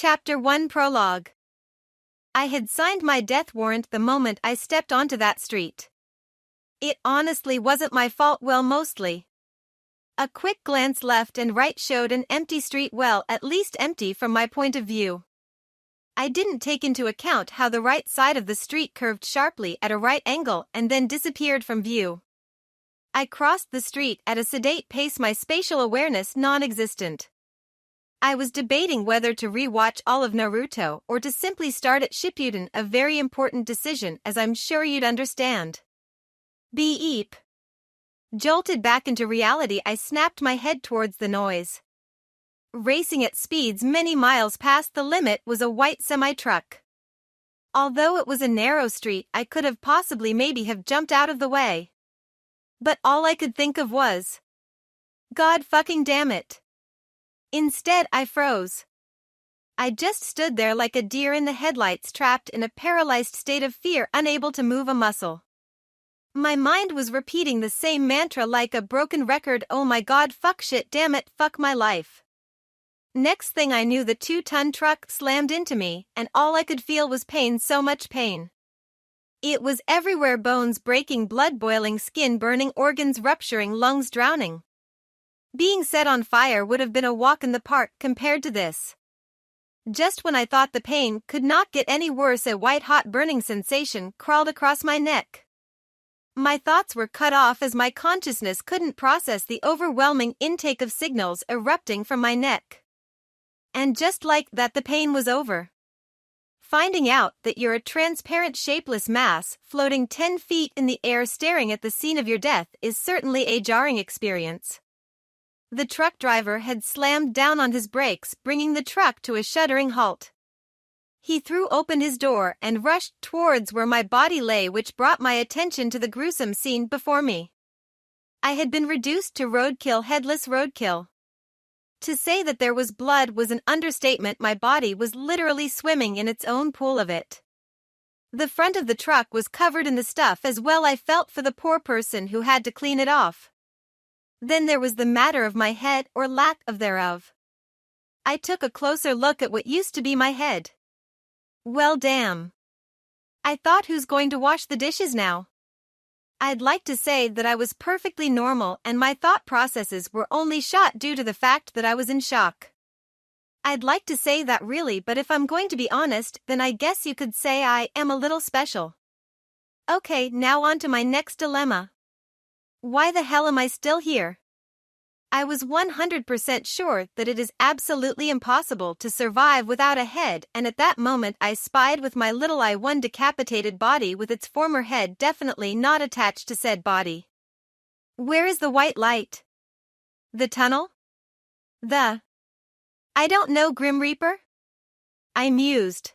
Chapter 1 Prologue. I had signed my death warrant the moment I stepped onto that street. It honestly wasn't my fault, well, mostly. A quick glance left and right showed an empty street, well, at least empty from my point of view. I didn't take into account how the right side of the street curved sharply at a right angle and then disappeared from view. I crossed the street at a sedate pace, my spatial awareness non-existent. I was debating whether to re-watch all of Naruto or to simply start at Shippuden, a very important decision, as I'm sure you'd understand. Beep. Jolted back into reality, I snapped my head towards the noise. Racing at speeds many miles past the limit was a white semi-truck. Although it was a narrow street, I could have possibly maybe have jumped out of the way. But all I could think of was, God fucking damn it. Instead, I froze. I just stood there like a deer in the headlights, trapped in a paralyzed state of fear, unable to move a muscle. My mind was repeating the same mantra like a broken record: oh my God, fuck, shit, damn it, fuck my life. Next thing I knew, the 2-ton truck slammed into me, and all I could feel was pain, so much pain. It was everywhere: bones breaking, blood boiling, skin burning, organs rupturing, lungs drowning. Being set on fire would have been a walk in the park compared to this. Just when I thought the pain could not get any worse, a white-hot burning sensation crawled across my neck. My thoughts were cut off as my consciousness couldn't process the overwhelming intake of signals erupting from my neck. And just like that, the pain was over. Finding out that you're a transparent, shapeless mass floating 10 feet in the air staring at the scene of your death is certainly a jarring experience. The truck driver had slammed down on his brakes, bringing the truck to a shuddering halt. He threw open his door and rushed towards where my body lay, which brought my attention to the gruesome scene before me. I had been reduced to roadkill, headless roadkill. To say that there was blood was an understatement. My body was literally swimming in its own pool of it. The front of the truck was covered in the stuff as well. I felt for the poor person who had to clean it off. Then there was the matter of my head, or lack of thereof. I took a closer look at what used to be my head. Well, damn. I thought, who's going to wash the dishes now? I'd like to say that I was perfectly normal and my thought processes were only shot due to the fact that I was in shock. I'd like to say that really, but if I'm going to be honest, then I guess you could say I am a little special. Okay, now on to my next dilemma. Why the hell am I still here? I was 100% sure that it is absolutely impossible to survive without a head, and at that moment I spied with my little eye one decapitated body with its former head definitely not attached to said body. Where is the white light? The tunnel? I don't know, Grim Reaper? I mused.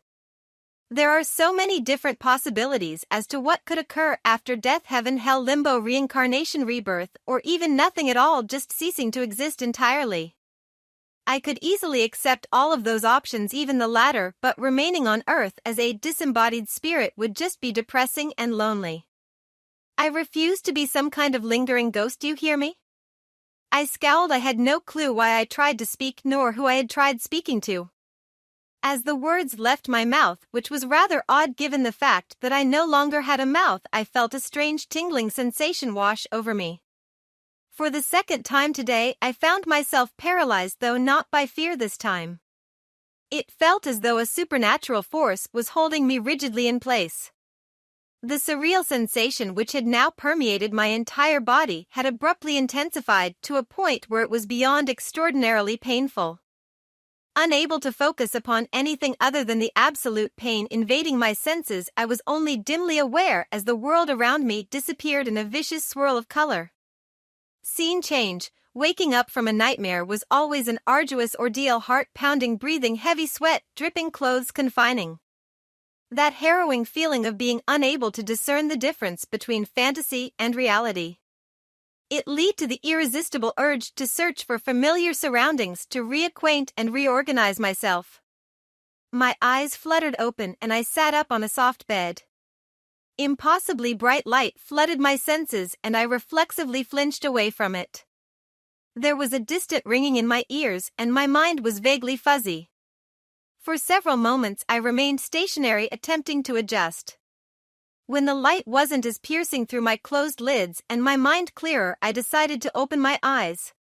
There are so many different possibilities as to what could occur after death: heaven, hell, limbo, reincarnation, rebirth, or even nothing at all, just ceasing to exist entirely. I could easily accept all of those options, even the latter, but remaining on Earth as a disembodied spirit would just be depressing and lonely. I refused to be some kind of lingering ghost, you hear me? I scowled. I had no clue why I tried to speak nor who I had tried speaking to. As the words left my mouth, which was rather odd given the fact that I no longer had a mouth, I felt a strange tingling sensation wash over me. For the second time today, I found myself paralyzed, though not by fear this time. It felt as though a supernatural force was holding me rigidly in place. The surreal sensation which had now permeated my entire body had abruptly intensified to a point where it was beyond extraordinarily painful. Unable to focus upon anything other than the absolute pain invading my senses, I was only dimly aware as the world around me disappeared in a vicious swirl of color. Scene change. Waking up from a nightmare was always an arduous ordeal: heart-pounding breathing, heavy sweat, dripping clothes confining. That harrowing feeling of being unable to discern the difference between fantasy and reality. It led to the irresistible urge to search for familiar surroundings, to reacquaint and reorganize myself. My eyes fluttered open and I sat up on a soft bed. Impossibly bright light flooded my senses and I reflexively flinched away from it. There was a distant ringing in my ears and my mind was vaguely fuzzy. For several moments I remained stationary, attempting to adjust. When the light wasn't as piercing through my closed lids and my mind clearer, I decided to open my eyes.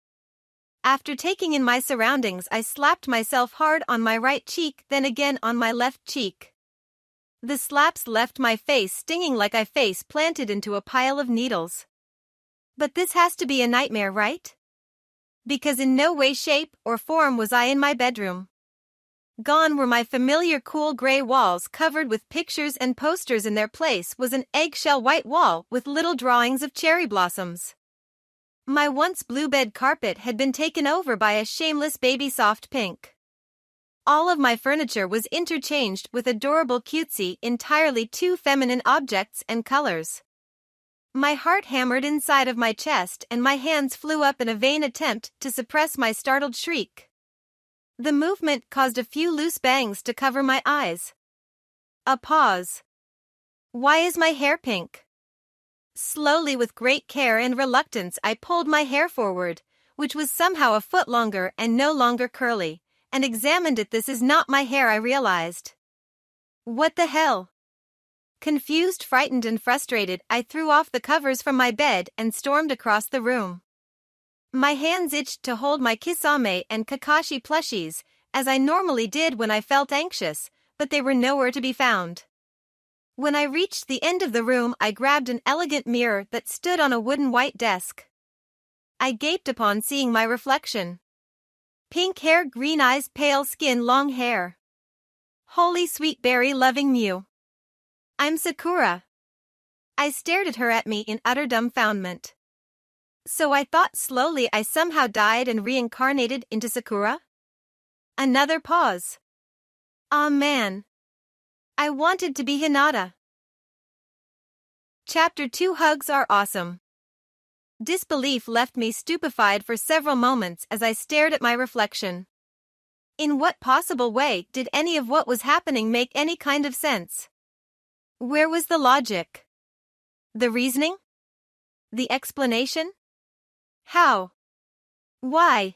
After taking in my surroundings, I slapped myself hard on my right cheek, then again on my left cheek. The slaps left my face stinging like I face planted into a pile of needles. But this has to be a nightmare, right? Because in no way, shape, or form was I in my bedroom. Gone were my familiar cool gray walls covered with pictures and posters. In their place was an eggshell white wall with little drawings of cherry blossoms. My once blue bed carpet had been taken over by a shameless baby soft pink. All of my furniture was interchanged with adorable cutesy, entirely too feminine objects and colors. My heart hammered inside of my chest and my hands flew up in a vain attempt to suppress my startled shriek. The movement caused a few loose bangs to cover my eyes. A pause. Why is my hair pink? Slowly, with great care and reluctance, I pulled my hair forward, which was somehow a foot longer and no longer curly, and examined it. This is not my hair, I realized. What the hell? Confused, frightened, and frustrated, I threw off the covers from my bed and stormed across the room. My hands itched to hold my Kisame and Kakashi plushies, as I normally did when I felt anxious, but they were nowhere to be found. When I reached the end of the room, I grabbed an elegant mirror that stood on a wooden white desk. I gaped upon seeing my reflection. Pink hair, green eyes, pale skin, long hair. Holy sweet berry-loving Mew. I'm Sakura. I stared at her, at me in utter dumbfoundment. So I thought slowly I somehow died and reincarnated into Sakura? Another pause. Ah man. I wanted to be Hinata. Chapter 2. Hugs are awesome. Disbelief left me stupefied for several moments as I stared at my reflection. In what possible way did any of what was happening make any kind of sense? Where was the logic? The reasoning? The explanation? How? Why?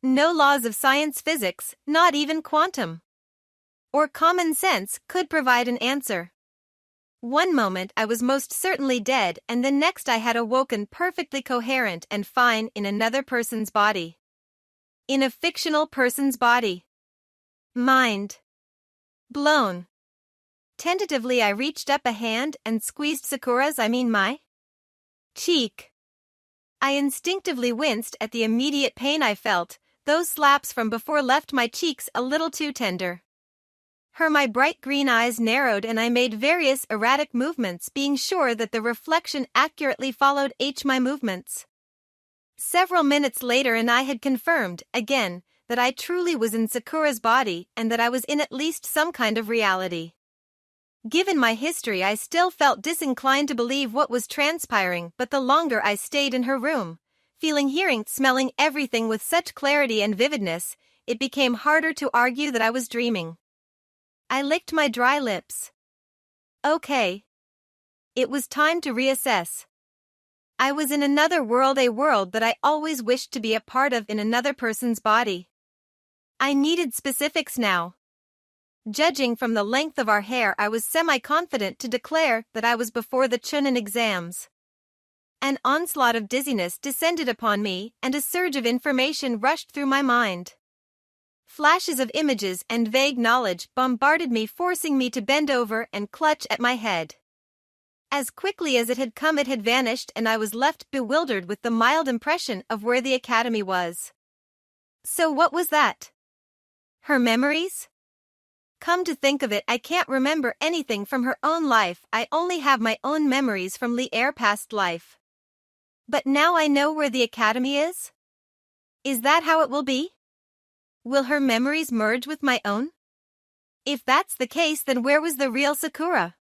No laws of science, physics, not even quantum or common sense could provide an answer. One moment I was most certainly dead, and the next I had awoken perfectly coherent and fine in another person's body. In a fictional person's body. Mind blown. Tentatively I reached up a hand and squeezed Sakura's, my cheek. I instinctively winced at the immediate pain I felt. Those slaps from before left my cheeks a little too tender. My bright green eyes narrowed and I made various erratic movements, being sure that the reflection accurately followed my movements. Several minutes later and I had confirmed, again, that I truly was in Sakura's body and that I was in at least some kind of reality. Given my history, I still felt disinclined to believe what was transpiring, but the longer I stayed in her room, feeling, hearing, smelling everything with such clarity and vividness, it became harder to argue that I was dreaming. I licked my dry lips. Okay. It was time to reassess. I was in another world, a world that I always wished to be a part of, in another person's body. I needed specifics now. Judging from the length of our hair, I was semi-confident to declare that I was before the Chunin exams. An onslaught of dizziness descended upon me, and a surge of information rushed through my mind. Flashes of images and vague knowledge bombarded me, forcing me to bend over and clutch at my head. As quickly as it had come, it had vanished, and I was left bewildered with the mild impression of where the academy was. So what was that? Her memories? Come to think of it, I can't remember anything from her own life. I only have my own memories from Li'er's past life. But now I know where the academy is? Is that how it will be? Will her memories merge with my own? If that's the case, then where was the real Sakura?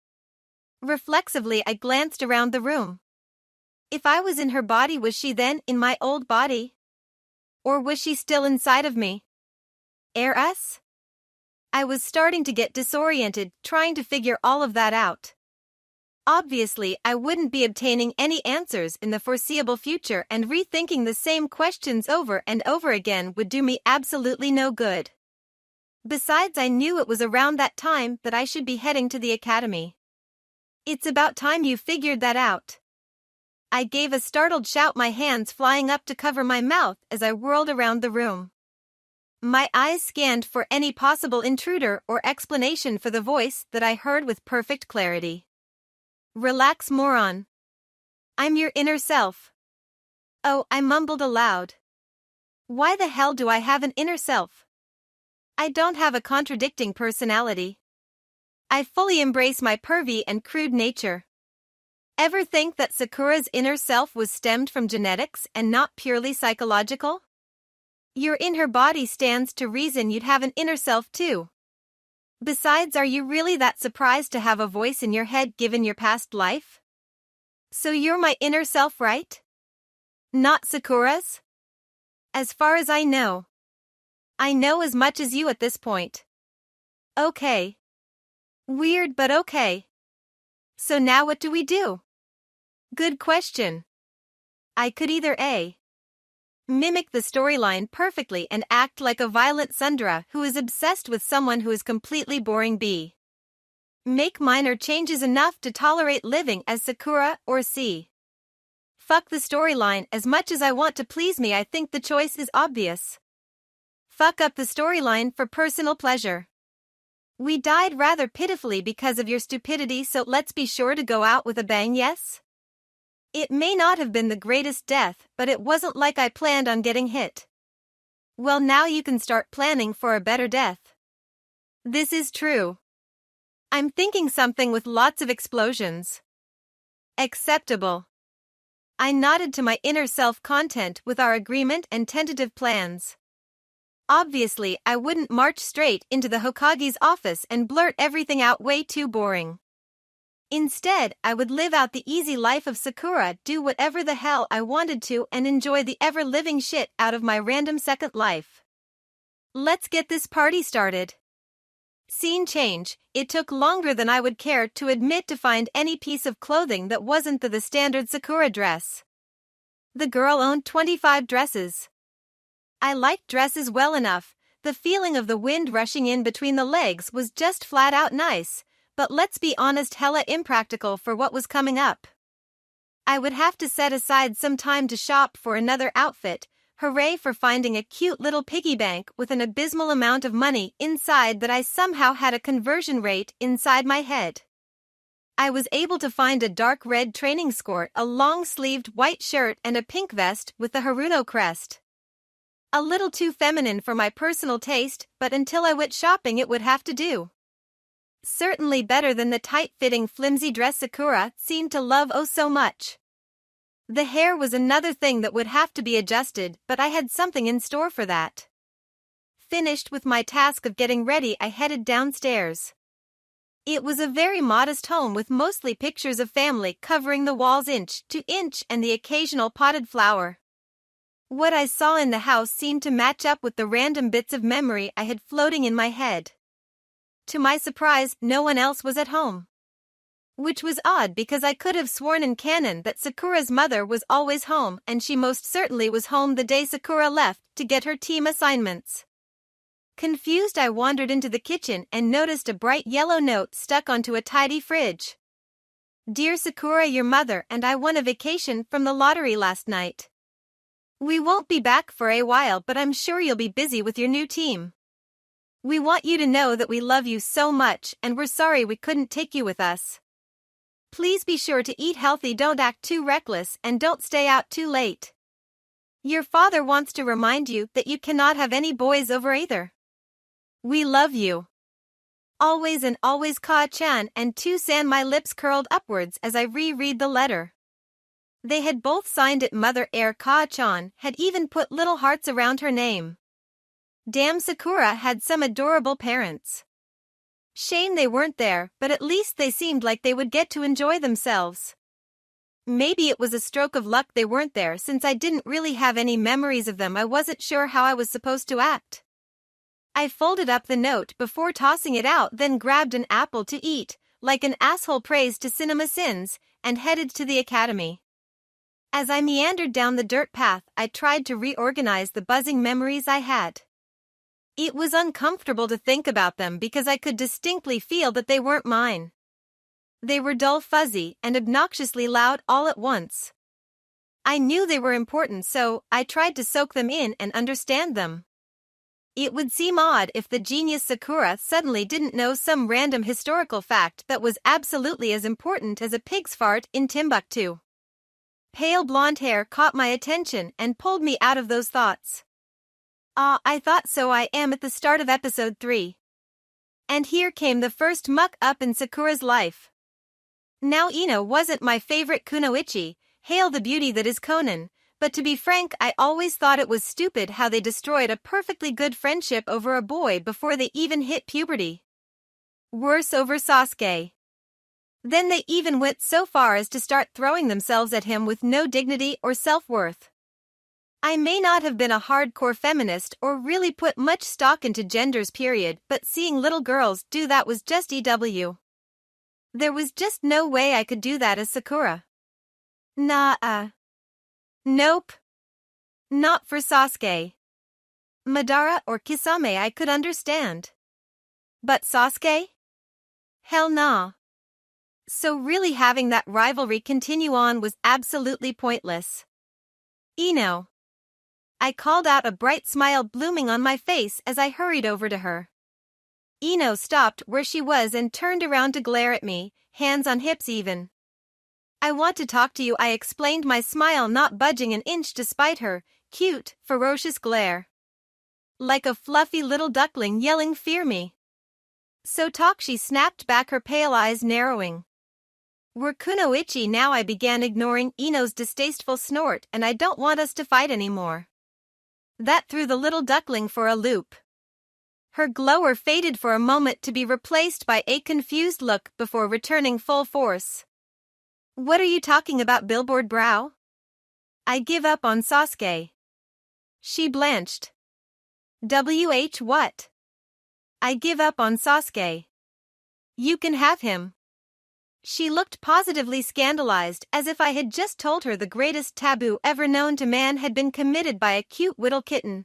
Reflexively, I glanced around the room. If I was in her body, was she then in my old body? Or was she still inside of me? Us? I was starting to get disoriented, trying to figure all of that out. Obviously, I wouldn't be obtaining any answers in the foreseeable future, and rethinking the same questions over and over again would do me absolutely no good. Besides, I knew it was around that time that I should be heading to the academy. It's about time you figured that out. I gave a startled shout, my hands flying up to cover my mouth as I whirled around the room. My eyes scanned for any possible intruder or explanation for the voice that I heard with perfect clarity. Relax, moron. I'm your inner self. Oh, I mumbled aloud. Why the hell do I have an inner self? I don't have a contradicting personality. I fully embrace my pervy and crude nature. Ever think that Sakura's inner self was stemmed from genetics and not purely psychological? You're in her body, stands to reason you'd have an inner self too. Besides, are you really that surprised to have a voice in your head given your past life? So you're my inner self, right? Not Sakura's? As far as I know as much as you at this point. Okay. Weird, but okay. So now what do we do? Good question. I could either A. Mimic the storyline perfectly and act like a violent tsundere who is obsessed with someone who is completely boring, B. Make minor changes enough to tolerate living as Sakura, or C. Fuck the storyline. As much as I want to please me, I think the choice is obvious. Fuck up the storyline for personal pleasure. We died rather pitifully because of your stupidity, so let's be sure to go out with a bang, yes? It may not have been the greatest death, but it wasn't like I planned on getting hit. Well, now you can start planning for a better death. This is true. I'm thinking something with lots of explosions. Acceptable. I nodded to my inner self, content with our agreement and tentative plans. Obviously, I wouldn't march straight into the Hokage's office and blurt everything out, way too boring. Instead, I would live out the easy life of Sakura, do whatever the hell I wanted to, and enjoy the ever-living shit out of my random second life. Let's get this party started. Scene change. It took longer than I would care to admit to find any piece of clothing that wasn't the standard Sakura dress. The girl owned 25 dresses. I liked dresses well enough. The feeling of the wind rushing in between the legs was just flat out nice, but let's be honest, hella impractical for what was coming up. I would have to set aside some time to shop for another outfit. Hooray for finding a cute little piggy bank with an abysmal amount of money inside that I somehow had a conversion rate inside my head. I was able to find a dark red training skirt, a long-sleeved white shirt, and a pink vest with the Haruno crest. A little too feminine for my personal taste, but until I went shopping it would have to do. Certainly better than the tight-fitting flimsy dress Sakura seemed to love oh so much. The hair was another thing that would have to be adjusted, but I had something in store for that. Finished with my task of getting ready, I headed downstairs. It was a very modest home with mostly pictures of family covering the walls inch to inch and the occasional potted flower. What I saw in the house seemed to match up with the random bits of memory I had floating in my head. To my surprise, no one else was at home. Which was odd because I could have sworn in canon that Sakura's mother was always home, and she most certainly was home the day Sakura left to get her team assignments. Confused, I wandered into the kitchen and noticed a bright yellow note stuck onto a tidy fridge. Dear Sakura, your mother and I won a vacation from the lottery last night. We won't be back for a while, but I'm sure you'll be busy with your new team. We want you to know that we love you so much and we're sorry we couldn't take you with us. Please be sure to eat healthy, don't act too reckless, and don't stay out too late. Your father wants to remind you that you cannot have any boys over either. We love you. Always and always, Ka-chan and Tu-san. My lips curled upwards as I reread the letter. They had both signed it Mother Air. Ka-chan had even put little hearts around her name. Damn, Sakura had some adorable parents. Shame they weren't there, but at least they seemed like they would get to enjoy themselves. Maybe it was a stroke of luck they weren't there, since I didn't really have any memories of them. I wasn't sure how I was supposed to act. I folded up the note before tossing it out, then grabbed an apple to eat, like an asshole praise to cinema sins, and headed to the academy. As I meandered down the dirt path, I tried to reorganize the buzzing memories I had. It was uncomfortable to think about them because I could distinctly feel that they weren't mine. They were dull, fuzzy, and obnoxiously loud all at once. I knew they were important, so I tried to soak them in and understand them. It would seem odd if the genius Sakura suddenly didn't know some random historical fact that was absolutely as important as a pig's fart in Timbuktu. Pale blonde hair caught my attention and pulled me out of those thoughts. I thought so. I am at the start of episode 3. And here came the first muck-up in Sakura's life. Now Ino wasn't my favorite kunoichi, hail the beauty that is Conan, but to be frank I always thought it was stupid how they destroyed a perfectly good friendship over a boy before they even hit puberty. Worse, over Sasuke. Then they even went so far as to start throwing themselves at him with no dignity or self-worth. I may not have been a hardcore feminist or really put much stock into genders period, but seeing little girls do that was just EW. There was just no way I could do that as Sakura. Nope. Not for Sasuke. Madara or Kisame I could understand. But Sasuke? Hell nah. So really having that rivalry continue on was absolutely pointless. Ino. I called out, a bright smile blooming on my face as I hurried over to her. Ino stopped where she was and turned around to glare at me, hands on hips even. I want to talk to you, I explained, my smile not budging an inch despite her cute, ferocious glare. Like a fluffy little duckling yelling fear me. So talk, she snapped back, her pale eyes narrowing. We're kunoichi now, I began, ignoring Ino's distasteful snort, and I don't want us to fight anymore. That threw the little duckling for a loop. Her glower faded for a moment to be replaced by a confused look before returning full force. What are you talking about, billboard brow? I give up on Sasuke. She blanched. What? I give up on Sasuke. You can have him. She looked positively scandalized, as if I had just told her the greatest taboo ever known to man had been committed by a cute little kitten.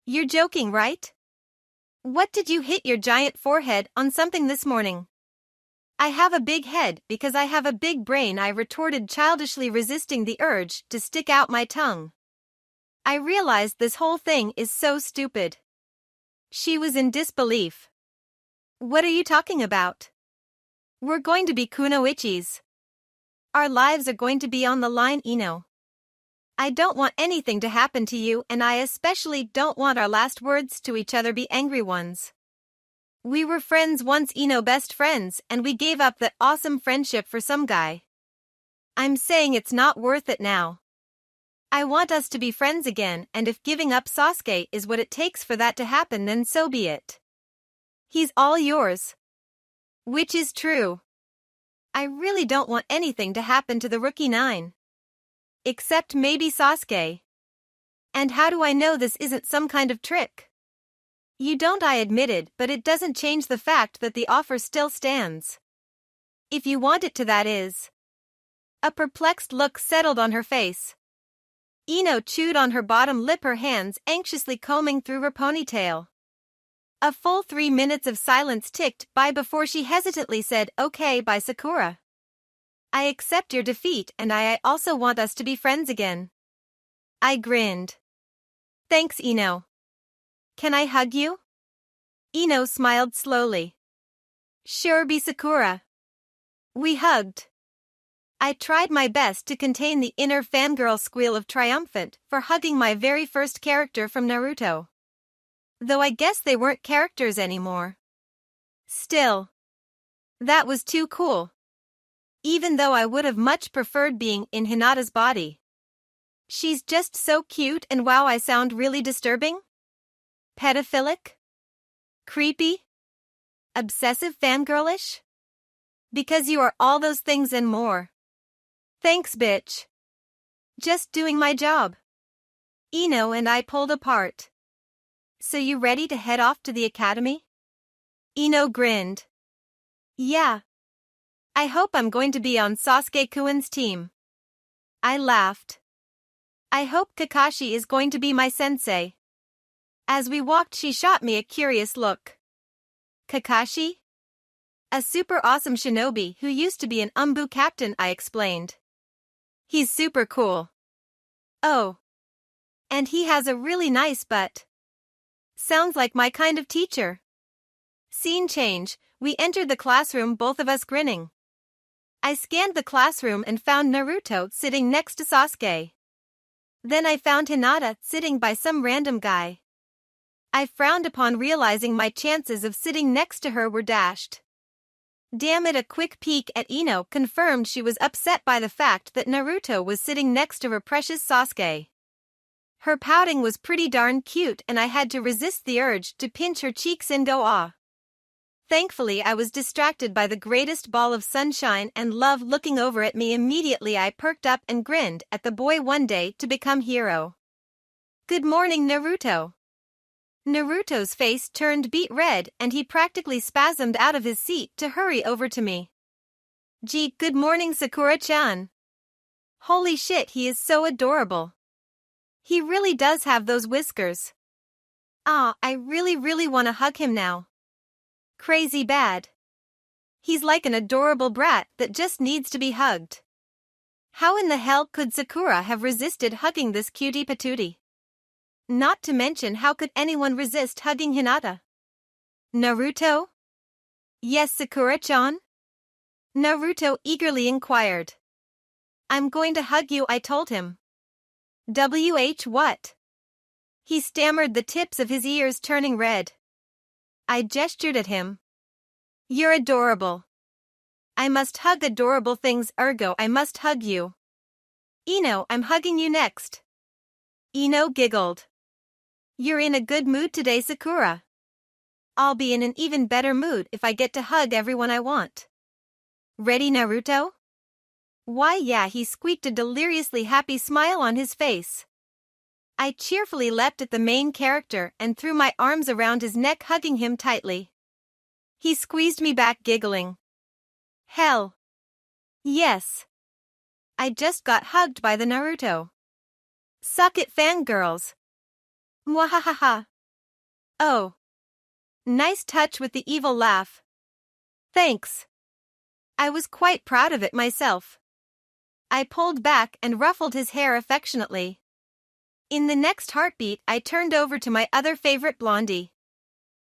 You're joking, right? What, did you hit your giant forehead on something this morning? I have a big head because I have a big brain, I retorted, childishly resisting the urge to stick out my tongue. I realized this whole thing is so stupid. She was in disbelief. What are you talking about? We're going to be kunoichis. Our lives are going to be on the line, Ino. I don't want anything to happen to you, and I especially don't want our last words to each other be angry ones. We were friends once, Ino, best friends, and we gave up that awesome friendship for some guy. I'm saying it's not worth it now. I want us to be friends again, and if giving up Sasuke is what it takes for that to happen, then so be it. He's all yours. Which is true. I really don't want anything to happen to the Rookie 9. Except maybe Sasuke. And how do I know this isn't some kind of trick? You don't, I admitted, but it doesn't change the fact that the offer still stands. If you want it to, that is. A perplexed look settled on her face. Ino chewed on her bottom lip, her hands anxiously combing through her ponytail. A full 3 minutes of silence ticked by before she hesitantly said, "Okay, bye, Sakura. I accept your defeat, and I also want us to be friends again." I grinned. Thanks, Ino. Can I hug you? Ino smiled slowly. Sure, be, Sakura. We hugged. I tried my best to contain the inner fangirl squeal of triumphant for hugging my very first character from Naruto. Though I guess they weren't characters anymore. Still. That was too cool. Even though I would have much preferred being in Hinata's body. She's just so cute, and wow, I sound really disturbing? Pedophilic? Creepy? Obsessive fangirlish? Because you are all those things and more. Thanks, bitch. Just doing my job. Ino and I pulled apart. So you ready to head off to the academy? Ino grinned. Yeah. I hope I'm going to be on Sasuke-kun's team. I laughed. I hope Kakashi is going to be my sensei. As we walked, she shot me a curious look. Kakashi? A super awesome shinobi who used to be an UMBU captain, I explained. He's super cool. Oh. And he has a really nice butt. Sounds like my kind of teacher. Scene change, we entered the classroom, both of us grinning. I scanned the classroom and found Naruto sitting next to Sasuke. Then I found Hinata sitting by some random guy. I frowned upon realizing my chances of sitting next to her were dashed. Damn it, a quick peek at Ino confirmed she was upset by the fact that Naruto was sitting next to her precious Sasuke. Her pouting was pretty darn cute and I had to resist the urge to pinch her cheeks and go ah. Thankfully, I was distracted by the greatest ball of sunshine and love looking over at me. Immediately I perked up and grinned at the boy one day to become hero. Good morning, Naruto. Naruto's face turned beet red and he practically spasmed out of his seat to hurry over to me. Gee, good morning, Sakura-chan. Holy shit, he is so adorable. He really does have those whiskers. Ah, I really want to hug him now. Crazy bad. He's like an adorable brat that just needs to be hugged. How in the hell could Sakura have resisted hugging this cutie patootie? Not to mention, how could anyone resist hugging Hinata? Naruto? Yes, Sakura-chan? Naruto eagerly inquired. I'm going to hug you, I told him. What? He stammered, the tips of his ears turning red. I gestured at him. You're adorable. I must hug adorable things, ergo I must hug you. Ino, I'm hugging you next. Ino giggled. You're in a good mood today, Sakura. I'll be in an even better mood if I get to hug everyone I want. Ready, Naruto? Why yeah, he squeaked, a deliriously happy smile on his face. I cheerfully leapt at the main character and threw my arms around his neck, hugging him tightly. He squeezed me back, giggling. Hell. Yes. I just got hugged by the Naruto. Suck it, fangirls. Mwahahaha. Oh. Nice touch, with the evil laugh. Thanks. I was quite proud of it myself. I pulled back and ruffled his hair affectionately. In the next heartbeat, I turned over to my other favorite blondie.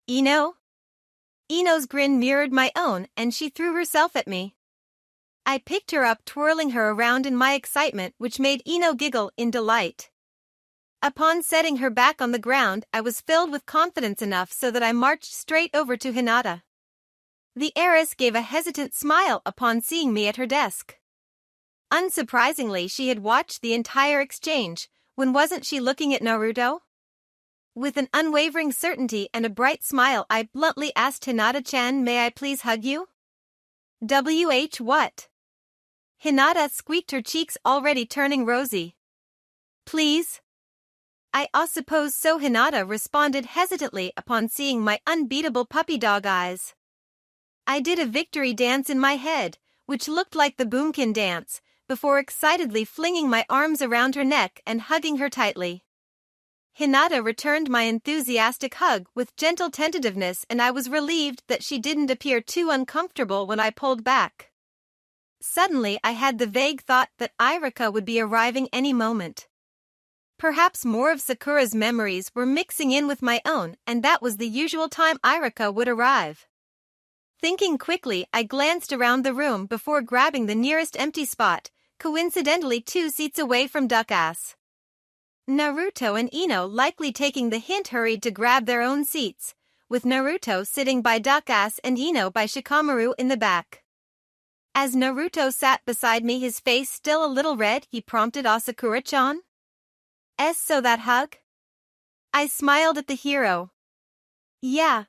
Ino? Ino's grin mirrored my own and she threw herself at me. I picked her up, twirling her around in my excitement, which made Ino giggle in delight. Upon setting her back on the ground, I was filled with confidence enough so that I marched straight over to Hinata. The heiress gave a hesitant smile upon seeing me at her desk. Unsurprisingly, she had watched the entire exchange. When wasn't she looking at Naruto? With an unwavering certainty and a bright smile, I bluntly asked Hinata-chan, may I please hug you? What? Hinata squeaked, her cheeks already turning rosy. Please? I suppose so, Hinata responded hesitantly upon seeing my unbeatable puppy dog eyes. I did a victory dance in my head, which looked like the Boomkin dance, before excitedly flinging my arms around her neck and hugging her tightly. Hinata returned my enthusiastic hug with gentle tentativeness, and I was relieved that she didn't appear too uncomfortable when I pulled back. Suddenly I had the vague thought that Irika would be arriving any moment. Perhaps more of Sakura's memories were mixing in with my own, and that was the usual time Irika would arrive. Thinking quickly, I glanced around the room before grabbing the nearest empty spot, coincidentally 2 seats away from Duck-ass. Naruto and Ino, likely taking the hint, hurried to grab their own seats, with Naruto sitting by Duck-ass and Ino by Shikamaru in the back. As Naruto sat beside me, his face still a little red, he prompted, Sakura-chan? So that hug? I smiled at the hero. Yeah.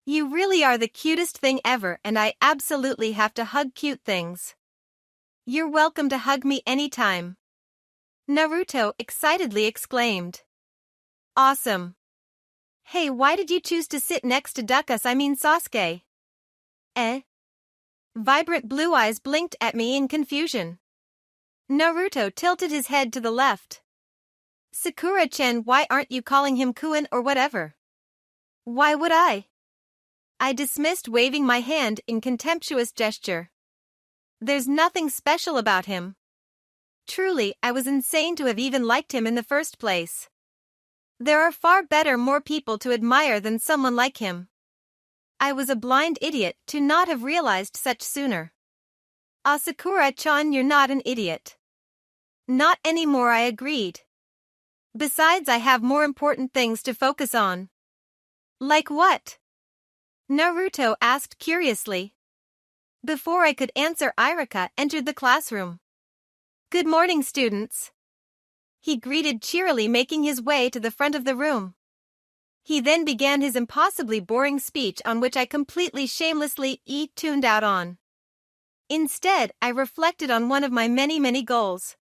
You really are the cutest thing ever, and I absolutely have to hug cute things. You're welcome to hug me anytime. Naruto excitedly exclaimed. Awesome. Hey, why did you choose to sit next to Sasuke? Vibrant blue eyes blinked at me in confusion. Naruto tilted his head to the left. Sakura-chan, why aren't you calling him Kuin or whatever? Why would I? I dismissed, waving my hand in contemptuous gesture. There's nothing special about him. Truly, I was insane to have even liked him in the first place. There are far better, more people to admire than someone like him. I was a blind idiot to not have realized such sooner. Ah, Sakura-chan, you're not an idiot. Not anymore, I agreed. Besides, I have more important things to focus on. Like what? Naruto asked curiously. Before I could answer, Irika entered the classroom. Good morning, students. He greeted cheerily, making his way to the front of the room. He then began his impossibly boring speech, on which I completely shamelessly tuned out on. Instead, I reflected on one of my many goals,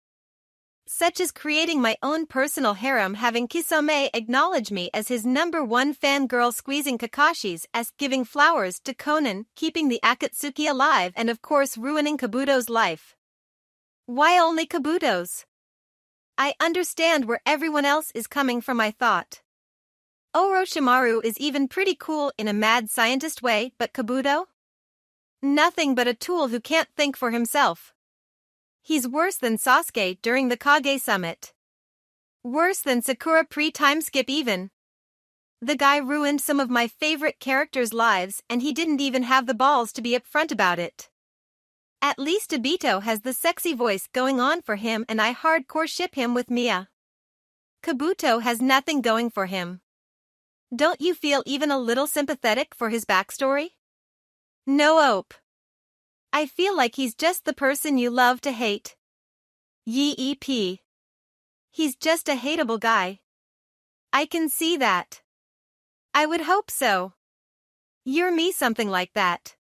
such as creating my own personal harem, having Kisame acknowledge me as his #1 fangirl, squeezing Kakashi's ass, giving flowers to Konan, keeping the Akatsuki alive, and of course ruining Kabuto's life. Why only Kabuto's? I understand where everyone else is coming from, I thought. Orochimaru is even pretty cool in a mad scientist way, but Kabuto? Nothing but a tool who can't think for himself. He's worse than Sasuke during the Kage Summit. Worse than Sakura pre-time skip even. The guy ruined some of my favorite characters' lives, and he didn't even have the balls to be upfront about it. At least Obito has the sexy voice going on for him, and I hardcore ship him with Mia. Kabuto has nothing going for him. Don't you feel even a little sympathetic for his backstory? No hope. I feel like he's just the person you love to hate. Yeep. He's just a hateable guy. I can see that. I would hope so. You're me, something like that.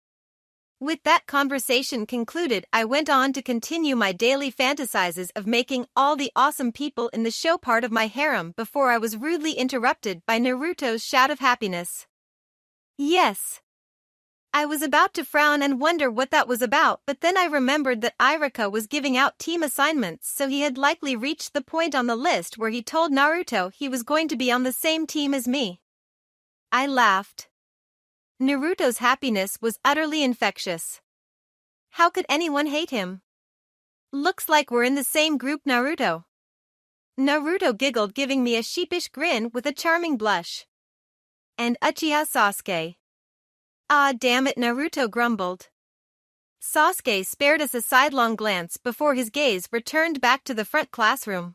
With that conversation concluded, I went on to continue my daily fantasizes of making all the awesome people in the show part of my harem before I was rudely interrupted by Naruto's shout of happiness. Yes. I was about to frown and wonder what that was about, but then I remembered that Irika was giving out team assignments, so he had likely reached the point on the list where he told Naruto he was going to be on the same team as me. I laughed. Naruto's happiness was utterly infectious. How could anyone hate him? Looks like we're in the same group, Naruto. Naruto giggled, giving me a sheepish grin with a charming blush. And Uchiha Sasuke. Ah, damn it, Naruto grumbled. Sasuke spared us a sidelong glance before his gaze returned back to the front classroom.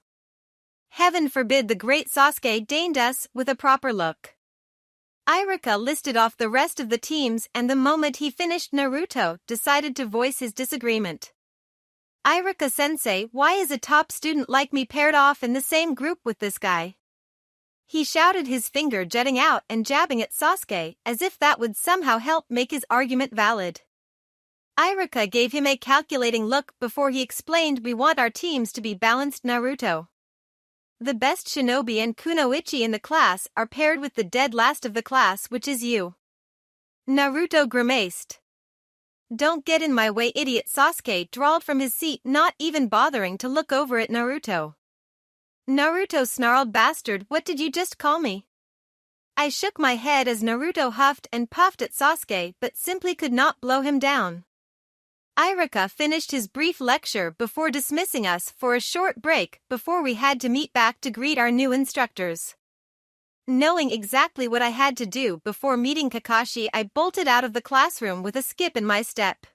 Heaven forbid the great Sasuke deigned us with a proper look. Irika listed off the rest of the teams, and the moment he finished, Naruto decided to voice his disagreement. Irika-sensei, why is a top student like me paired off in the same group with this guy? He shouted, his finger jutting out and jabbing at Sasuke, as if that would somehow help make his argument valid. Irika gave him a calculating look before he explained, we want our teams to be balanced, Naruto. The best shinobi and kunoichi in the class are paired with the dead last of the class, which is you. Naruto grimaced. Don't get in my way, idiot, Sasuke drawled from his seat, not even bothering to look over at Naruto. Naruto snarled, bastard, what did you just call me? I shook my head as Naruto huffed and puffed at Sasuke, but simply could not blow him down. Irika finished his brief lecture before dismissing us for a short break before we had to meet back to greet our new instructors. Knowing exactly what I had to do before meeting Kakashi, I bolted out of the classroom with a skip in my step.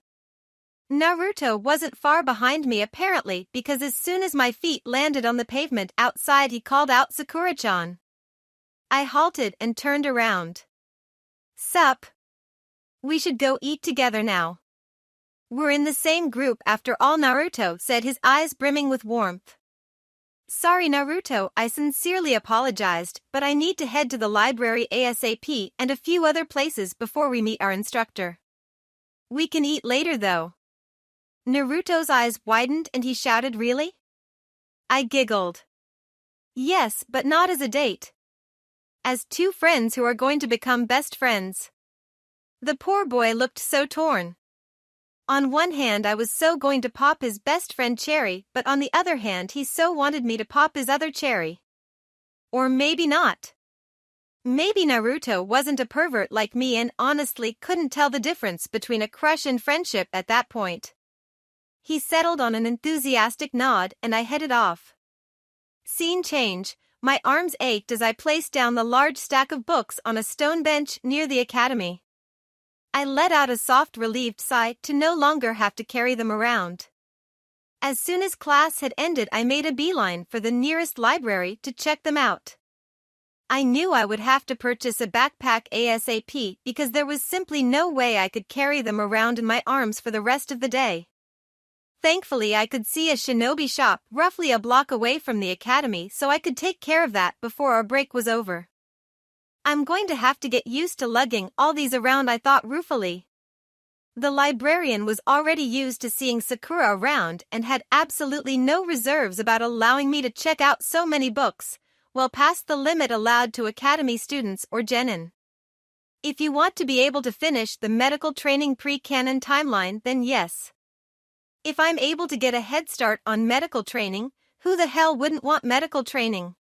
Naruto wasn't far behind me apparently, because as soon as my feet landed on the pavement outside, he called out, Sakura-chan. I halted and turned around. Sup? We should go eat together now. We're in the same group after all, Naruto said, his eyes brimming with warmth. Sorry, Naruto, I sincerely apologized, but I need to head to the library ASAP and a few other places before we meet our instructor. We can eat later though. Naruto's eyes widened and he shouted, really? I giggled. Yes, but not as a date. As two friends who are going to become best friends. The poor boy looked so torn. On one hand, I was so going to pop his best friend cherry, but on the other hand, he so wanted me to pop his other cherry. Or maybe not. Maybe Naruto wasn't a pervert like me and honestly couldn't tell the difference between a crush and friendship at that point. He settled on an enthusiastic nod and I headed off. Scene change. My arms ached as I placed down the large stack of books on a stone bench near the academy. I let out a soft relieved sigh to no longer have to carry them around. As soon as class had ended, I made a beeline for the nearest library to check them out. I knew I would have to purchase a backpack ASAP because there was simply no way I could carry them around in my arms for the rest of the day. Thankfully, I could see a shinobi shop roughly a block away from the academy, so I could take care of that before our break was over. I'm going to have to get used to lugging all these around, I thought ruefully. The librarian was already used to seeing Sakura around and had absolutely no reserves about allowing me to check out so many books, well past the limit allowed to academy students or genin. If you want to be able to finish the medical training pre-canon timeline, then yes. If I'm able to get a head start on medical training, who the hell wouldn't want medical training?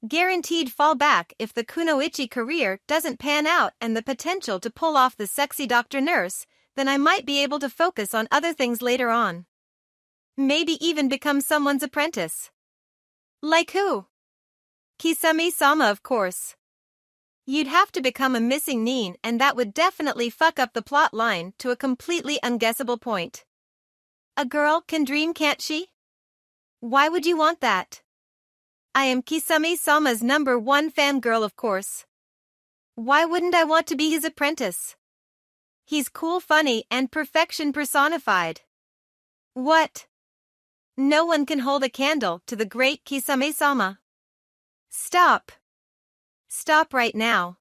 Guaranteed fallback if the kunoichi career doesn't pan out and the potential to pull off the sexy doctor nurse, then I might be able to focus on other things later on. Maybe even become someone's apprentice. Like who? Kisame-sama, of course. You'd have to become a missing nin and that would definitely fuck up the plot line to a completely unguessable point. A girl can dream, can't she? Why would you want that? I am Kisame-sama's #1 fangirl, of course. Why wouldn't I want to be his apprentice? He's cool, funny, and perfection personified. What? No one can hold a candle to the great Kisame-sama. Stop. Stop right now.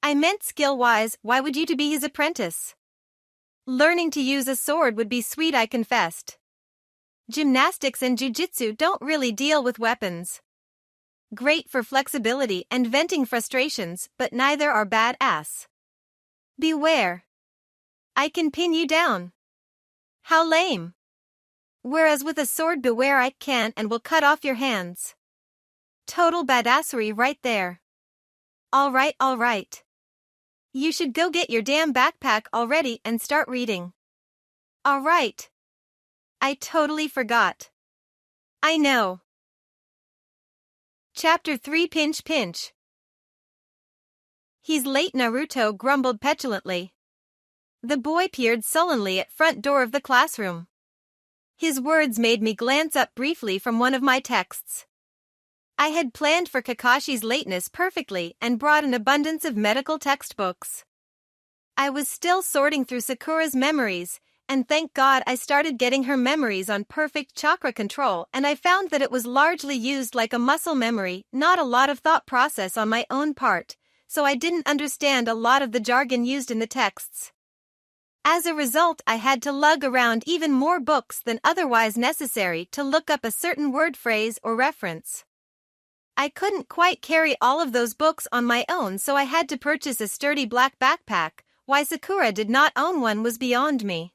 I meant skill-wise, why would you to be his apprentice? Learning to use a sword would be sweet, I confessed. Gymnastics and jujitsu don't really deal with weapons. Great for flexibility and venting frustrations, but neither are bad-ass. Beware. I can pin you down. How lame. Whereas with a sword, beware, I can and will cut off your hands. Total badassery right there. All right. You should go get your damn backpack already and start reading. All right. I totally forgot. I know. Chapter 3 Pinch Pinch. He's late, Naruto grumbled petulantly. The boy peered sullenly at front door of the classroom. His words made me glance up briefly from one of my texts. I had planned for Kakashi's lateness perfectly and brought an abundance of medical textbooks. I was still sorting through Sakura's memories, and thank God I started getting her memories on perfect chakra control, and I found that it was largely used like a muscle memory, not a lot of thought process on my own part, so I didn't understand a lot of the jargon used in the texts. As a result, I had to lug around even more books than otherwise necessary to look up a certain word, phrase, or reference. I couldn't quite carry all of those books on my own, so I had to purchase a sturdy black backpack. Why Sakura did not own one was beyond me.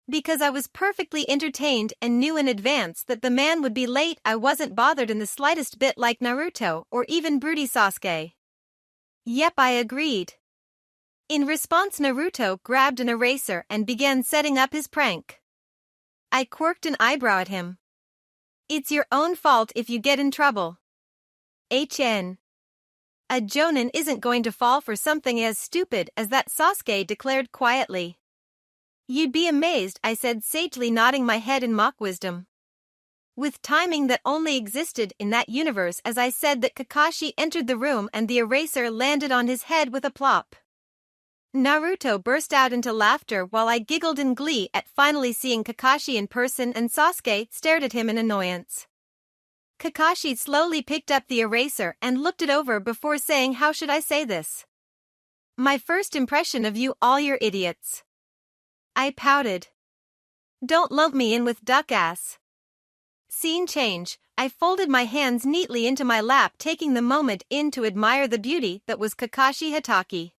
Because I was perfectly entertained and knew in advance that the man would be late, I wasn't bothered in the slightest bit like Naruto or even broody Sasuke. Yep, I agreed. In response, Naruto grabbed an eraser and began setting up his prank. I quirked an eyebrow at him. It's your own fault if you get in trouble. HN. A jonin isn't going to fall for something as stupid as that, Sasuke declared quietly. You'd be amazed, I said sagely, nodding my head in mock wisdom. With timing that only existed in that universe, as I said that, Kakashi entered the room and the eraser landed on his head with a plop. Naruto burst out into laughter while I giggled in glee at finally seeing Kakashi in person, and Sasuke stared at him in annoyance. Kakashi slowly picked up the eraser and looked it over before saying, how should I say this? My first impression of you all, you're idiots. I pouted. Don't lump me in with duck ass. Scene change. I folded my hands neatly into my lap, taking the moment in to admire the beauty that was Kakashi Hatake.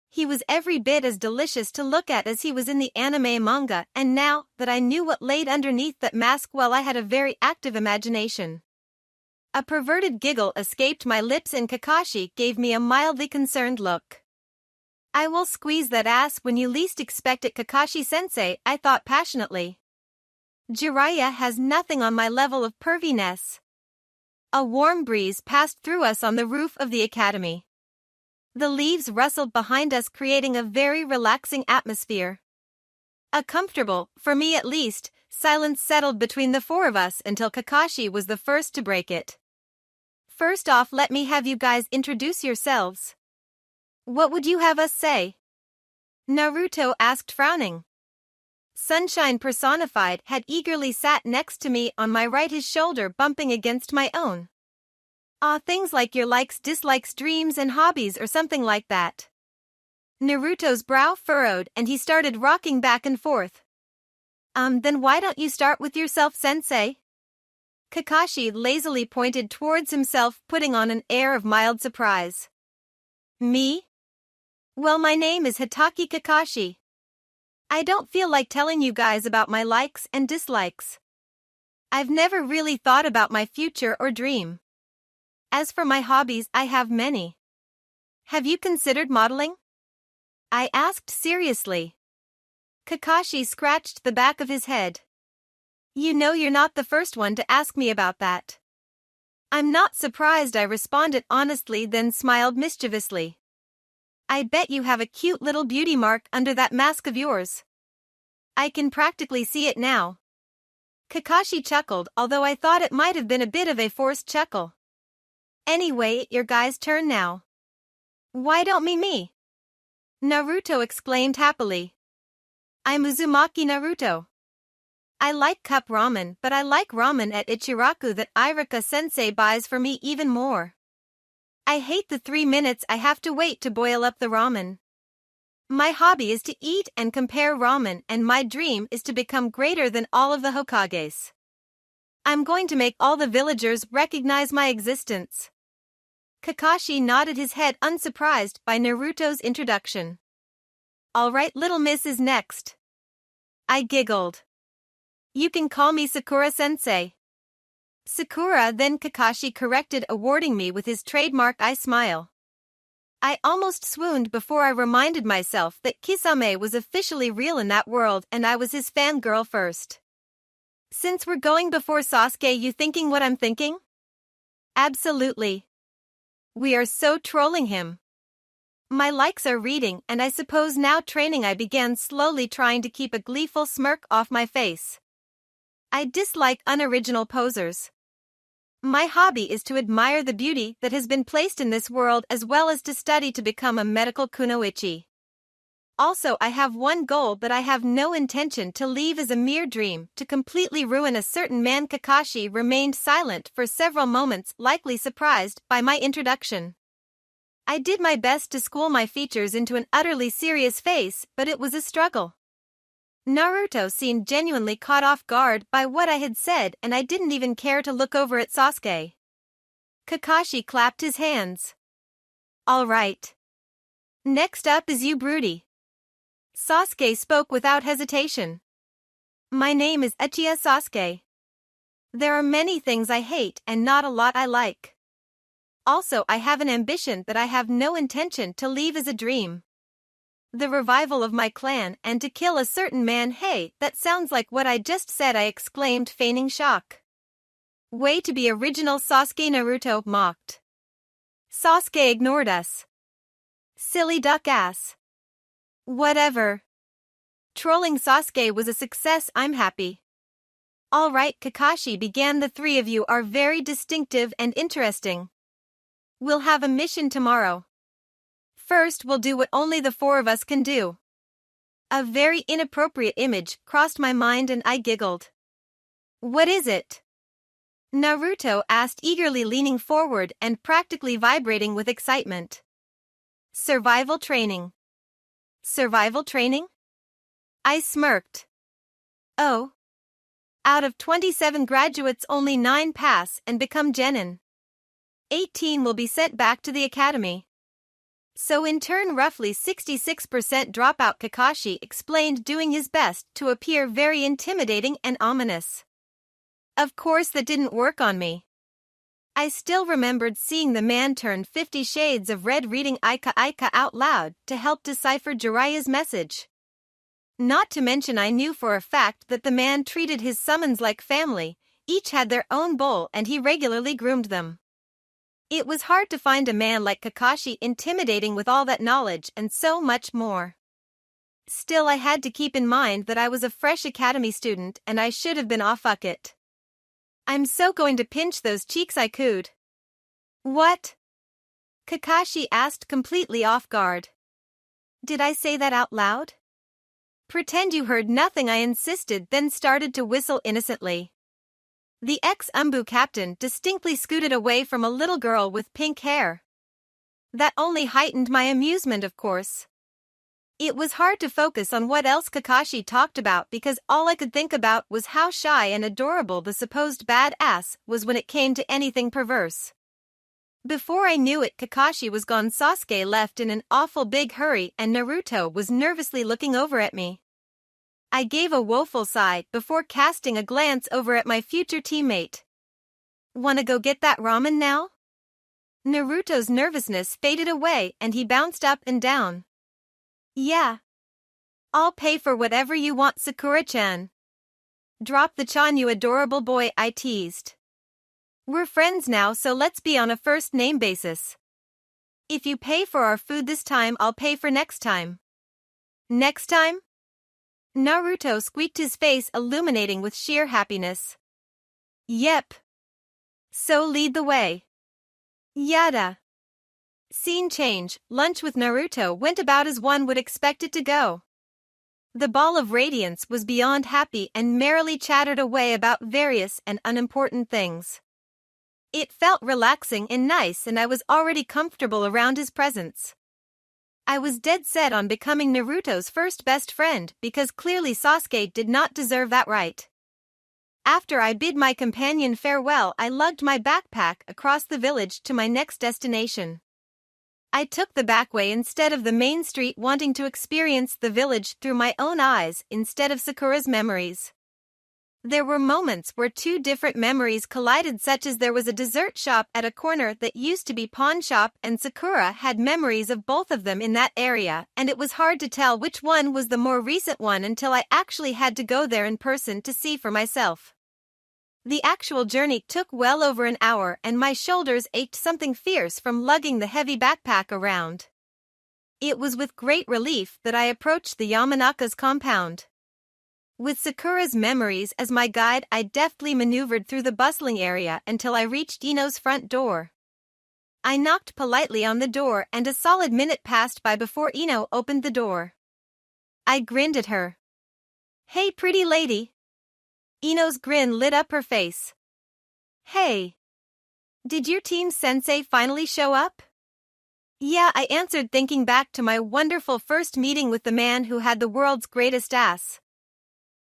He was every bit as delicious to look at as he was in the anime manga, and now that I knew what laid underneath that mask, well, I had a very active imagination. A perverted giggle escaped my lips and Kakashi gave me a mildly concerned look. I will squeeze that ass when you least expect it, Kakashi-sensei, I thought passionately. Jiraiya has nothing on my level of perviness. A warm breeze passed through us on the roof of the academy. The leaves rustled behind us, creating a very relaxing atmosphere. A comfortable, for me at least, silence settled between the four of us until Kakashi was the first to break it. First off, let me have you guys introduce yourselves. What would you have us say? Naruto asked, frowning. Sunshine personified had eagerly sat next to me on my right, his shoulder bumping against my own. Things like your likes, dislikes, dreams and hobbies or something like that. Naruto's brow furrowed and he started rocking back and forth. Then why don't you start with yourself, sensei? Kakashi lazily pointed towards himself, putting on an air of mild surprise. Me? Well, my name is Hitaki Kakashi. I don't feel like telling you guys about my likes and dislikes. I've never really thought about my future or dream. As for my hobbies, I have many. Have you considered modeling? I asked seriously. Kakashi scratched the back of his head. You know, you're not the first one to ask me about that. I'm not surprised, I responded honestly, then smiled mischievously. I bet you have a cute little beauty mark under that mask of yours. I can practically see it now. Kakashi chuckled, although I thought it might have been a bit of a forced chuckle. Anyway, your guys' turn now. Why don't me? Naruto exclaimed happily. I'm Uzumaki Naruto. I like cup ramen, but I like ramen at Ichiraku that Irika-sensei buys for me even more. I hate the 3 minutes I have to wait to boil up the ramen. My hobby is to eat and compare ramen, and my dream is to become greater than all of the Hokages. I'm going to make all the villagers recognize my existence. Kakashi nodded his head, unsurprised by Naruto's introduction. All right, little miss is next. I giggled. You can call me Sakura-sensei. Sakura, then Kakashi corrected, awarding me with his trademark eye smile. I almost swooned before I reminded myself that Kisame was officially real in that world and I was his fangirl first. Since we're going before Sasuke, you thinking what I'm thinking? Absolutely. We are so trolling him. My likes are reading, and I suppose now training. I began slowly, trying to keep a gleeful smirk off my face. I dislike unoriginal posers. My hobby is to admire the beauty that has been placed in this world, as well as to study to become a medical kunoichi. Also, I have one goal that I have no intention to leave as a mere dream, to completely ruin a certain man. Kakashi remained silent for several moments, likely surprised by my introduction. I did my best to school my features into an utterly serious face, but it was a struggle. Naruto seemed genuinely caught off guard by what I had said, and I didn't even care to look over at Sasuke. Kakashi clapped his hands. All right. Next up is you, Broody. Sasuke spoke without hesitation. My name is Uchiha Sasuke. There are many things I hate and not a lot I like. Also, I have an ambition that I have no intention to leave as a dream. The revival of my clan and to kill a certain man. Hey, that sounds like what I just said, I exclaimed, feigning shock. Way to be original, Sasuke, Naruto mocked. Sasuke ignored us. Silly duck ass. Whatever. Trolling Sasuke was a success, I'm happy. All right, Kakashi began, the three of you are very distinctive and interesting. We'll have a mission tomorrow. First, we'll do what only the four of us can do. A very inappropriate image crossed my mind and I giggled. What is it? Naruto asked, eagerly leaning forward and practically vibrating with excitement. Survival training. Survival training? I smirked. Oh. Out of 27 graduates, only 9 pass and become genin. 18 will be sent back to the academy. So in turn, roughly 66% dropout, Kakashi explained, doing his best to appear very intimidating and ominous. Of course that didn't work on me. I still remembered seeing the man turn 50 Shades of Red reading Aika Aika out loud to help decipher Jiraiya's message. Not to mention I knew for a fact that the man treated his summons like family, each had their own bowl and he regularly groomed them. It was hard to find a man like Kakashi intimidating with all that knowledge and so much more. Still, I had to keep in mind that I was a fresh academy student and I should have been fuck it. I'm so going to pinch those cheeks I cooed. What? Kakashi asked completely off guard. Did I say that out loud? Pretend you heard nothing, I insisted, then started to whistle innocently. The ex-Umbu captain distinctly scooted away from a little girl with pink hair. That only heightened my amusement, of course. It was hard to focus on what else Kakashi talked about because all I could think about was how shy and adorable the supposed bad-ass was when it came to anything perverse. Before I knew it, Kakashi was gone. Sasuke left in an awful big hurry and Naruto was nervously looking over at me. I gave a woeful sigh before casting a glance over at my future teammate. Wanna go get that ramen now? Naruto's nervousness faded away and he bounced up and down. Yeah. I'll pay for whatever you want, Sakura-chan. Drop the chan, you adorable boy, I teased. We're friends now, so let's be on a first name basis. If you pay for our food this time, I'll pay for next time. Next time? Naruto squeaked, his face illuminating with sheer happiness. Yep. So lead the way. Yada. Scene change. Lunch with Naruto went about as one would expect it to go. The ball of radiance was beyond happy and merrily chattered away about various and unimportant things. It felt relaxing and nice and I was already comfortable around his presence. I was dead set on becoming Naruto's first best friend because clearly Sasuke did not deserve that right. After I bid my companion farewell, I lugged my backpack across the village to my next destination. I took the back way instead of the main street, wanting to experience the village through my own eyes instead of Sakura's memories. There were moments where two different memories collided, such as there was a dessert shop at a corner that used to be pawn shop and Sakura had memories of both of them in that area, and it was hard to tell which one was the more recent one until I actually had to go there in person to see for myself. The actual journey took well over an hour and my shoulders ached something fierce from lugging the heavy backpack around. It was with great relief that I approached the Yamanaka's compound. With Sakura's memories as my guide, I deftly maneuvered through the bustling area until I reached Ino's front door. I knocked politely on the door and a solid minute passed by before Ino opened the door. I grinned at her. Hey, pretty lady. Ino's grin lit up her face. Hey. Did your team sensei finally show up? Yeah, I answered, thinking back to my wonderful first meeting with the man who had the world's greatest ass.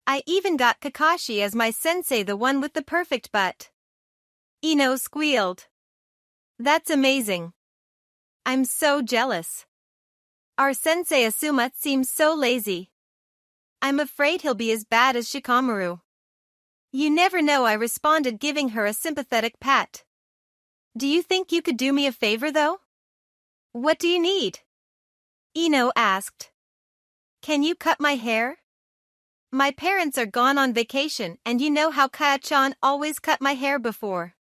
I even got Kakashi as my sensei, the one with the perfect butt. Ino squealed. That's amazing. I'm so jealous. Our sensei Asuma seems so lazy. I'm afraid he'll be as bad as Shikamaru. You never know, I responded, giving her a sympathetic pat. Do you think you could do me a favor though? What do you need? Ino asked. Can you cut my hair? My parents are gone on vacation and you know how Kaya-chan always cut my hair before.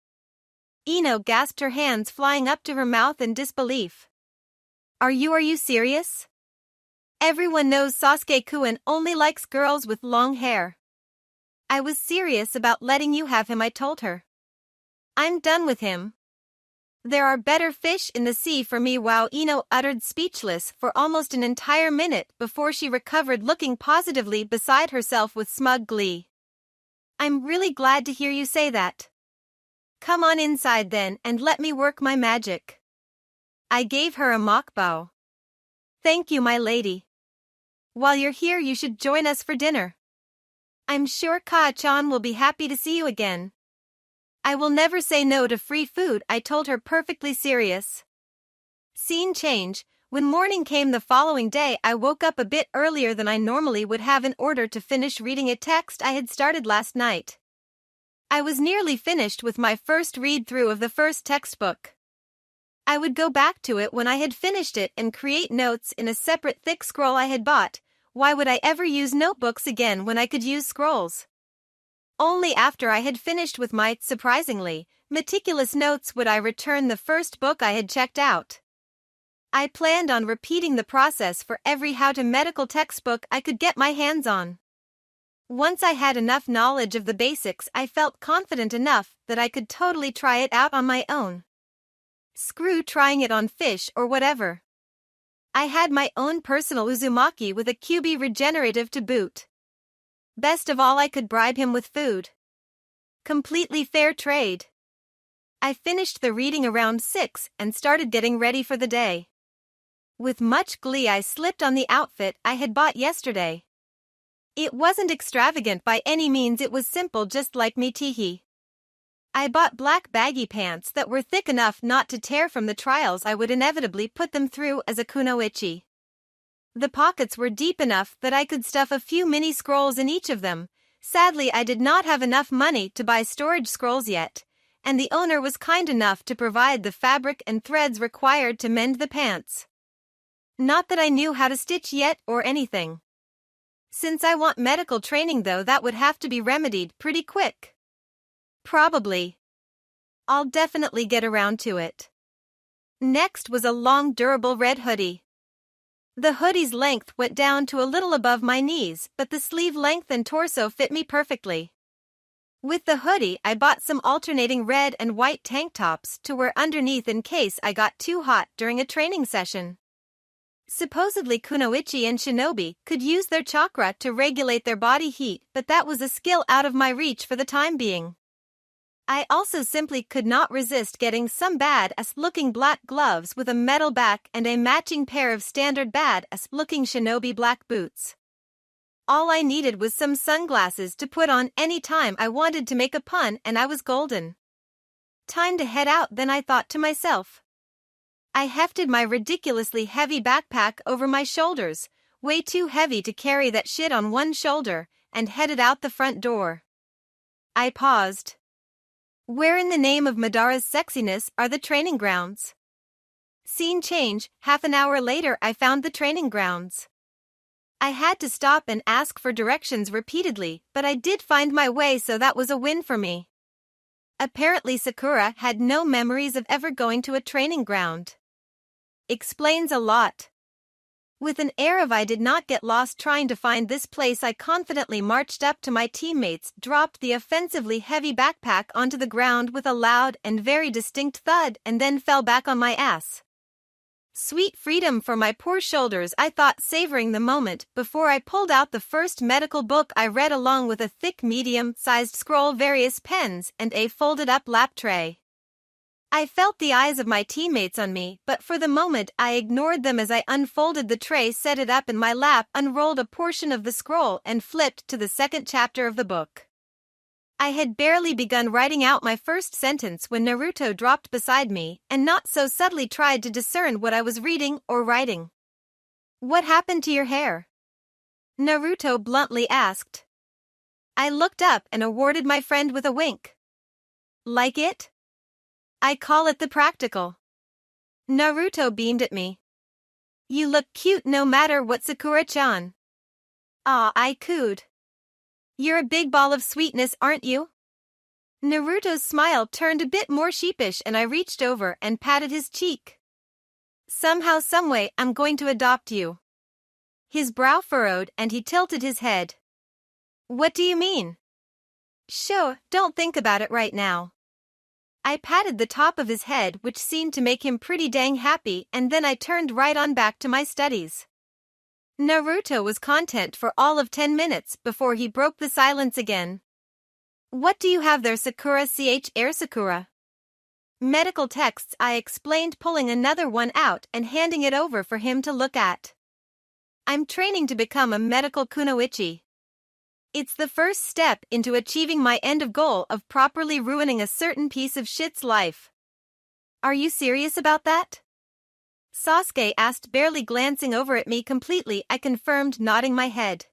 Ino gasped, her hands flying up to her mouth in disbelief. Are you serious? Everyone knows Sasuke-kun only likes girls with long hair. I was serious about letting you have him, I told her. I'm done with him. There are better fish in the sea for me. Wow, Ino uttered, speechless for almost an entire minute before she recovered, looking positively beside herself with smug glee. I'm really glad to hear you say that. Come on inside then and let me work my magic. I gave her a mock bow. Thank you, my lady. While you're here, you should join us for dinner. I'm sure Kaya-chan will be happy to see you again. I will never say no to free food, I told her, perfectly serious. Scene change. When morning came the following day, I woke up a bit earlier than I normally would have in order to finish reading a text I had started last night. I was nearly finished with my first read-through of the first textbook. I would go back to it when I had finished it and create notes in a separate thick scroll I had bought. Why would I ever use notebooks again when I could use scrolls? Only after I had finished with my, surprisingly, meticulous notes would I return the first book I had checked out. I planned on repeating the process for every how-to medical textbook I could get my hands on. Once I had enough knowledge of the basics, I felt confident enough that I could totally try it out on my own. Screw trying it on fish or whatever. I had my own personal Uzumaki with a QB regenerative to boot. Best of all, I could bribe him with food. Completely fair trade. I finished the reading around 6 and started getting ready for the day. With much glee, I slipped on the outfit I had bought yesterday. It wasn't extravagant by any means, it was simple, just like me teehee. I bought black baggy pants that were thick enough not to tear from the trials I would inevitably put them through as a kunoichi. The pockets were deep enough that I could stuff a few mini scrolls in each of them. Sadly, I did not have enough money to buy storage scrolls yet, and the owner was kind enough to provide the fabric and threads required to mend the pants. Not that I knew how to stitch yet or anything. Since I want medical training though, that would have to be remedied pretty quick. Probably. I'll definitely get around to it. Next was a long durable red hoodie. The hoodie's length went down to a little above my knees, but the sleeve length and torso fit me perfectly. With the hoodie, I bought some alternating red and white tank tops to wear underneath in case I got too hot during a training session. Supposedly kunoichi and shinobi could use their chakra to regulate their body heat, but that was a skill out of my reach for the time being. I also simply could not resist getting some badass-looking black gloves with a metal back and a matching pair of standard badass-looking shinobi black boots. All I needed was some sunglasses to put on any time I wanted to make a pun, and I was golden. Time to head out, then I thought to myself. I hefted my ridiculously heavy backpack over my shoulders, way too heavy to carry that shit on one shoulder, and headed out the front door. I paused. Where in the name of Madara's sexiness are the training grounds? Scene change, half an hour later I found the training grounds. I had to stop and ask for directions repeatedly, but I did find my way, so that was a win for me. Apparently Sakura had no memories of ever going to a training ground. Explains a lot. With an air of I did not get lost trying to find this place, I confidently marched up to my teammates, dropped the offensively heavy backpack onto the ground with a loud and very distinct thud, and then fell back on my ass. Sweet freedom for my poor shoulders, I thought, savoring the moment, before I pulled out the first medical book I read along with a thick medium-sized scroll, various pens, and a folded-up lap tray. I felt the eyes of my teammates on me, but for the moment I ignored them as I unfolded the tray, set it up in my lap, unrolled a portion of the scroll, and flipped to the second chapter of the book. I had barely begun writing out my first sentence when Naruto dropped beside me and not so subtly tried to discern what I was reading or writing. "What happened to your hair?" Naruto bluntly asked. I looked up and awarded my friend with a wink. "Like it? I call it the practical." Naruto beamed at me. "You look cute no matter what, Sakura-chan." "Aw, I cooed. You're a big ball of sweetness, aren't you?" Naruto's smile turned a bit more sheepish and I reached over and patted his cheek. "Somehow, someway, I'm going to adopt you." His brow furrowed and he tilted his head. "What do you mean?" "Sure, don't think about it right now." I patted the top of his head, which seemed to make him pretty dang happy, and then I turned right on back to my studies. Naruto was content for all of 10 minutes before he broke the silence again. "What do you have there, Sakura Air Sakura?" "Medical texts," I explained, pulling another one out and handing it over for him to look at. "I'm training to become a medical kunoichi. It's the first step into achieving my end of goal of properly ruining a certain piece of shit's life." "Are you serious about that?" Sasuke asked, barely glancing over at me. "Completely," I confirmed, nodding my head.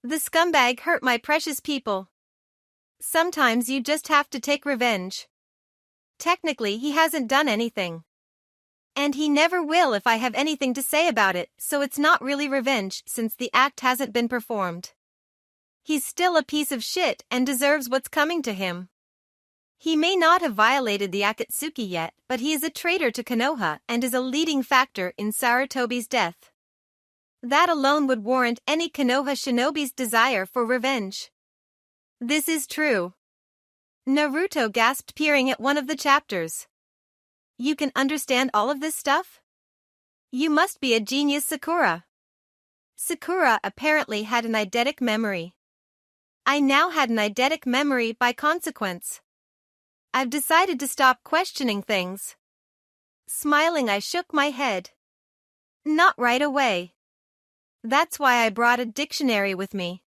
"The scumbag hurt my precious people." Sometimes you just have to take revenge. Technically, he hasn't done anything. And he never will if I have anything to say about it, so it's not really revenge since the act hasn't been performed. He's still a piece of shit and deserves what's coming to him. He may not have violated the Akatsuki yet, but he is a traitor to Konoha and is a leading factor in Sarutobi's death. That alone would warrant any Konoha shinobi's desire for revenge. This is true. Naruto gasped, peering at one of the chapters. You can understand all of this stuff? You must be a genius, Sakura. Sakura apparently had an eidetic memory. I now had an eidetic memory by consequence. I've decided to stop questioning things. Smiling, I shook my head. Not right away. That's why I brought a dictionary with me.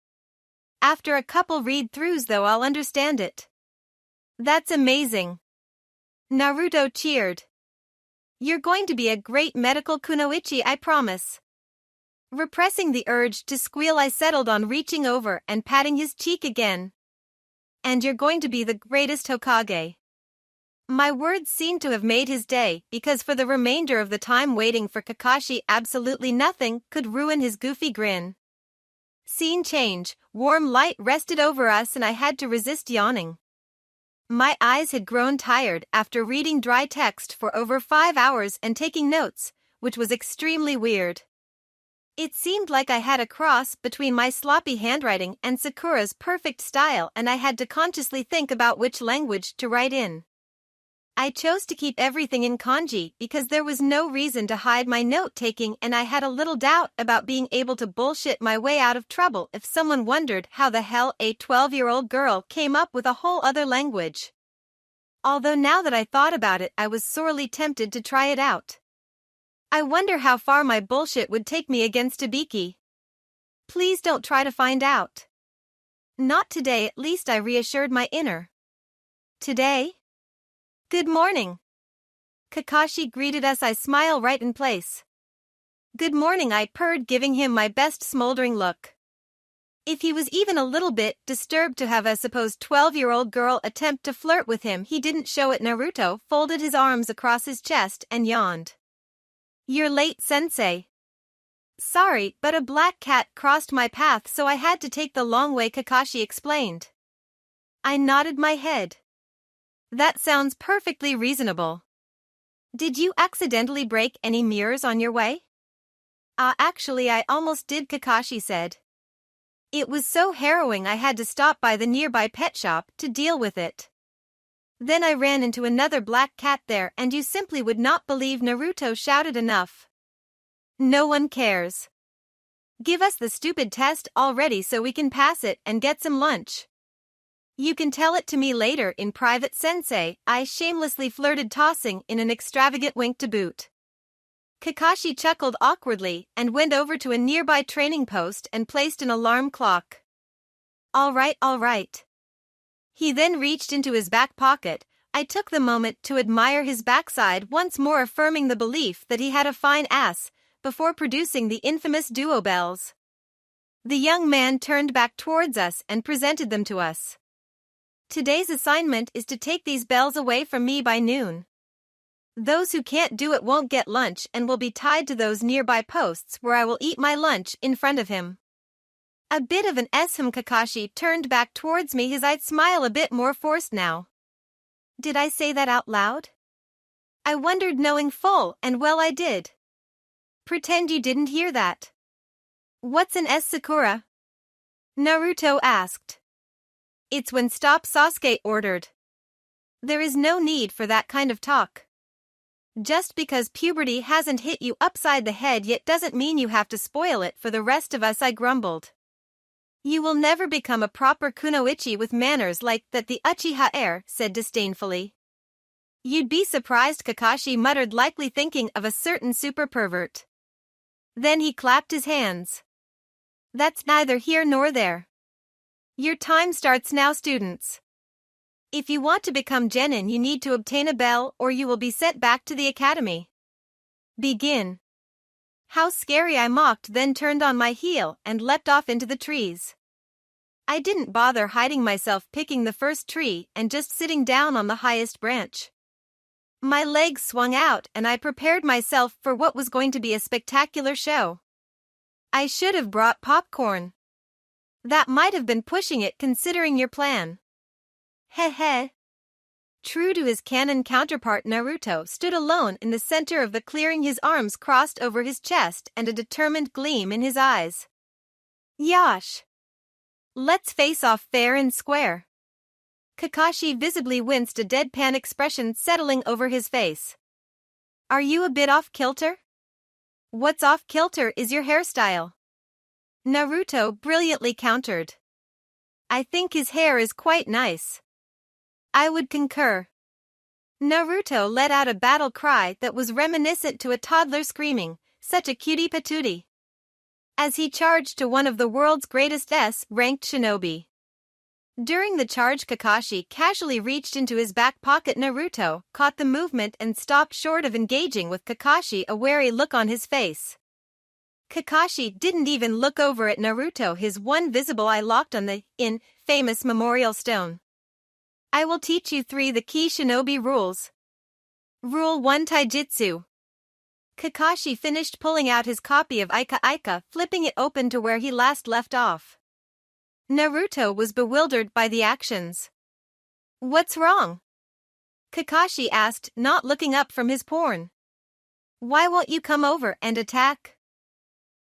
After a couple read-throughs though, I'll understand it. That's amazing. Naruto cheered. You're going to be a great medical kunoichi, I promise. Repressing the urge to squeal, I settled on reaching over and patting his cheek again. And you're going to be the greatest Hokage. My words seemed to have made his day, because for the remainder of the time waiting for Kakashi, absolutely nothing could ruin his goofy grin. Scene change, warm light rested over us and I had to resist yawning. My eyes had grown tired after reading dry text for over 5 hours and taking notes, which was extremely weird. It seemed like I had a cross between my sloppy handwriting and Sakura's perfect style, and I had to consciously think about which language to write in. I chose to keep everything in kanji because there was no reason to hide my note-taking, and I had a little doubt about being able to bullshit my way out of trouble if someone wondered how the hell a 12-year-old girl came up with a whole other language. Although now that I thought about it, I was sorely tempted to try it out. I wonder how far my bullshit would take me against Hibiki. Please don't try to find out. Not today, at least, I reassured my inner. Today? Good morning. Kakashi greeted us. I smile right in place. Good morning, I purred, giving him my best smoldering look. If he was even a little bit disturbed to have a supposed 12-year-old girl attempt to flirt with him, he didn't show it. Naruto folded his arms across his chest and yawned. You're late, sensei. Sorry, but a black cat crossed my path, so I had to take the long way, Kakashi explained. I nodded my head. That sounds perfectly reasonable. Did you accidentally break any mirrors on your way? Actually I almost did, Kakashi said. It was so harrowing I had to stop by the nearby pet shop to deal with it. Then I ran into another black cat there, and you simply would not believe, Naruto shouted. Enough. No one cares. Give us the stupid test already so we can pass it and get some lunch. You can tell it to me later in private, sensei, I shamelessly flirted, tossing in an extravagant wink to boot. Kakashi chuckled awkwardly and went over to a nearby training post and placed an alarm clock. All right. He then reached into his back pocket. I took the moment to admire his backside, once more affirming the belief that he had a fine ass, before producing the infamous duo bells. The young man turned back towards us and presented them to us. Today's assignment is to take these bells away from me by noon. Those who can't do it won't get lunch and will be tied to those nearby posts where I will eat my lunch in front of him. A bit of an eshm. Kakashi turned back towards me, his eyes smile a bit more forced now. Did I say that out loud? I wondered, knowing full and well I did. Pretend you didn't hear that. What's an S, Sakura? Naruto asked. It's when stop, Sasuke ordered. There is no need for that kind of talk. Just because puberty hasn't hit you upside the head yet doesn't mean you have to spoil it for the rest of us, I grumbled. You will never become a proper kunoichi with manners like that, the Uchiha heir said disdainfully. You'd be surprised, Kakashi muttered, likely thinking of a certain super pervert. Then he clapped his hands. That's neither here nor there. Your time starts now, students. If you want to become genin, you need to obtain a bell or you will be sent back to the academy. Begin. How scary, I mocked, then turned on my heel and leapt off into the trees. I didn't bother hiding myself picking the first tree and just sitting down on the highest branch. My legs swung out and I prepared myself for what was going to be a spectacular show. I should have brought popcorn. That might have been pushing it considering your plan. Heh heh. True to his canon counterpart, Naruto stood alone in the center of the clearing, his arms crossed over his chest and a determined gleam in his eyes. Yash! Let's face off fair and square. Kakashi visibly winced, a deadpan expression settling over his face. Are you a bit off kilter? What's off kilter is your hairstyle. Naruto brilliantly countered. I think his hair is quite nice. I would concur. Naruto let out a battle cry that was reminiscent to a toddler screaming, such a cutie patootie, as he charged to one of the world's greatest S-ranked shinobi. During the charge, Kakashi casually reached into his back pocket. Naruto caught the movement and stopped short of engaging with Kakashi, a wary look on his face. Kakashi didn't even look over at Naruto, his one visible eye locked on the famous memorial stone. I will teach you the key shinobi rules. Rule 1: Taijutsu. Kakashi finished pulling out his copy of Ika Ika, flipping it open to where he last left off. Naruto was bewildered by the actions. What's wrong? Kakashi asked, not looking up from his porn. Why won't you come over and attack?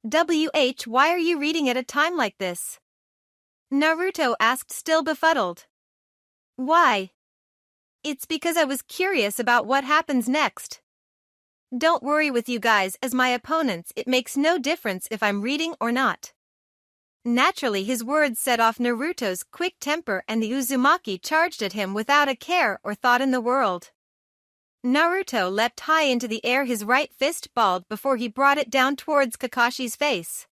Why are you reading at a time like this? Naruto asked, still befuddled. Why? It's because I was curious about what happens next. Don't worry with you guys, as my opponents, it makes no difference if I'm reading or not. Naturally, his words set off Naruto's quick temper and the Uzumaki charged at him without a care or thought in the world. Naruto leapt high into the air, his right fist balled before he brought it down towards Kakashi's face.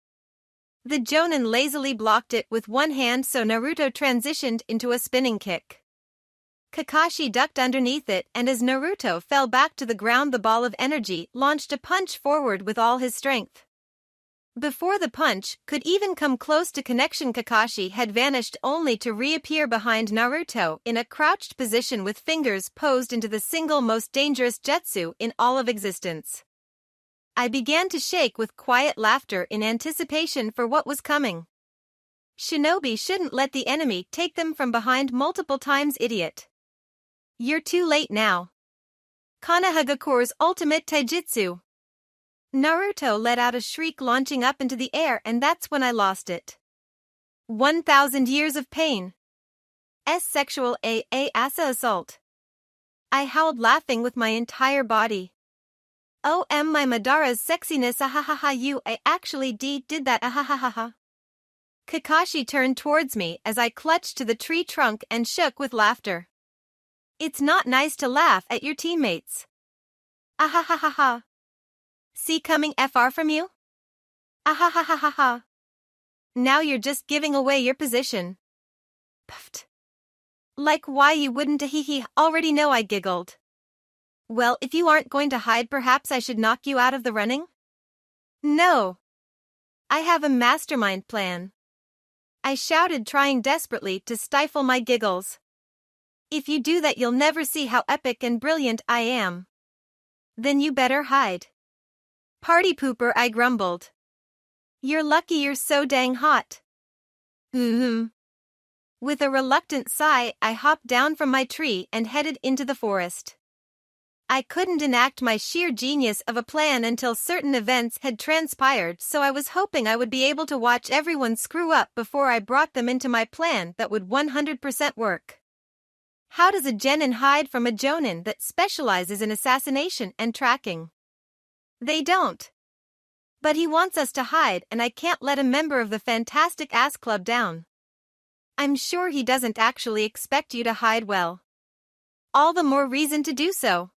The Jonin lazily blocked it with one hand, so Naruto transitioned into a spinning kick. Kakashi ducked underneath it, and as Naruto fell back to the ground, the ball of energy launched a punch forward with all his strength. Before the punch could even come close to connection, Kakashi had vanished, only to reappear behind Naruto in a crouched position with fingers posed into the single most dangerous jutsu in all of existence. I began to shake with quiet laughter in anticipation for what was coming. Shinobi shouldn't let the enemy take them from behind multiple times, idiot. You're too late now. Konohagakure's ultimate taijutsu. Naruto let out a shriek, launching up into the air, and that's when I lost it. 1,000 years of pain. Sexual asa assault. I howled, laughing with my entire body. My Madara's sexiness, ahahaha, I actually did that, ahahaha. Kakashi turned towards me as I clutched to the tree trunk and shook with laughter. It's not nice to laugh at your teammates. Ahahaha. See coming fr from you? Ahahaha. Now you're just giving away your position. Puffed. Like why you wouldn't, already know, I giggled. Well, if you aren't going to hide, perhaps I should knock you out of the running? No. I have a mastermind plan. I shouted, trying desperately to stifle my giggles. If you do that, you'll never see how epic and brilliant I am. Then you better hide. Party pooper, I grumbled. You're lucky you're so dang hot. With a reluctant sigh, I hopped down from my tree and headed into the forest. I couldn't enact my sheer genius of a plan until certain events had transpired, so I was hoping I would be able to watch everyone screw up before I brought them into my plan that would 100% work. How does a genin hide from a jonin that specializes in assassination and tracking? They don't. But he wants us to hide, and I can't let a member of the Fantastic Ass Club down. I'm sure he doesn't actually expect you to hide well. All the more reason to do so.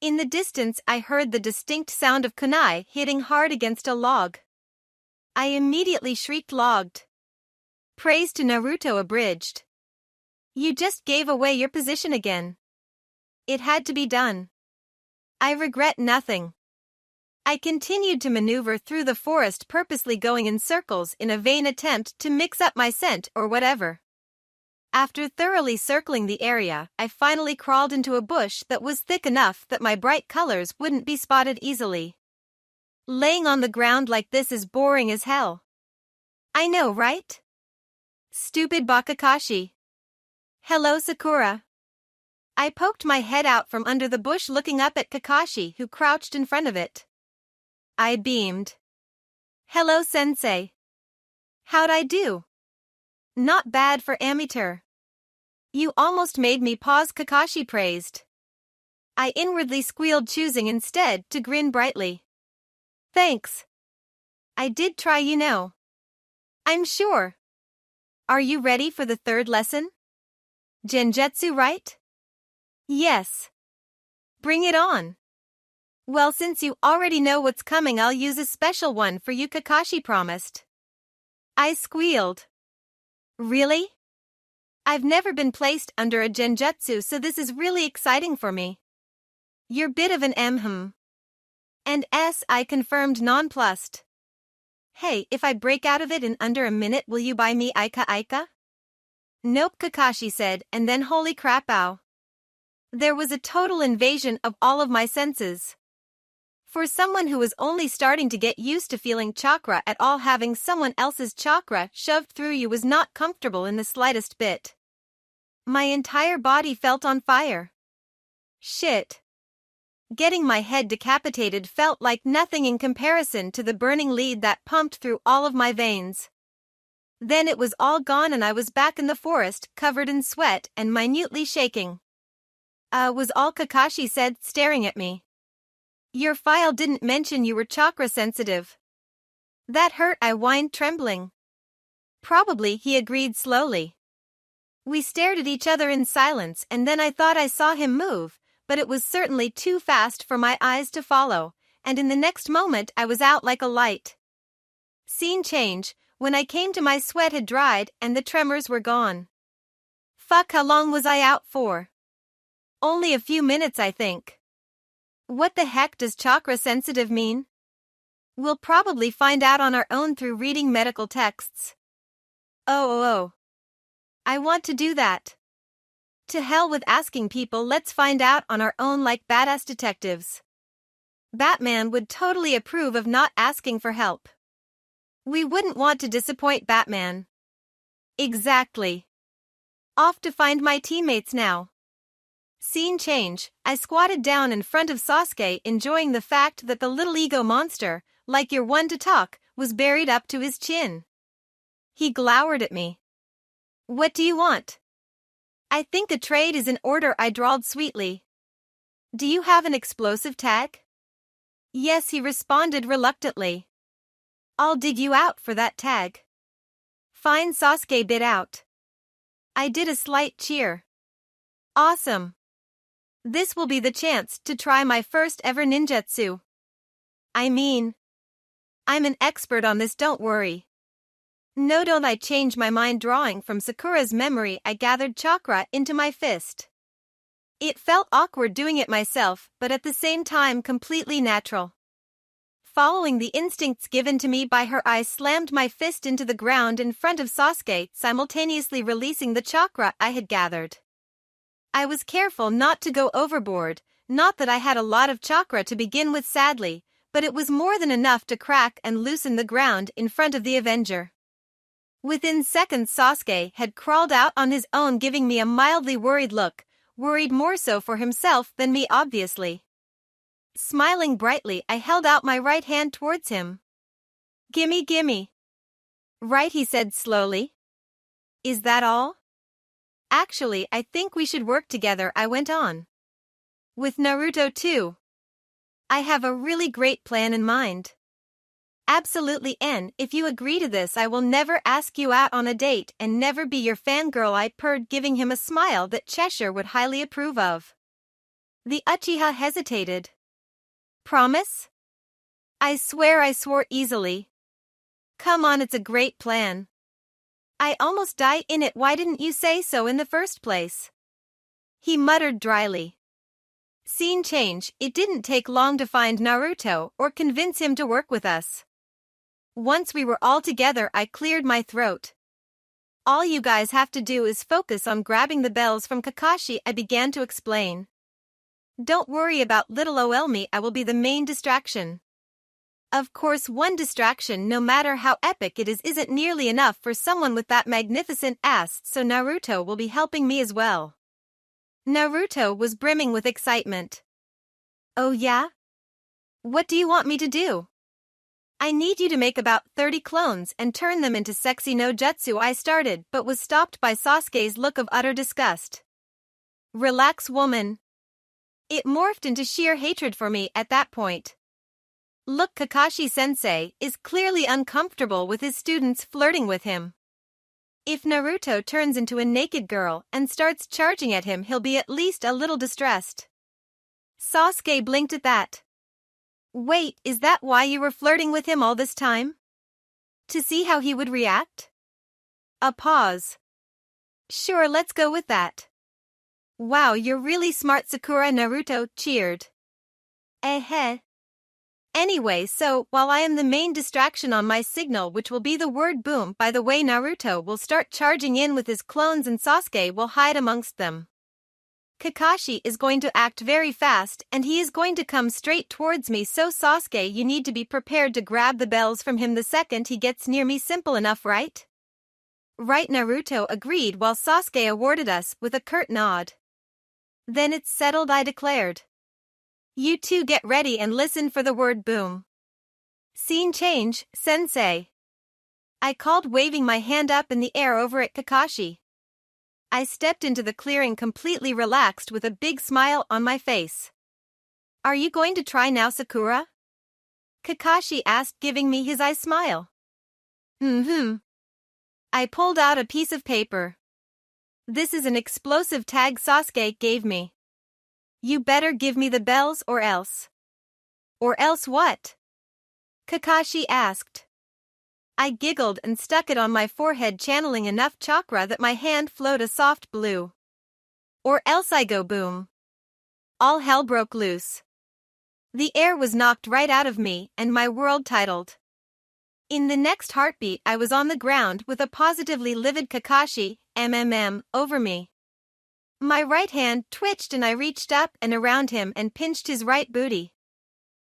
In the distance, I heard the distinct sound of kunai hitting hard against a log. I immediately shrieked, logged. Praise to Naruto abridged. You just gave away your position again. It had to be done. I regret nothing. I continued to maneuver through the forest, purposely going in circles in a vain attempt to mix up my scent or whatever. After thoroughly circling the area, I finally crawled into a bush that was thick enough that my bright colors wouldn't be spotted easily. Laying on the ground like this is boring as hell. I know, right? Stupid Bakakashi. Hello, Sakura. I poked my head out from under the bush, looking up at Kakashi, who crouched in front of it. I beamed. Hello, sensei. How'd I do? Not bad for amateur. You almost made me pause, Kakashi praised. I inwardly squealed, choosing instead to grin brightly. Thanks. I did try, you know. I'm sure. Are you ready for the third lesson? Genjutsu, right? Yes. Bring it on. Well, since you already know what's coming, I'll use a special one for you, Kakashi promised. I squealed. Really? I've never been placed under a genjutsu, so this is really exciting for me. You're bit of an And S, I confirmed, nonplussed. Hey, if I break out of it in under a minute, will you buy me Aika Aika? Nope, Kakashi said, and then holy crap, ow. There was a total invasion of all of my senses. For someone who was only starting to get used to feeling chakra at all, having someone else's chakra shoved through you was not comfortable in the slightest bit. My entire body felt on fire. Shit. Getting my head decapitated felt like nothing in comparison to the burning lead that pumped through all of my veins. Then it was all gone and I was back in the forest, covered in sweat and minutely shaking. Was all Kakashi said, staring at me. Your file didn't mention you were chakra sensitive. That hurt, I whined, trembling. Probably, he agreed slowly. We stared at each other in silence, and then I thought I saw him move, but it was certainly too fast for my eyes to follow, and in the next moment I was out like a light. Scene change. When I came to, my sweat had dried and the tremors were gone. Fuck, how long was I out for? Only a few minutes, I think. What the heck does chakra sensitive mean? We'll probably find out on our own through reading medical texts. Oh. I want to do that. To hell with asking people, let's find out on our own like badass detectives. Batman would totally approve of not asking for help. We wouldn't want to disappoint Batman. Exactly. Off to find my teammates now. Scene change. I squatted down in front of Sasuke, enjoying the fact that the little ego monster, like you're one to talk, was buried up to his chin. He glowered at me. What do you want? I think a trade is in order, I drawled sweetly. Do you have an explosive tag? Yes, he responded reluctantly. I'll dig you out for that tag. Fine, Sasuke bit out. I did a slight cheer. Awesome. This will be the chance to try my first ever ninjutsu. I mean, I'm an expert on this, don't worry. No, don't I change my mind. Drawing from Sakura's memory, I gathered chakra into my fist. It felt awkward doing it myself, but at the same time completely natural. Following the instincts given to me by her, I slammed my fist into the ground in front of Sasuke, simultaneously releasing the chakra I had gathered. I was careful not to go overboard, not that I had a lot of chakra to begin with, sadly, but it was more than enough to crack and loosen the ground in front of the Avenger. Within seconds, Sasuke had crawled out on his own, giving me a mildly worried look, worried more so for himself than me, obviously. Smiling brightly, I held out my right hand towards him. Gimme. Right, he said slowly. Is that all? Actually, I think we should work together, I went on. With Naruto too. I have a really great plan in mind. Absolutely, N. If you agree to this, I will never ask you out on a date and never be your fangirl, I purred, giving him a smile that Cheshire would highly approve of. The Uchiha hesitated. Promise? I swear, I swore easily. Come on, it's a great plan. I almost died in it. Why didn't you say so in the first place? He muttered dryly. Scene change. It didn't take long to find Naruto or convince him to work with us. Once we were all together, I cleared my throat. All you guys have to do is focus on grabbing the bells from Kakashi, I began to explain. Don't worry about little ol me, I will be the main distraction. Of course, one distraction, no matter how epic it is, isn't nearly enough for someone with that magnificent ass, so Naruto will be helping me as well. Naruto was brimming with excitement. Oh yeah? What do you want me to do? I need you to make about 30 clones and turn them into sexy no jutsu, I started, but was stopped by Sasuke's look of utter disgust. Relax, woman. It morphed into sheer hatred for me at that point. Look, Kakashi-sensei is clearly uncomfortable with his students flirting with him. If Naruto turns into a naked girl and starts charging at him, he'll be at least a little distressed. Sasuke blinked at that. Wait, is that why you were flirting with him all this time? To see how he would react? A pause. Sure, let's go with that. Wow, you're really smart, Sakura. Naruto cheered. Anyway, so, while I am the main distraction on my signal, which will be the word boom, by the way, Naruto will start charging in with his clones and Sasuke will hide amongst them. Kakashi is going to act very fast and he is going to come straight towards me, so Sasuke, you need to be prepared to grab the bells from him the second he gets near me. Simple enough, right? Right, Naruto agreed while Sasuke awarded us with a curt nod. Then it's settled, I declared. You two get ready and listen for the word boom. Scene change, sensei. I called, waving my hand up in the air over at Kakashi. I stepped into the clearing completely relaxed with a big smile on my face. Are you going to try now, Sakura? Kakashi asked, giving me his eye smile. I pulled out a piece of paper. This is an explosive tag Sasuke gave me. You better give me the bells or else. Or else what? Kakashi asked. I giggled and stuck it on my forehead, channeling enough chakra that my hand flowed a soft blue. Or else I go boom. All hell broke loose. The air was knocked right out of me and my world titled. In the next heartbeat, I was on the ground with a positively livid Kakashi, over me. My right hand twitched and I reached up and around him and pinched his right booty.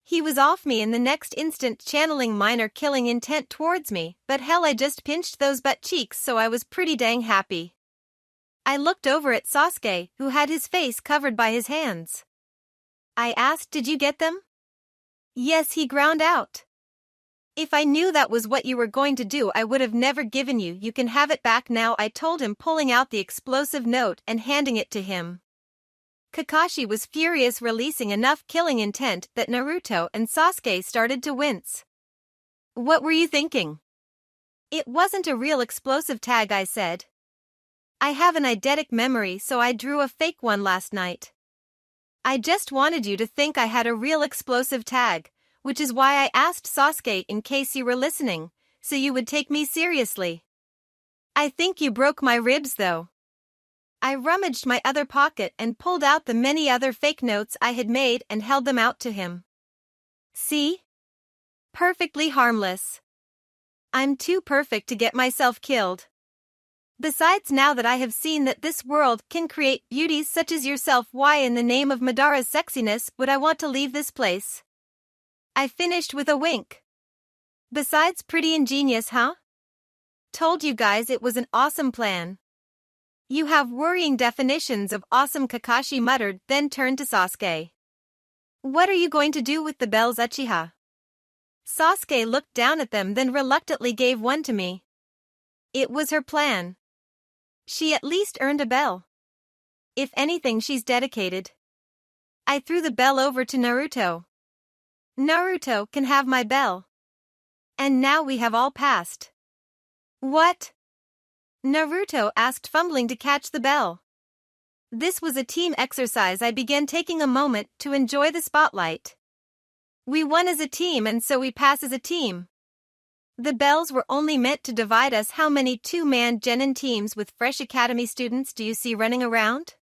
He was off me in the next instant, channeling minor killing intent towards me, but hell, I just pinched those butt cheeks, so I was pretty dang happy. I looked over at Sasuke, who had his face covered by his hands. I asked, did you get them? Yes, he ground out. If I knew that was what you were going to do, I would have never given you. You can have it back now, I told him, pulling out the explosive note and handing it to him. Kakashi was furious, releasing enough killing intent that Naruto and Sasuke started to wince. What were you thinking? It wasn't a real explosive tag, I said. I have an eidetic memory, so I drew a fake one last night. I just wanted you to think I had a real explosive tag, which is why I asked Sasuke in case you were listening, so you would take me seriously. I think you broke my ribs though. I rummaged my other pocket and pulled out the many other fake notes I had made and held them out to him. See? Perfectly harmless. I'm too perfect to get myself killed. Besides, now that I have seen that this world can create beauties such as yourself, why in the name of Madara's sexiness would I want to leave this place? I finished with a wink. Besides, pretty ingenious, huh? Told you guys it was an awesome plan. You have worrying definitions of awesome, Kakashi muttered, then turned to Sasuke. What are you going to do with the bells, Uchiha? Sasuke looked down at them, then reluctantly gave one to me. It was her plan. She at least earned a bell. If anything, she's dedicated. I threw the bell over to Naruto. Naruto can have my bell. And now we have all passed. What? Naruto asked, fumbling to catch the bell. This was a team exercise. I began, taking a moment to enjoy the spotlight. We won as a team, and so we pass as a team. The bells were only meant to divide us. How many two-man genin teams with fresh academy students do you see running around?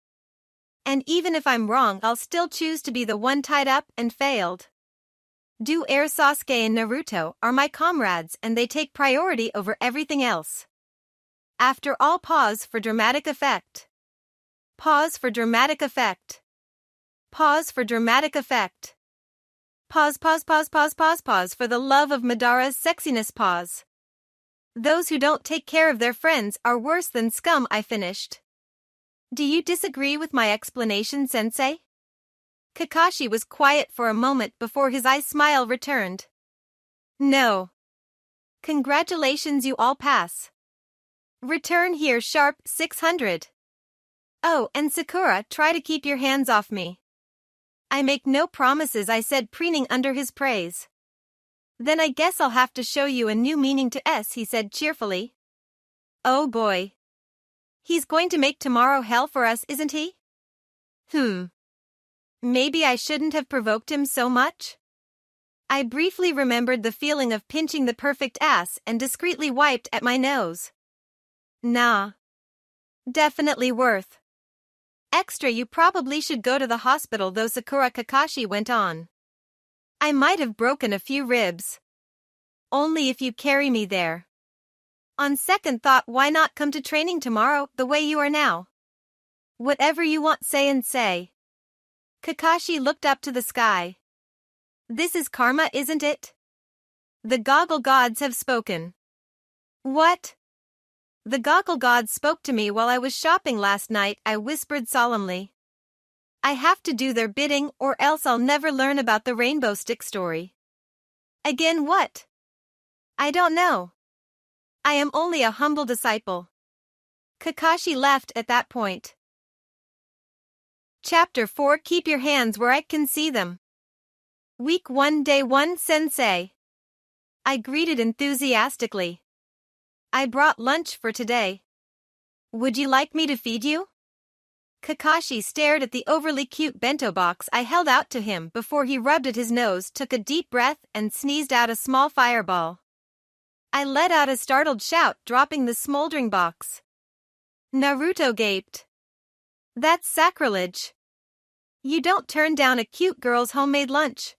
And even if I'm wrong, I'll still choose to be the one tied up and failed. Sasuke and Naruto are my comrades and they take priority over everything else. After all, pause for dramatic effect. Pause for dramatic effect. Pause for dramatic effect. Pause, pause, pause, pause, pause, pause for the love of Madara's sexiness, pause. Those who don't take care of their friends are worse than scum, I finished. Do you disagree with my explanation, sensei? Kakashi was quiet for a moment before his eye smile returned. No. Congratulations, you all pass. Return here sharp 600. Oh, and Sakura, try to keep your hands off me. I make no promises, I said, preening under his praise. Then I guess I'll have to show you a new meaning to S, he said cheerfully. Oh boy. He's going to make tomorrow hell for us, isn't he? Maybe I shouldn't have provoked him so much? I briefly remembered the feeling of pinching the perfect ass and discreetly wiped at my nose. Nah. Definitely worth. Extra, you probably should go to the hospital though, Sakura Kakashi went on. I might have broken a few ribs. Only if you carry me there. On second thought, why not come to training tomorrow, the way you are now? Whatever you want, say and say. Kakashi looked up to the sky. This is karma, isn't it? The goggle gods have spoken. What? The goggle gods spoke to me while I was shopping last night, I whispered solemnly. I have to do their bidding or else I'll never learn about the rainbow stick story. Again, what? I don't know. I am only a humble disciple. Kakashi laughed at that point. Chapter 4, Keep your hands where I can see them. Week 1, Day 1, Sensei. I greeted enthusiastically. I brought lunch for today. Would you like me to feed you? Kakashi stared at the overly cute bento box I held out to him before he rubbed at his nose, took a deep breath, and sneezed out a small fireball. I let out a startled shout, dropping the smoldering box. Naruto gaped. That's sacrilege. You don't turn down a cute girl's homemade lunch.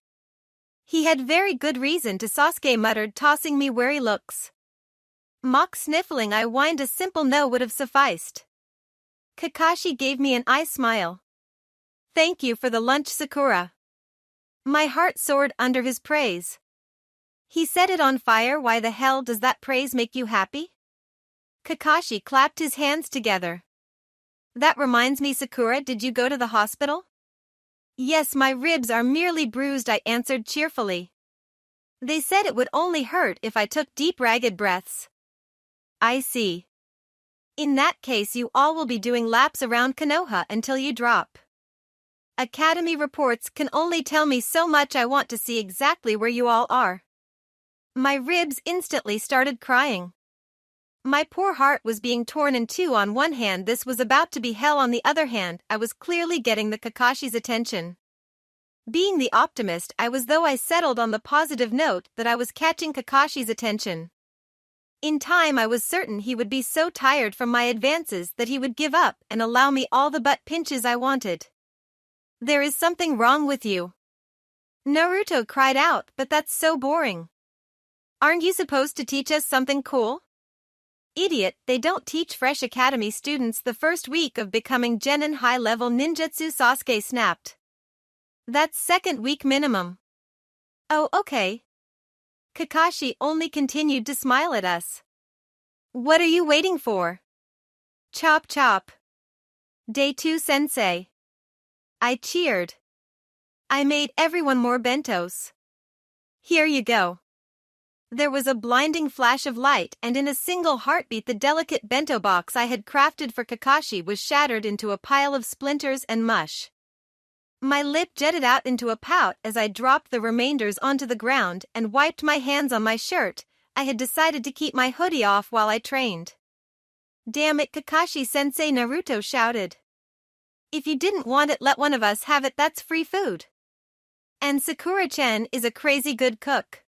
He had very good reason to, Sasuke muttered, tossing me wary looks. Mock sniffling, I whined a simple no would have sufficed. Kakashi gave me an eye smile. Thank you for the lunch, Sakura. My heart soared under his praise. He set it on fire. Why the hell does that praise make you happy? Kakashi clapped his hands together. That reminds me, Sakura, did you go to the hospital? Yes, my ribs are merely bruised, I answered cheerfully. They said it would only hurt if I took deep, ragged breaths. I see. In that case, you all will be doing laps around Konoha until you drop. Academy reports can only tell me so much. I want to see exactly where you all are. My ribs instantly started crying. My poor heart was being torn in two. On one hand, this was about to be hell. On the other hand, I was clearly getting the Kakashi's attention. Being the optimist I was, though, I settled on the positive note that I was catching Kakashi's attention. In time, I was certain he would be so tired from my advances that he would give up and allow me all the butt pinches I wanted. There is something wrong with you. Naruto cried out, but that's so boring. Aren't you supposed to teach us something cool? Idiot, they don't teach fresh academy students the first week of becoming genin high-level ninjutsu, Sasuke snapped. That's second week minimum. Oh, okay. Kakashi only continued to smile at us. What are you waiting for? Chop chop. Day 2, Sensei. I cheered. I made everyone more bentos. Here you go. There was a blinding flash of light, and in a single heartbeat the delicate bento box I had crafted for Kakashi was shattered into a pile of splinters and mush. My lip jutted out into a pout as I dropped the remainders onto the ground and wiped my hands on my shirt. I had decided to keep my hoodie off while I trained. Damn it, Kakashi-sensei, Naruto shouted. If you didn't want it, let one of us have it, that's free food. And Sakura-chan is a crazy good cook.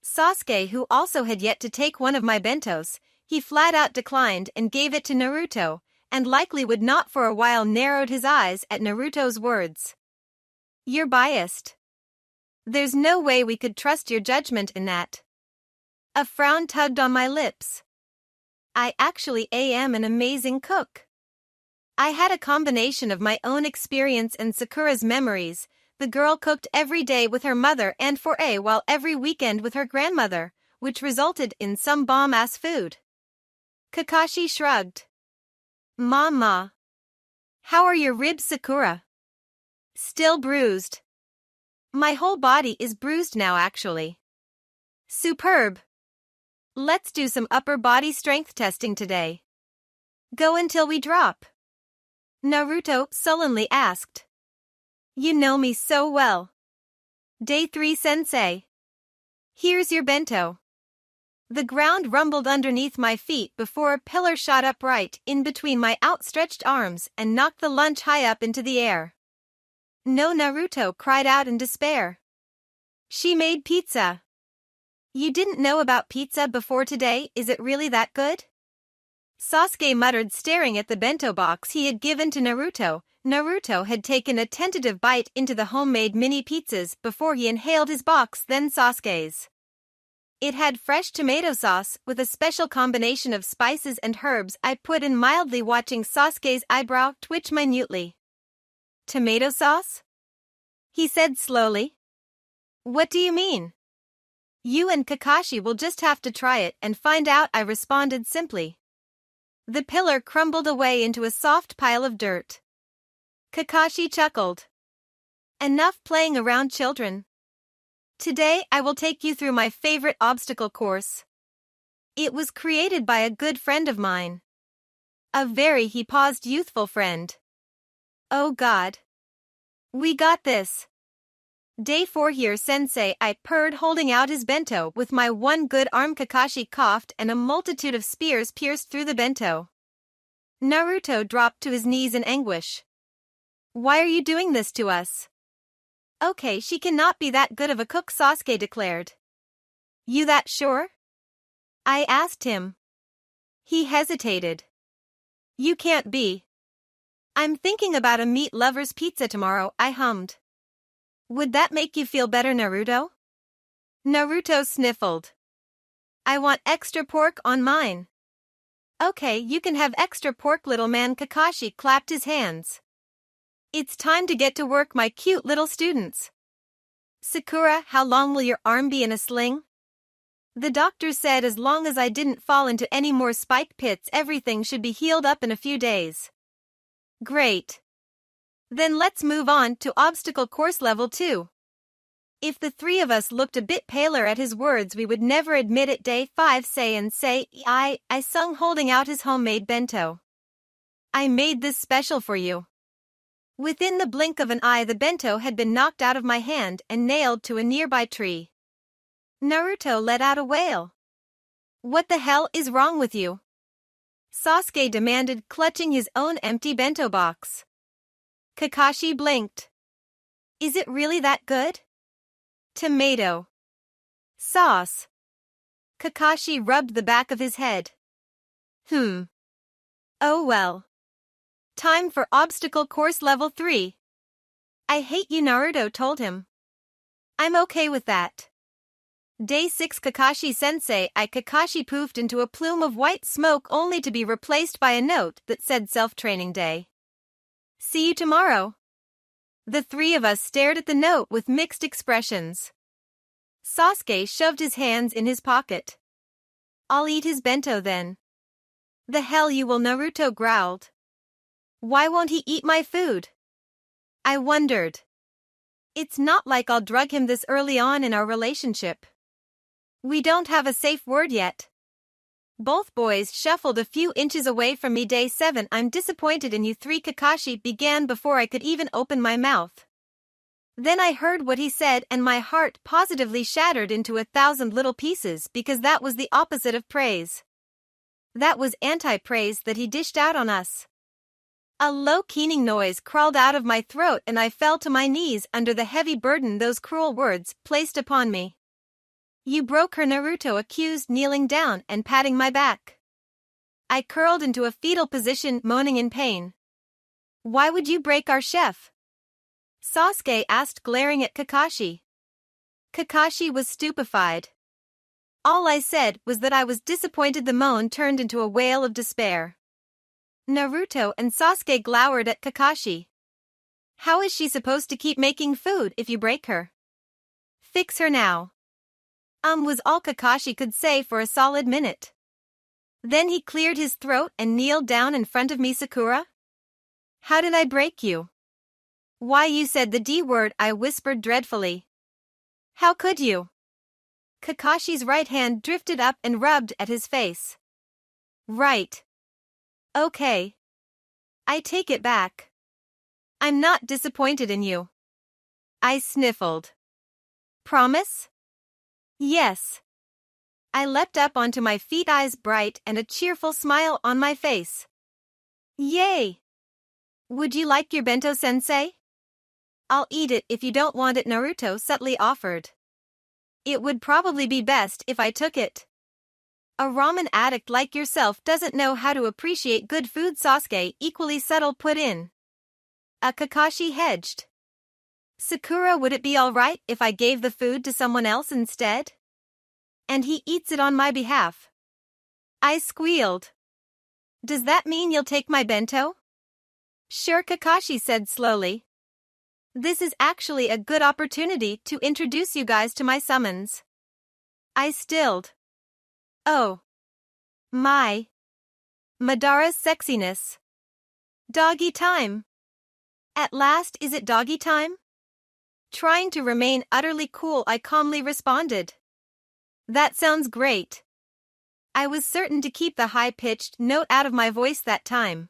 Sasuke, who also had yet to take one of my bentos, he flat out declined and gave it to Naruto, and likely would not for a while narrowed his eyes at Naruto's words. You're biased. There's no way we could trust your judgment in that. A frown tugged on my lips. I actually am an amazing cook. I had a combination of my own experience and Sakura's memories. The girl cooked every day with her mother and for a while every weekend with her grandmother, which resulted in some bomb-ass food. Kakashi shrugged. Mama. How are your ribs, Sakura? Still bruised. My whole body is bruised now actually. Superb. Let's do some upper body strength testing today. Go until we drop. Naruto sullenly asked. You know me so well. Day 3 sensei. Here's your bento. The ground rumbled underneath my feet before a pillar shot upright in between my outstretched arms and knocked the lunch high up into the air. No, Naruto cried out in despair. She made pizza. You didn't know about pizza before today, is it really that good? Sasuke muttered, staring at the bento box he had given to Naruto. Naruto had taken a tentative bite into the homemade mini pizzas before he inhaled his box, then Sasuke's. It had fresh tomato sauce with a special combination of spices and herbs. I put in mildly, watching Sasuke's eyebrow twitch minutely. Tomato sauce? He said slowly. What do you mean? You and Kakashi will just have to try it and find out, I responded simply. The pillar crumbled away into a soft pile of dirt. Kakashi chuckled. Enough playing around, children. Today I will take you through my favorite obstacle course. It was created by a good friend of mine. He paused, youthful friend. Oh God. We got this. Day 4 here, sensei, I purred, holding out his bento with my one good arm. Kakashi coughed and a multitude of spears pierced through the bento. Naruto dropped to his knees in anguish. Why are you doing this to us? Okay, she cannot be that good of a cook, Sasuke declared. You that sure? I asked him. He hesitated. You can't be. I'm thinking about a meat lover's pizza tomorrow, I hummed. Would that make you feel better, Naruto? Naruto sniffled. I want extra pork on mine. Okay, you can have extra pork, little man. Kakashi clapped his hands. It's time to get to work, my cute little students. Sakura, how long will your arm be in a sling? The doctor said as long as I didn't fall into any more spike pits, everything should be healed up in a few days. Great. Then let's move on to obstacle course level 2. If the three of us looked a bit paler at his words, we would never admit it. Day 5 say, I sung, holding out his homemade bento. I made this special for you. Within the blink of an eye, the bento had been knocked out of my hand and nailed to a nearby tree. Naruto let out a wail. What the hell is wrong with you? Sasuke demanded, clutching his own empty bento box. Kakashi blinked. Is it really that good? Tomato. Sauce. Kakashi rubbed the back of his head. Oh well. Time for obstacle course level 3. I hate you, Naruto told him. I'm okay with that. Day 6 Kakashi-sensei. Kakashi poofed into a plume of white smoke only to be replaced by a note that said self-training day. See you tomorrow. The three of us stared at the note with mixed expressions. Sasuke shoved his hands in his pocket. I'll eat his bento then. The hell you will, Naruto growled. Why won't he eat my food? I wondered. It's not like I'll drug him this early on in our relationship. We don't have a safe word yet. Both boys shuffled a few inches away from me. Day 7 I'm disappointed in you three, Kakashi began before I could even open my mouth. Then I heard what he said and my heart positively shattered into 1,000 little pieces because that was the opposite of praise. That was anti-praise that he dished out on us. A low keening noise crawled out of my throat and I fell to my knees under the heavy burden those cruel words placed upon me. You broke her, Naruto accused, kneeling down and patting my back. I curled into a fetal position, moaning in pain. Why would you break our chef? Sasuke asked, glaring at Kakashi. Kakashi was stupefied. All I said was that I was disappointed. The moan turned into a wail of despair. Naruto and Sasuke glowered at Kakashi. How is she supposed to keep making food if you break her? Fix her now. Was all Kakashi could say for a solid minute. Then he cleared his throat and kneeled down in front of me. Sakura? How did I break you? Why, you said the D word, I whispered dreadfully. How could you? Kakashi's right hand drifted up and rubbed at his face. Right. Okay. I take it back. I'm not disappointed in you. I sniffled. Promise? Yes. I leapt up onto my feet, eyes bright and a cheerful smile on my face. Yay! Would you like your bento, sensei? I'll eat it if you don't want it, Naruto subtly offered. It would probably be best if I took it. A ramen addict like yourself doesn't know how to appreciate good food, Sasuke equally subtle put in. Kakashi hedged. Sakura, would it be alright if I gave the food to someone else instead? And he eats it on my behalf. I squealed. Does that mean you'll take my bento? Sure, Kakashi said slowly. This is actually a good opportunity to introduce you guys to my summons. I stilled. Oh. My. Madara's sexiness. Doggy time. At last, is it doggy time? Trying to remain utterly cool, I calmly responded. That sounds great. I was certain to keep the high-pitched note out of my voice that time.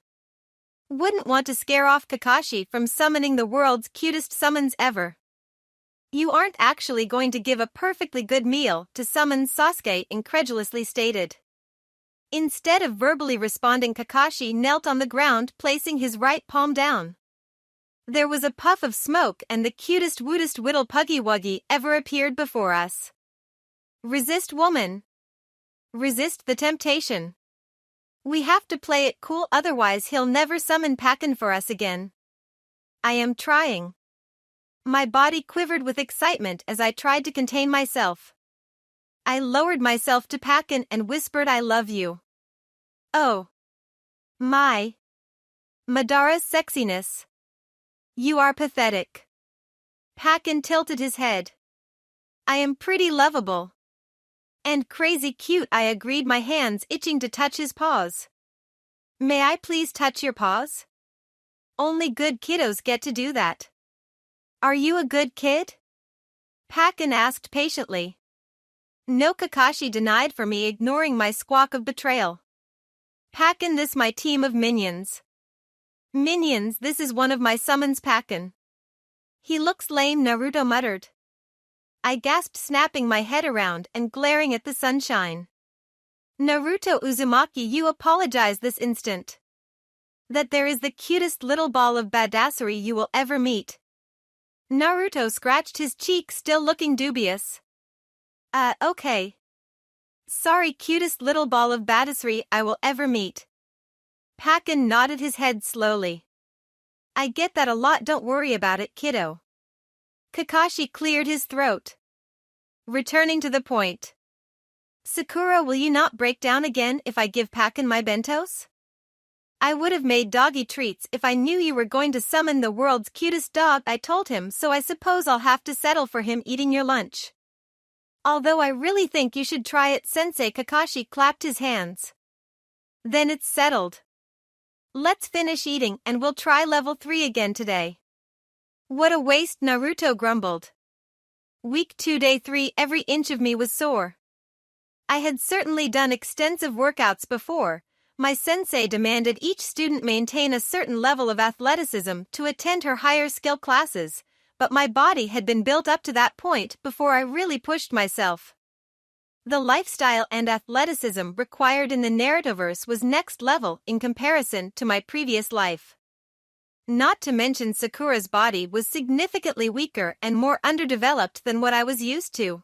Wouldn't want to scare off Kakashi from summoning the world's cutest summons ever. You aren't actually going to give a perfectly good meal to summon, Sasuke incredulously stated. Instead of verbally responding, Kakashi knelt on the ground, placing his right palm down. There was a puff of smoke and the cutest woodest whittle puggy wuggy ever appeared before us. Resist, woman. Resist the temptation. We have to play it cool, otherwise he'll never summon Pakken for us again. I am trying. My body quivered with excitement as I tried to contain myself. I lowered myself to Pakken and whispered, I love you. Oh. My. Madara's sexiness. You are pathetic. Pakken tilted his head. I am pretty lovable. And crazy cute, I agreed, my hands itching to touch his paws. May I please touch your paws? Only good kiddos get to do that. Are you a good kid? Pakken asked patiently. No, Kakashi denied for me, ignoring my squawk of betrayal. Pakken, this my team of minions. Minions, this is one of my summons, Pakken. He looks lame, Naruto muttered. I gasped, snapping my head around and glaring at the sunshine. Naruto Uzumaki, you apologize this instant. That there is the cutest little ball of badassery you will ever meet. Naruto scratched his cheek, still looking dubious. Okay. Sorry, cutest little ball of badassery I will ever meet. Pakken nodded his head slowly. I get that a lot, don't worry about it, kiddo. Kakashi cleared his throat. Returning to the point. Sakura, will you not break down again if I give Pakken my bentos? I would have made doggy treats if I knew you were going to summon the world's cutest dog, I told him, so I suppose I'll have to settle for him eating your lunch. Although I really think you should try it, sensei. Kakashi clapped his hands. Then it's settled. Let's finish eating and we'll try level 3 again today. What a waste, Naruto grumbled. Week 2, day 3, every inch of me was sore. I had certainly done extensive workouts before. My sensei demanded each student maintain a certain level of athleticism to attend her higher skill classes, but my body had been built up to that point before I really pushed myself. The lifestyle and athleticism required in the Narutoverse was next level in comparison to my previous life. Not to mention Sakura's body was significantly weaker and more underdeveloped than what I was used to.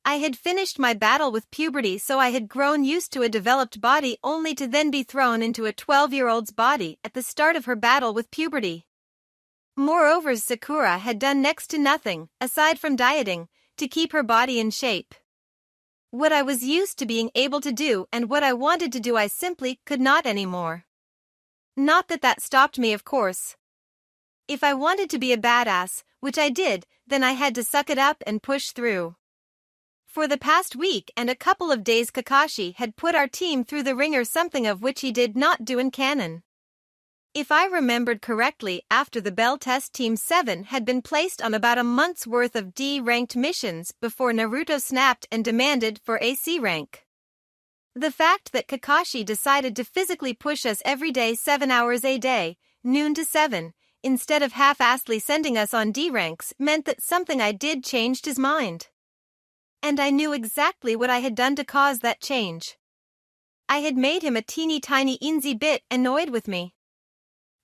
I had finished my battle with puberty, so I had grown used to a developed body only to then be thrown into a 12-year-old's body at the start of her battle with puberty. Moreover, Sakura had done next to nothing, aside from dieting, to keep her body in shape. What I was used to being able to do and what I wanted to do I simply could not anymore. Not that that stopped me, of course. If I wanted to be a badass, which I did, then I had to suck it up and push through. For the past week and a couple of days Kakashi had put our team through the ringer, something of which he did not do in canon. If I remembered correctly, after the bell test, Team 7 had been placed on about a month's worth of D-ranked missions before Naruto snapped and demanded for AC rank. The fact that Kakashi decided to physically push us every day 7 hours a day, noon to 7, instead of half-assedly sending us on D ranks meant that something I did changed his mind. And I knew exactly what I had done to cause that change. I had made him a teeny tiny bit annoyed with me.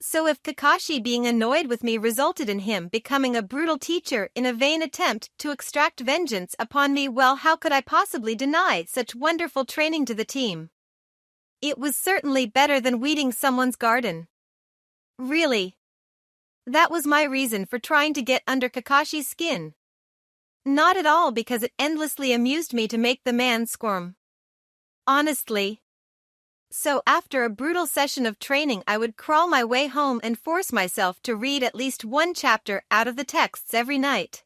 So if Kakashi being annoyed with me resulted in him becoming a brutal teacher in a vain attempt to extract vengeance upon me, well, how could I possibly deny such wonderful training to the team? It was certainly better than weeding someone's garden. Really. That was my reason for trying to get under Kakashi's skin. Not at all because it endlessly amused me to make the man squirm. Honestly. So after a brutal session of training I would crawl my way home and force myself to read at least one chapter out of the texts every night.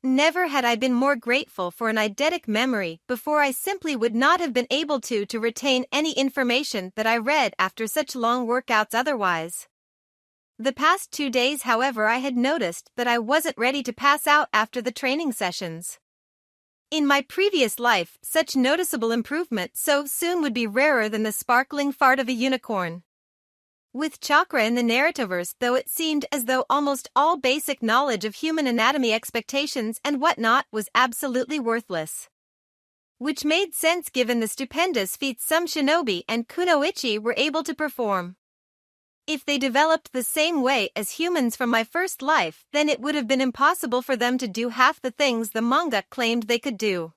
Never had I been more grateful for an eidetic memory before. I simply would not have been able to retain any information that I read after such long workouts otherwise. The past 2 days, however, I had noticed that I wasn't ready to pass out after the training sessions. In my previous life, such noticeable improvement so soon would be rarer than the sparkling fart of a unicorn. With chakra in the Narutoverse, though, it seemed as though almost all basic knowledge of human anatomy, expectations, and whatnot was absolutely worthless. Which made sense given the stupendous feats some shinobi and kunoichi were able to perform. If they developed the same way as humans from my first life, then it would have been impossible for them to do half the things the manga claimed they could do.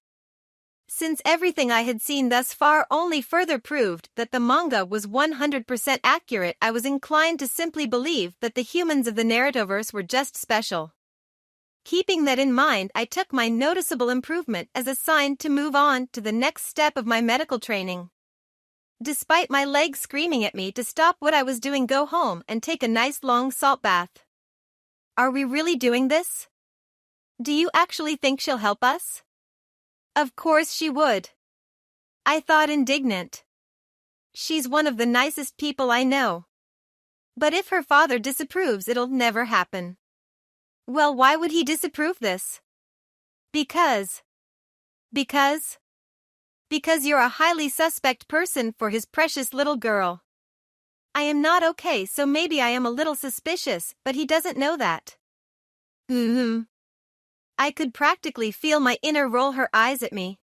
Since everything I had seen thus far only further proved that the manga was 100% accurate, I was inclined to simply believe that the humans of the Narutoverse were just special. Keeping that in mind, I took my noticeable improvement as a sign to move on to the next step of my medical training. Despite my legs screaming at me to stop what I was doing, go home and take a nice long salt bath. Are we really doing this? Do you actually think she'll help us? Of course she would. I thought, indignant. She's one of the nicest people I know. But if her father disapproves, it'll never happen. Well, why would he disapprove this? Because you're a highly suspect person for his precious little girl. I am not okay, so maybe I am a little suspicious, but he doesn't know that. I could practically feel my inner roll her eyes at me.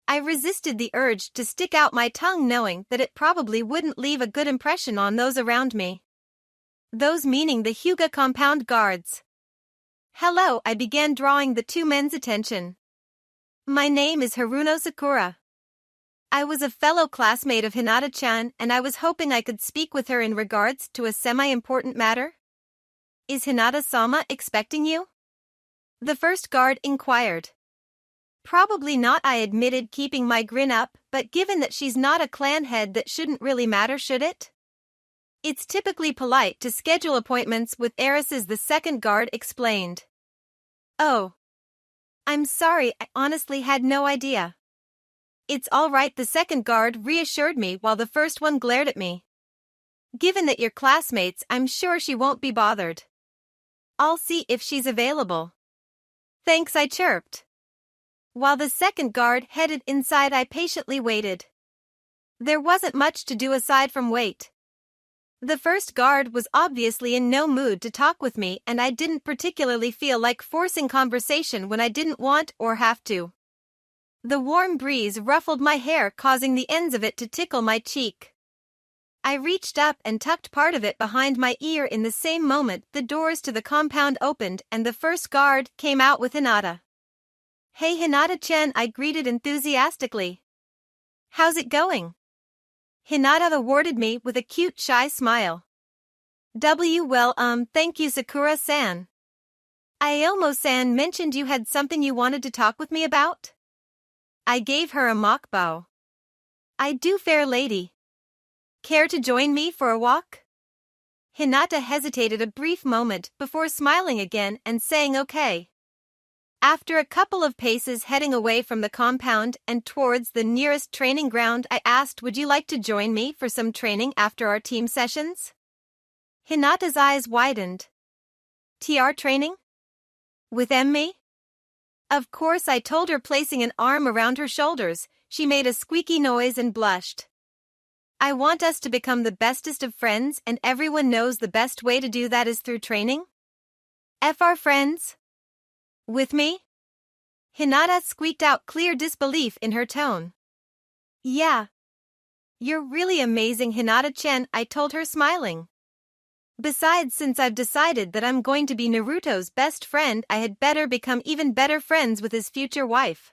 I resisted the urge to stick out my tongue, knowing that it probably wouldn't leave a good impression on those around me. Those meaning the Hyuga compound guards. Hello, I began, drawing the two men's attention. My name is Haruno Sakura. I was a fellow classmate of Hinata-chan, and I was hoping I could speak with her in regards to a semi-important matter. Is Hinata-sama expecting you? The first guard inquired. Probably not, I admitted, keeping my grin up, but given that she's not a clan head, that shouldn't really matter, should it? It's typically polite to schedule appointments with heiresses, the second guard explained. Oh. I'm sorry, I honestly had no idea. It's all right, the second guard reassured me while the first one glared at me. Given that you're classmates, I'm sure she won't be bothered. I'll see if she's available. Thanks, I chirped. While the second guard headed inside, I patiently waited. There wasn't much to do aside from wait. The first guard was obviously in no mood to talk with me, and I didn't particularly feel like forcing conversation when I didn't want or have to. The warm breeze ruffled my hair, causing the ends of it to tickle my cheek. I reached up and tucked part of it behind my ear. In the same moment, the doors to the compound opened and the first guard came out with Hinata. Hey Hinata-chan, I greeted enthusiastically. How's it going? Hinata awarded me with a cute shy smile. Thank you Sakura-san. Aomo-san mentioned you had something you wanted to talk with me about? I gave her a mock bow. I do, fair lady. Care to join me for a walk? Hinata hesitated a brief moment before smiling again and saying okay. After a couple of paces heading away from the compound and towards the nearest training ground, I asked, would you like to join me for some training after our team sessions? Hinata's eyes widened. TR training? With me? Of course, I told her, placing an arm around her shoulders. She made a squeaky noise and blushed. I want us to become the bestest of friends, and everyone knows the best way to do that is through training. Our friends? With me? Hinata squeaked out, clear disbelief in her tone. Yeah. You're really amazing, Hinata-chan, I told her, smiling. Besides, since I've decided that I'm going to be Naruto's best friend, I had better become even better friends with his future wife.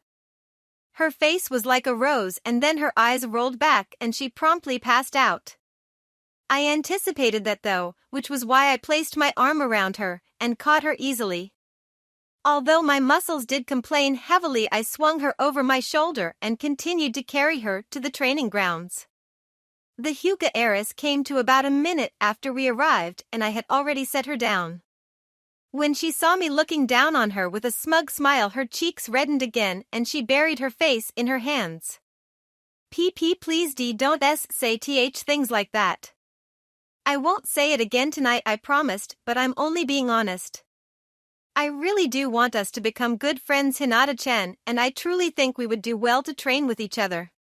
Her face was like a rose, and then her eyes rolled back and she promptly passed out. I anticipated that though, which was why I placed my arm around her and caught her easily. Although my muscles did complain heavily, I swung her over my shoulder and continued to carry her to the training grounds. The Hyuga heiress came to about a minute after we arrived, and I had already set her down. When she saw me looking down on her with a smug smile, her cheeks reddened again and she buried her face in her hands. Please don't say things like that. I won't say it again tonight, I promised, but I'm only being honest. I really do want us to become good friends, Hinata-chan, and I truly think we would do well to train with each other.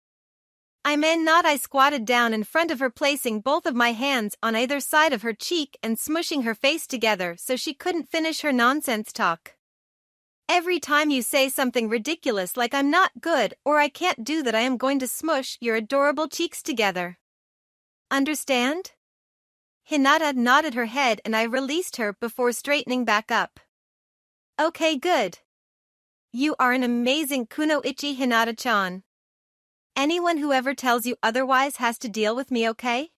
I squatted down in front of her, placing both of my hands on either side of her cheek and smushing her face together so she couldn't finish her nonsense talk. Every time you say something ridiculous like I'm not good or I can't do that, I am going to smush your adorable cheeks together. Understand? Hinata nodded her head and I released her before straightening back up. Okay, good. You are an amazing kunoichi, Hinata-chan. Anyone who ever tells you otherwise has to deal with me, okay?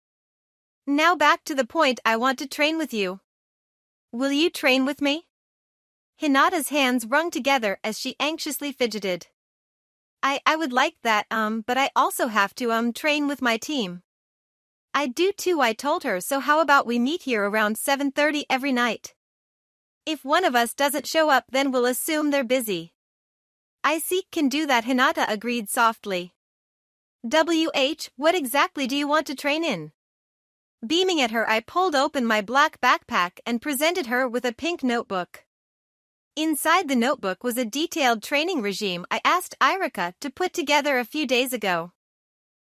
Now back to the point, I want to train with you. Will you train with me? Hinata's hands wrung together as she anxiously fidgeted. I would like that, but I also have to, train with my team. I do too, I told her, so how about we meet here around 7:30 every night? If one of us doesn't show up, then we'll assume they're busy. I can do that, Hinata agreed softly. What exactly do you want to train in? Beaming at her, I pulled open my black backpack and presented her with a pink notebook. Inside the notebook was a detailed training regime I asked Irika to put together a few days ago.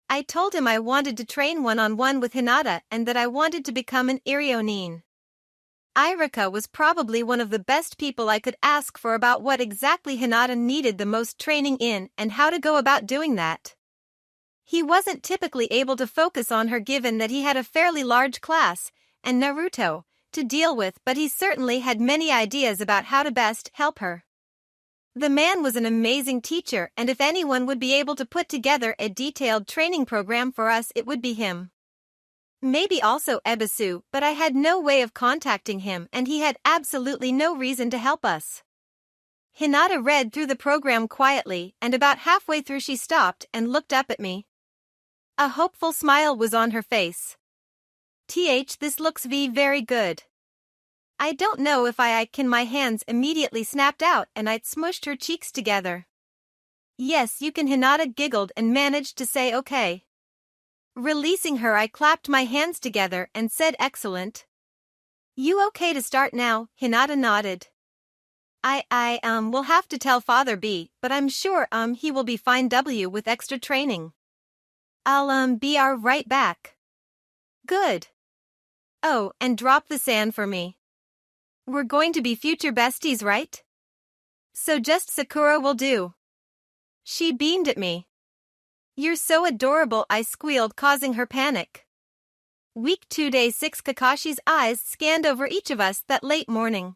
I told him I wanted to train one-on-one with Hinata and that I wanted to become an Irionin. Irika was probably one of the best people I could ask for about what exactly Hinata needed the most training in and how to go about doing that. He wasn't typically able to focus on her given that he had a fairly large class, and Naruto, to deal with, but he certainly had many ideas about how to best help her. The man was an amazing teacher, and if anyone would be able to put together a detailed training program for us, it would be him. Maybe also Ebisu, but I had no way of contacting him and he had absolutely no reason to help us. Hinata read through the program quietly, and about halfway through she stopped and looked up at me. A hopeful smile was on her face. This looks very good. I don't know if I can. My hands immediately snapped out and I smushed her cheeks together. Yes, you can, Hinata giggled and managed to say okay. Releasing her, I clapped my hands together and said excellent. You okay to start now? Hinata nodded. We'll have to tell Father B, but I'm sure he will be fine with extra training. I'll be right back. Good. Oh, and drop the sand for me. We're going to be future besties, right? So just Sakura will do. She beamed at me. You're so adorable, I squealed, causing her panic. Week 2 Day 6 Kakashi's eyes scanned over each of us that late morning.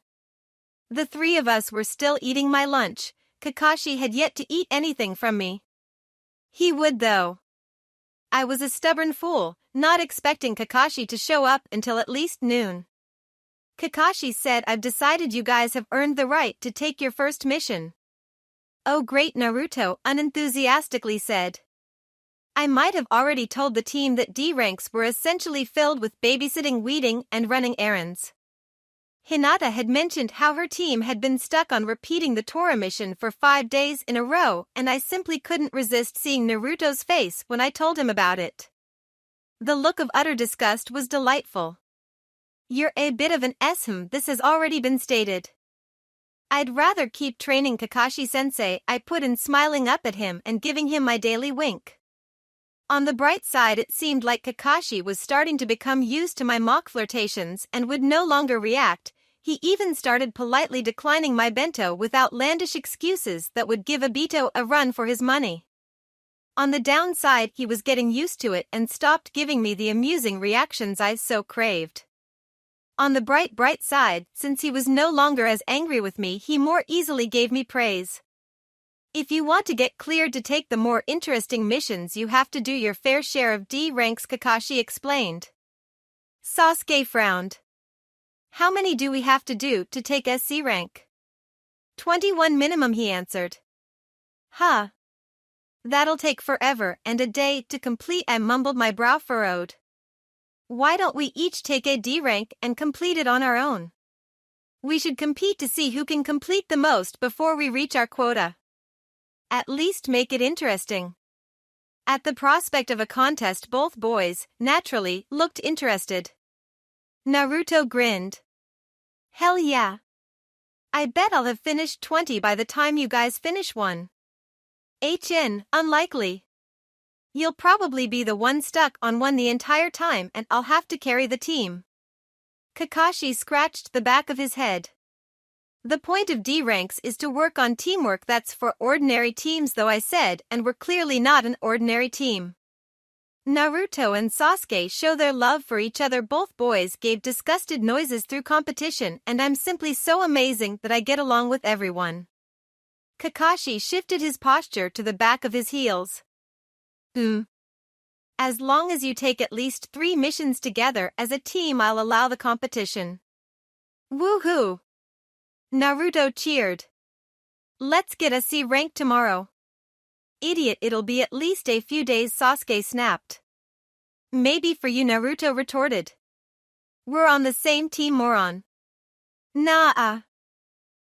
The three of us were still eating my lunch, Kakashi had yet to eat anything from me. He would though. I was a stubborn fool, not expecting Kakashi to show up until at least noon. Kakashi said, "I've decided you guys have earned the right to take your first mission." "Oh great," Naruto unenthusiastically said. I might have already told the team that D ranks were essentially filled with babysitting, weeding, and running errands. Hinata had mentioned how her team had been stuck on repeating the Tora mission for 5 days in a row, and I simply couldn't resist seeing Naruto's face when I told him about it. The look of utter disgust was delightful. "You're a bit of an this has already been stated." "I'd rather keep training Kakashi-sensei," I put in, smiling up at him and giving him my daily wink. On the bright side, it seemed like Kakashi was starting to become used to my mock flirtations and would no longer react. He even started politely declining my bento with outlandish excuses that would give Obito a run for his money. On the downside, he was getting used to it and stopped giving me the amusing reactions I so craved. On the bright side, since he was no longer as angry with me, he more easily gave me praise. "If you want to get cleared to take the more interesting missions, you have to do your fair share of D ranks," Kakashi explained. Sasuke frowned. "How many do we have to do to take SC rank?" 21 minimum, he answered. "Huh. That'll take forever and a day to complete," I mumbled, my brow furrowed. "Why don't we each take a D rank and complete it on our own? We should compete to see who can complete the most before we reach our quota. At least make it interesting." At the prospect of a contest, both boys, naturally, looked interested. Naruto grinned. "Hell yeah. I bet I'll have finished 20 by the time you guys finish one." Unlikely. You'll probably be the one stuck on one the entire time and I'll have to carry the team." Kakashi scratched the back of his head. "The point of D ranks is to work on teamwork. That's for ordinary teams though," I said, and we're clearly not an ordinary team. Naruto and Sasuke show their love for each other. Both boys gave disgusted noises through competition, and I'm simply so amazing that I get along with everyone. Kakashi shifted his posture to the back of his heels. As long as you take at least 3 missions together as a team, I'll allow the competition." "Woohoo!" Naruto cheered. "Let's get a C rank tomorrow." "Idiot, it'll be at least a few days," Sasuke snapped. "Maybe for you," Naruto retorted. "We're on the same team, moron." "Nah.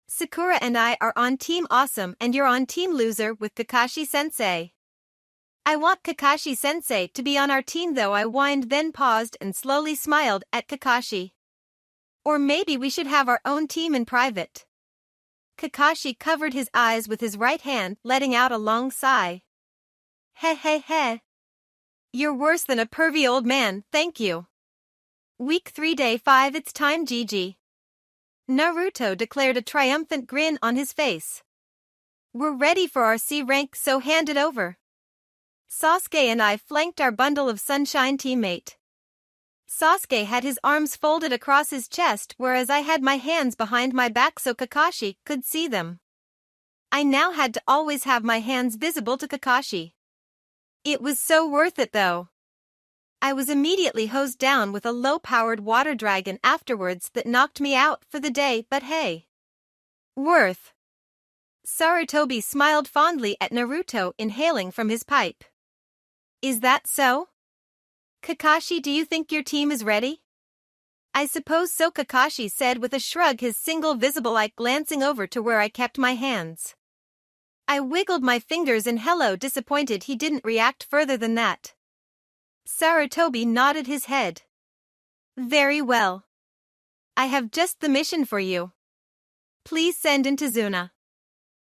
Sakura and I are on Team Awesome and you're on Team Loser with Kakashi-sensei." "I want Kakashi-sensei to be on our team though," I whined, then paused and slowly smiled at Kakashi. "Or maybe we should have our own team in private." Kakashi covered his eyes with his right hand, letting out a long sigh. He. "You're worse than a pervy old man, thank you." Week 3 Day 5 It's time, Gigi. Naruto declared, a triumphant grin on his face. "We're ready for our C rank, so hand it over." Sasuke and I flanked our bundle of sunshine teammate. Sasuke had his arms folded across his chest, whereas I had my hands behind my back so Kakashi could see them. I now had to always have my hands visible to Kakashi. It was so worth it though. I was immediately hosed down with a low-powered water dragon afterwards that knocked me out for the day, but hey. Worth. Sarutobi smiled fondly at Naruto, inhaling from his pipe. "Is that so? Kakashi, do you think your team is ready?" "I suppose so," Kakashi said with a shrug, his single visible eye glancing over to where I kept my hands. I wiggled my fingers in hello, disappointed he didn't react further than that. Sarutobi nodded his head. "Very well. I have just the mission for you. Please send in Tazuna."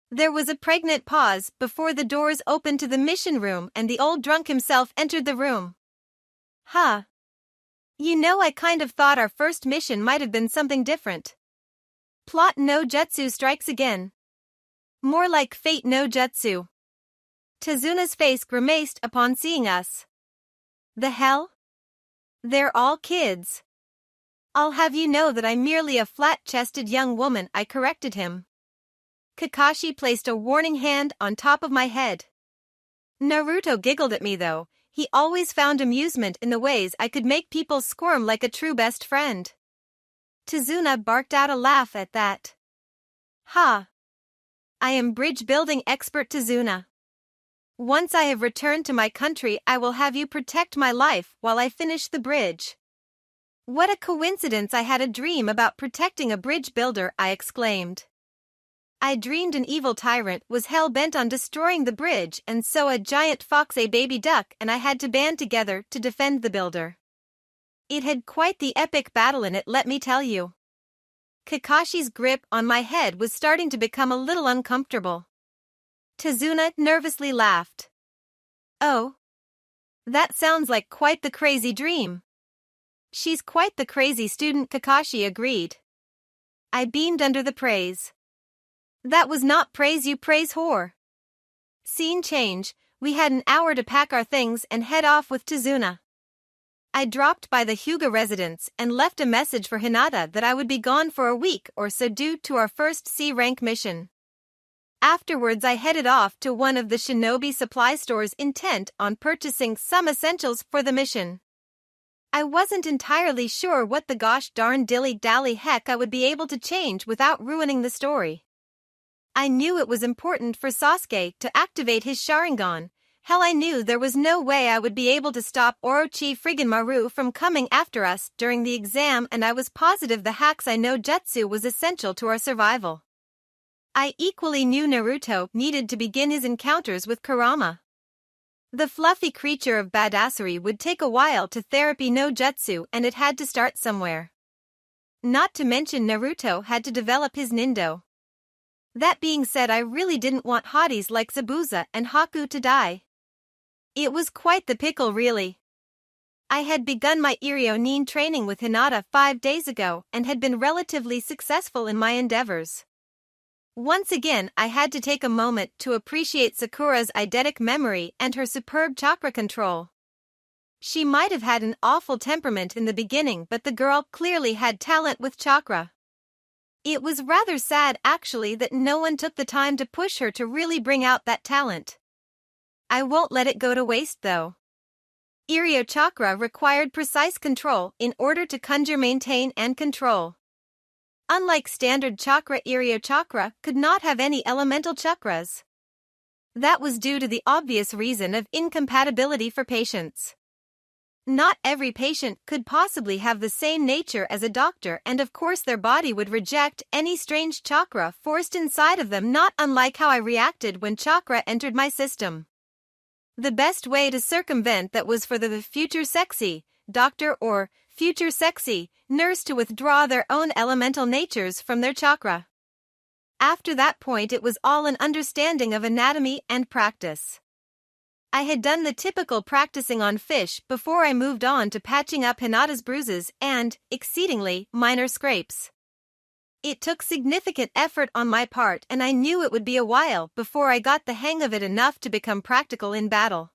There was a pregnant pause before the doors opened to the mission room and the old drunk himself entered the room. "Huh. You know, I kind of thought our first mission might have been something different. Plot no jutsu strikes again. More like fate no jutsu." Tazuna's face grimaced upon seeing us. "The hell? They're all kids." "I'll have you know that I'm merely a flat-chested young woman," I corrected him. Kakashi placed a warning hand on top of my head. Naruto giggled at me though. He always found amusement in the ways I could make people squirm like a true best friend. Tazuna barked out a laugh at that. Ha! I am bridge building expert Tazuna. Once I have returned to my country, I will have you protect my life while I finish the bridge. What a coincidence, I had a dream about protecting a bridge builder, I exclaimed. I dreamed an evil tyrant was hell-bent on destroying the bridge, and so a giant fox, a baby duck, and I had to band together to defend the builder. It had quite the epic battle in it, let me tell you. Kakashi's grip on my head was starting to become a little uncomfortable. Tazuna nervously laughed. Oh. That sounds like quite the crazy dream. She's quite the crazy student, Kakashi agreed. I beamed under the praise. That was not praise, you praise whore. Scene change, we had an hour to pack our things and head off with Tazuna. I dropped by the Hyuga residence and left a message for Hinata that I would be gone for a week or so due to our first C-rank mission. Afterwards I headed off to one of the shinobi supply stores intent on purchasing some essentials for the mission. I wasn't entirely sure what the gosh darn dilly-dally heck I would be able to change without ruining the story. I knew it was important for Sasuke to activate his Sharingan. Hell, I knew there was no way I would be able to stop Orochi friggin' Maru from coming after us during the exam, and I was positive the hacks I know jutsu was essential to our survival. I equally knew Naruto needed to begin his encounters with Kurama. The fluffy creature of badassery would take a while to therapy no jutsu, and it had to start somewhere. Not to mention Naruto had to develop his Nindo. That being said, I really didn't want hotties like Zabuza and Haku to die. It was quite the pickle, really. I had begun my Iryo-nin training with Hinata 5 days ago and had been relatively successful in my endeavors. Once again, I had to take a moment to appreciate Sakura's eidetic memory and her superb chakra control. She might have had an awful temperament in the beginning, but the girl clearly had talent with chakra. It was rather sad, actually, that no one took the time to push her to really bring out that talent. I won't let it go to waste, though. Iryo chakra required precise control in order to conjure, maintain, and control. Unlike standard chakra, Iryo chakra could not have any elemental chakras. That was due to the obvious reason of incompatibility for patients. Not every patient could possibly have the same nature as a doctor, and of course their body would reject any strange chakra forced inside of them, not unlike how I reacted when chakra entered my system. The best way to circumvent that was for the future sexy doctor or future sexy nurse to withdraw their own elemental natures from their chakra. After that point, it was all an understanding of anatomy and practice. I had done the typical practicing on fish before I moved on to patching up Hinata's bruises and, exceedingly, minor scrapes. It took significant effort on my part, and I knew it would be a while before I got the hang of it enough to become practical in battle.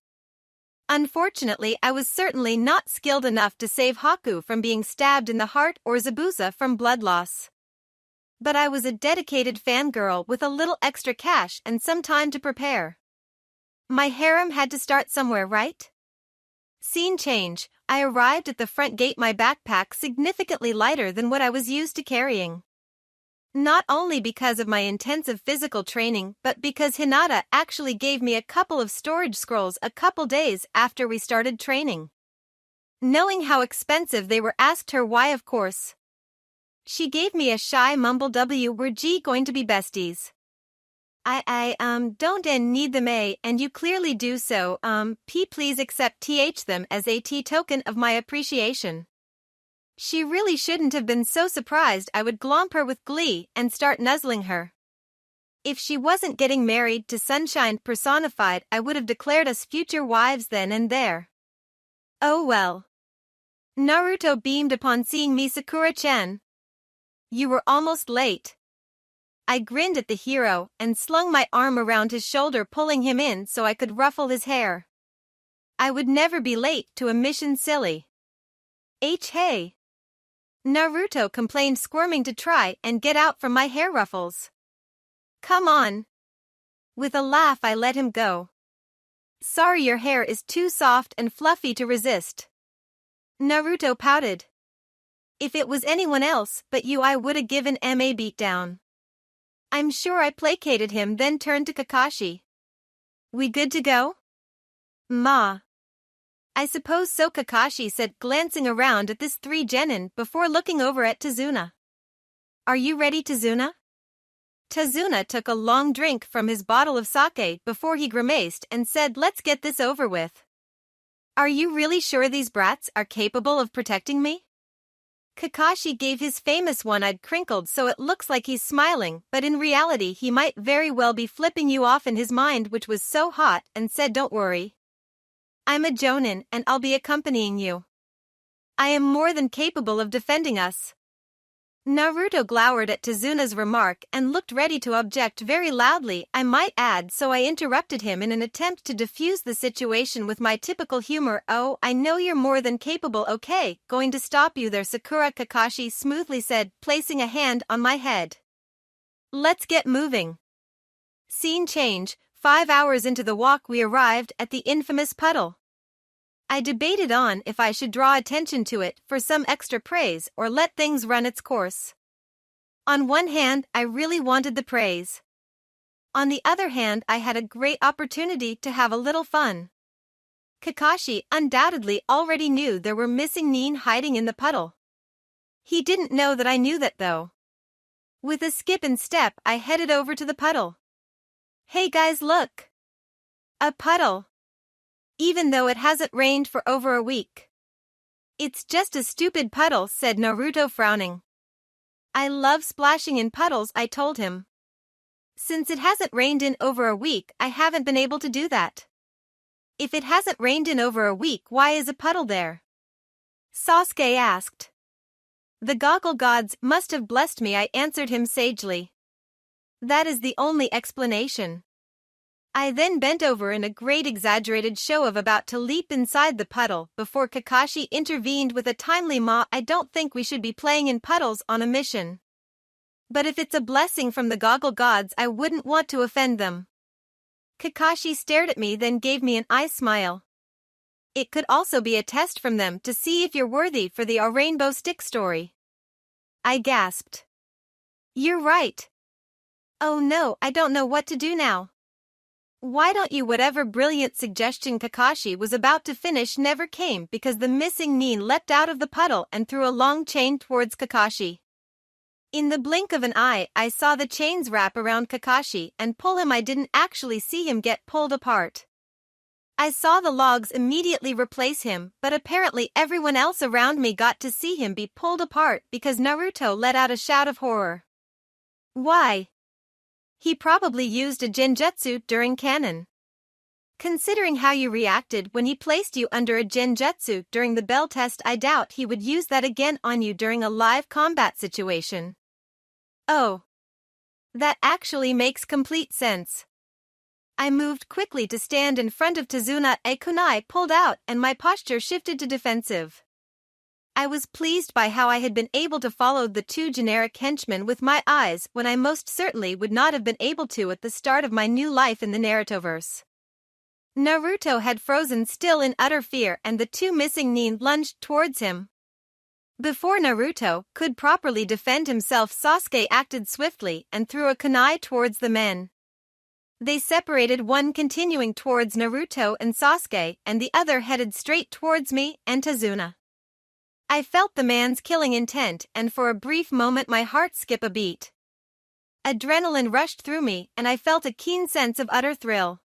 Unfortunately, I was certainly not skilled enough to save Haku from being stabbed in the heart or Zabuza from blood loss. But I was a dedicated fangirl with a little extra cash and some time to prepare. My harem had to start somewhere, right? Scene change, I arrived at the front gate, my backpack significantly lighter than what I was used to carrying. Not only because of my intensive physical training, but because Hinata actually gave me a couple of storage scrolls a couple days after we started training. Knowing how expensive they were, asked her why, of course. She gave me a shy mumble, we're going to be besties. I don't need them, and you clearly do, so, please accept them as a token of my appreciation. She really shouldn't have been so surprised I would glomp her with glee and start nuzzling her. If she wasn't getting married to Sunshine personified, I would have declared us future wives then and there. Oh well. Naruto beamed upon seeing me. Sakura-chan. You were almost late. I grinned at the hero and slung my arm around his shoulder, pulling him in so I could ruffle his hair. I would never be late to a mission, silly. Hey. Naruto complained, squirming to try and get out from my hair ruffles. Come on. With a laugh I let him go. Sorry, your hair is too soft and fluffy to resist. Naruto pouted. If it was anyone else but you, I would have given him a beatdown. I'm sure I placated him, then turned to Kakashi. We good to go? Ma. I suppose so, Kakashi said, glancing around at this three genin before looking over at Tazuna. Are you ready, Tazuna? Tazuna took a long drink from his bottle of sake before he grimaced and said, let's get this over with. Are you really sure these brats are capable of protecting me? Kakashi gave his famous one-eyed crinkled so it looks like he's smiling, but in reality he might very well be flipping you off in his mind, which was so hot, and said, don't worry. I'm a jonin and I'll be accompanying you. I am more than capable of defending us. Naruto glowered at Tazuna's remark and looked ready to object very loudly, I might add, so I interrupted him in an attempt to defuse the situation with my typical humor. Oh, I know you're more than capable, okay, going to stop you there, Sakura, Kakashi smoothly said, placing a hand on my head. Let's get moving. Scene change. 5 hours into the walk we arrived at the infamous puddle. I debated on if I should draw attention to it for some extra praise or let things run its course. On one hand, I really wanted the praise. On the other hand, I had a great opportunity to have a little fun. Kakashi undoubtedly already knew there were missing nin hiding in the puddle. He didn't know that I knew that though. With a skip and step, I headed over to the puddle. Hey guys, look! A puddle! Even though it hasn't rained for over a week. It's just a stupid puddle, said Naruto, frowning. I love splashing in puddles, I told him. Since it hasn't rained in over a week, I haven't been able to do that. If it hasn't rained in over a week, why is a puddle there? Sasuke asked. The goggle gods must have blessed me, I answered him sagely. That is the only explanation. I then bent over in a great exaggerated show of about to leap inside the puddle before Kakashi intervened with a timely "Ma, I don't think we should be playing in puddles on a mission. But if it's a blessing from the goggle gods, I wouldn't want to offend them." Kakashi stared at me, then gave me an eye smile. It could also be a test from them to see if you're worthy for the rainbow stick story. I gasped. You're right. Oh no, I don't know what to do now. Why don't you? Whatever brilliant suggestion Kakashi was about to finish never came because the missing nin leapt out of the puddle and threw a long chain towards Kakashi. In the blink of an eye, I saw the chains wrap around Kakashi and pull him. I didn't actually see him get pulled apart. I saw the logs immediately replace him, but apparently everyone else around me got to see him be pulled apart because Naruto let out a shout of horror. Why? He probably used a genjutsu during canon. Considering how you reacted when he placed you under a genjutsu during the bell test, I doubt he would use that again on you during a live combat situation. Oh. That actually makes complete sense. I moved quickly to stand in front of Tazuna. A kunai pulled out and my posture shifted to defensive. I was pleased by how I had been able to follow the two generic henchmen with my eyes when I most certainly would not have been able to at the start of my new life in the Narutoverse. Naruto had frozen still in utter fear and the two missing nin lunged towards him. Before Naruto could properly defend himself, Sasuke acted swiftly and threw a kunai towards the men. They separated, one continuing towards Naruto and Sasuke and the other headed straight towards me and Tazuna. I felt the man's killing intent and for a brief moment my heart skip a beat. Adrenaline rushed through me and I felt a keen sense of utter thrill.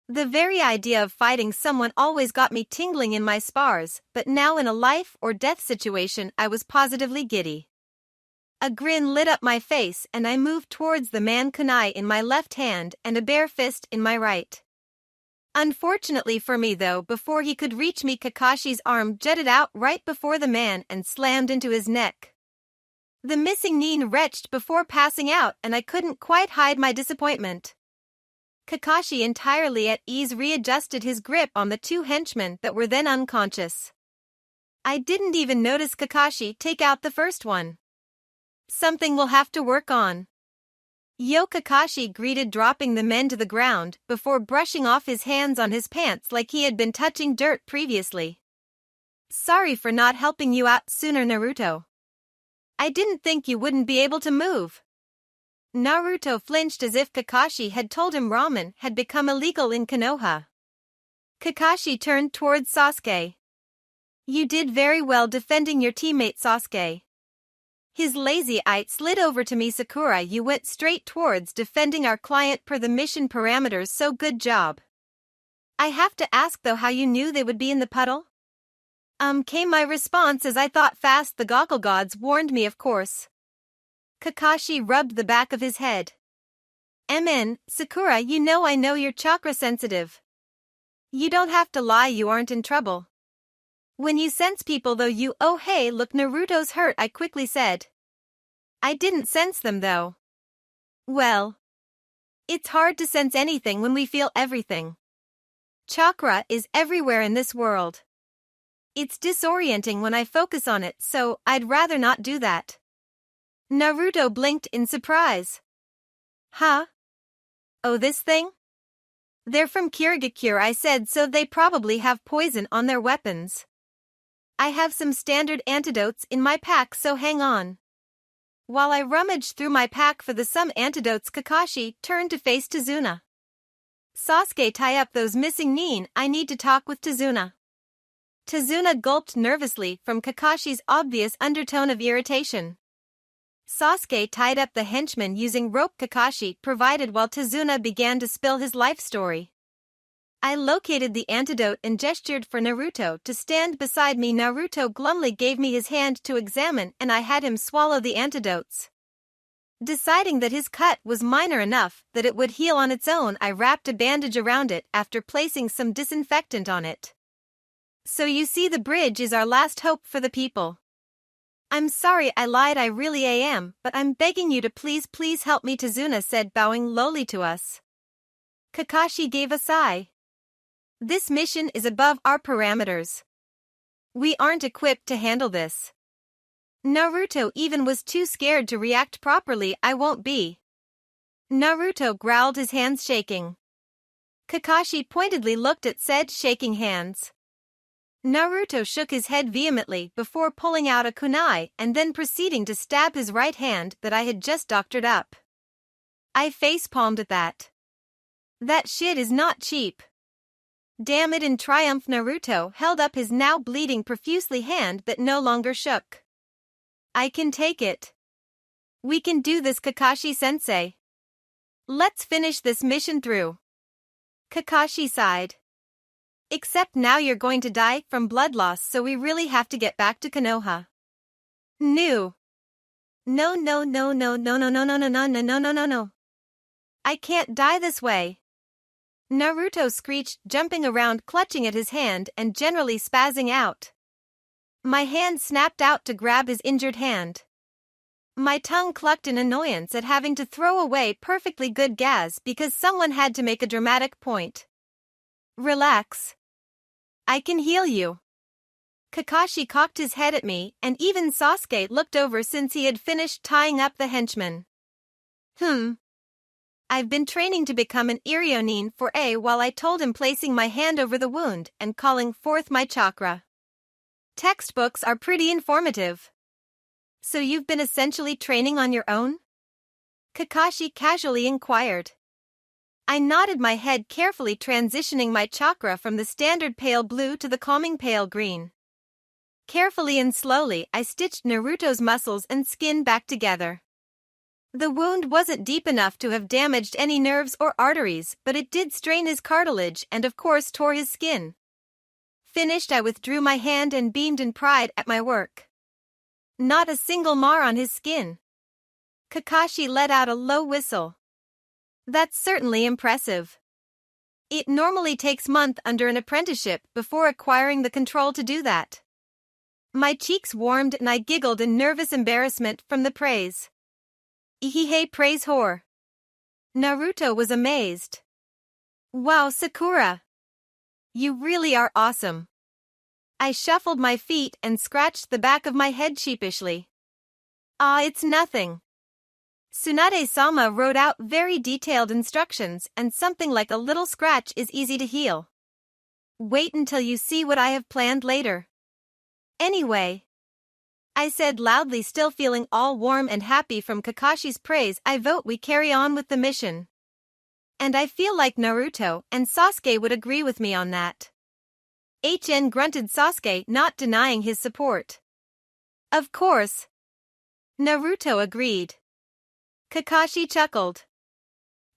The very idea of fighting someone always got me tingling in my spars, but now in a life or death situation I was positively giddy. A grin lit up my face and I moved towards the man, kunai in my left hand and a bare fist in my right. Unfortunately for me though, before he could reach me, Kakashi's arm jutted out right before the man and slammed into his neck. The missing nin retched before passing out and I couldn't quite hide my disappointment. Kakashi, entirely at ease, readjusted his grip on the two henchmen that were then unconscious. I didn't even notice Kakashi take out the first one. Something we'll have to work on. Yo, Kakashi greeted, dropping the men to the ground before brushing off his hands on his pants like he had been touching dirt previously. Sorry for not helping you out sooner, Naruto. I didn't think you wouldn't be able to move. Naruto flinched as if Kakashi had told him ramen had become illegal in Konoha. Kakashi turned towards Sasuke. You did very well defending your teammate, Sasuke. His lazy eye slid over to me. Sakura, you went straight towards defending our client per the mission parameters, so good job. I have to ask though, how you knew they would be in the puddle? Came my response as I thought fast. The goggle gods warned me, of course. Kakashi rubbed the back of his head. Sakura, I know you're chakra sensitive. You don't have to lie, you aren't in trouble. When you sense people though, oh hey look, Naruto's hurt, I quickly said. I didn't sense them though. Well, it's hard to sense anything when we feel everything. Chakra is everywhere in this world. It's disorienting when I focus on it, so I'd rather not do that. Naruto blinked in surprise. Huh? Oh, this thing? They're from Kirigakure, I said, so they probably have poison on their weapons. I have some standard antidotes in my pack, so hang on. While I rummaged through my pack for some antidotes, Kakashi turned to face Tazuna. Sasuke, tie up those missing nin, I need to talk with Tazuna. Tazuna gulped nervously from Kakashi's obvious undertone of irritation. Sasuke tied up the henchman using rope Kakashi provided while Tazuna began to spill his life story. I located the antidote and gestured for Naruto to stand beside me. Naruto glumly gave me his hand to examine and I had him swallow the antidotes. Deciding that his cut was minor enough that it would heal on its own, I wrapped a bandage around it after placing some disinfectant on it. So you see, the bridge is our last hope for the people. I'm sorry I lied, I really am, but I'm begging you to please help me, Tazuna said, bowing lowly to us. Kakashi gave a sigh. This mission is above our parameters. We aren't equipped to handle this. Naruto even was too scared to react properly. I won't be. Naruto growled, his hands shaking. Kakashi pointedly looked at said shaking hands. Naruto shook his head vehemently before pulling out a kunai and then proceeding to stab his right hand that I had just doctored up. I facepalmed at that. That shit is not cheap. Damn it! In triumph, Naruto held up his now bleeding profusely hand that no longer shook. I can take it. We can do this, Kakashi-sensei. Let's finish this mission through. Kakashi sighed. Except now you're going to die from blood loss, so we really have to get back to Konoha. No. No. I can't die this way. Naruto screeched, jumping around, clutching at his hand and generally spazzing out. My hand snapped out to grab his injured hand. My tongue clucked in annoyance at having to throw away perfectly good gas because someone had to make a dramatic point. Relax. I can heal you. Kakashi cocked his head at me, and even Sasuke looked over since he had finished tying up the henchman. I've been training to become an Irionin for a while, I told him, placing my hand over the wound and calling forth my chakra. Textbooks are pretty informative. So you've been essentially training on your own? Kakashi casually inquired. I nodded my head, carefully transitioning my chakra from the standard pale blue to the calming pale green. Carefully and slowly, I stitched Naruto's muscles and skin back together. The wound wasn't deep enough to have damaged any nerves or arteries, but it did strain his cartilage and of course tore his skin. Finished, I withdrew my hand and beamed in pride at my work. Not a single mar on his skin. Kakashi let out a low whistle. That's certainly impressive. It normally takes months under an apprenticeship before acquiring the control to do that. My cheeks warmed and I giggled in nervous embarrassment from the praise. Ihihei, praise whore. Naruto was amazed. Wow, Sakura. You really are awesome. I shuffled my feet and scratched the back of my head sheepishly. It's nothing. Tsunade-sama wrote out very detailed instructions, and something like a little scratch is easy to heal. Wait until you see what I have planned later. Anyway, I said loudly, still feeling all warm and happy from Kakashi's praise. I vote we carry on with the mission. And I feel like Naruto and Sasuke would agree with me on that. grunted Sasuke, not denying his support. Of course. Naruto agreed. Kakashi chuckled.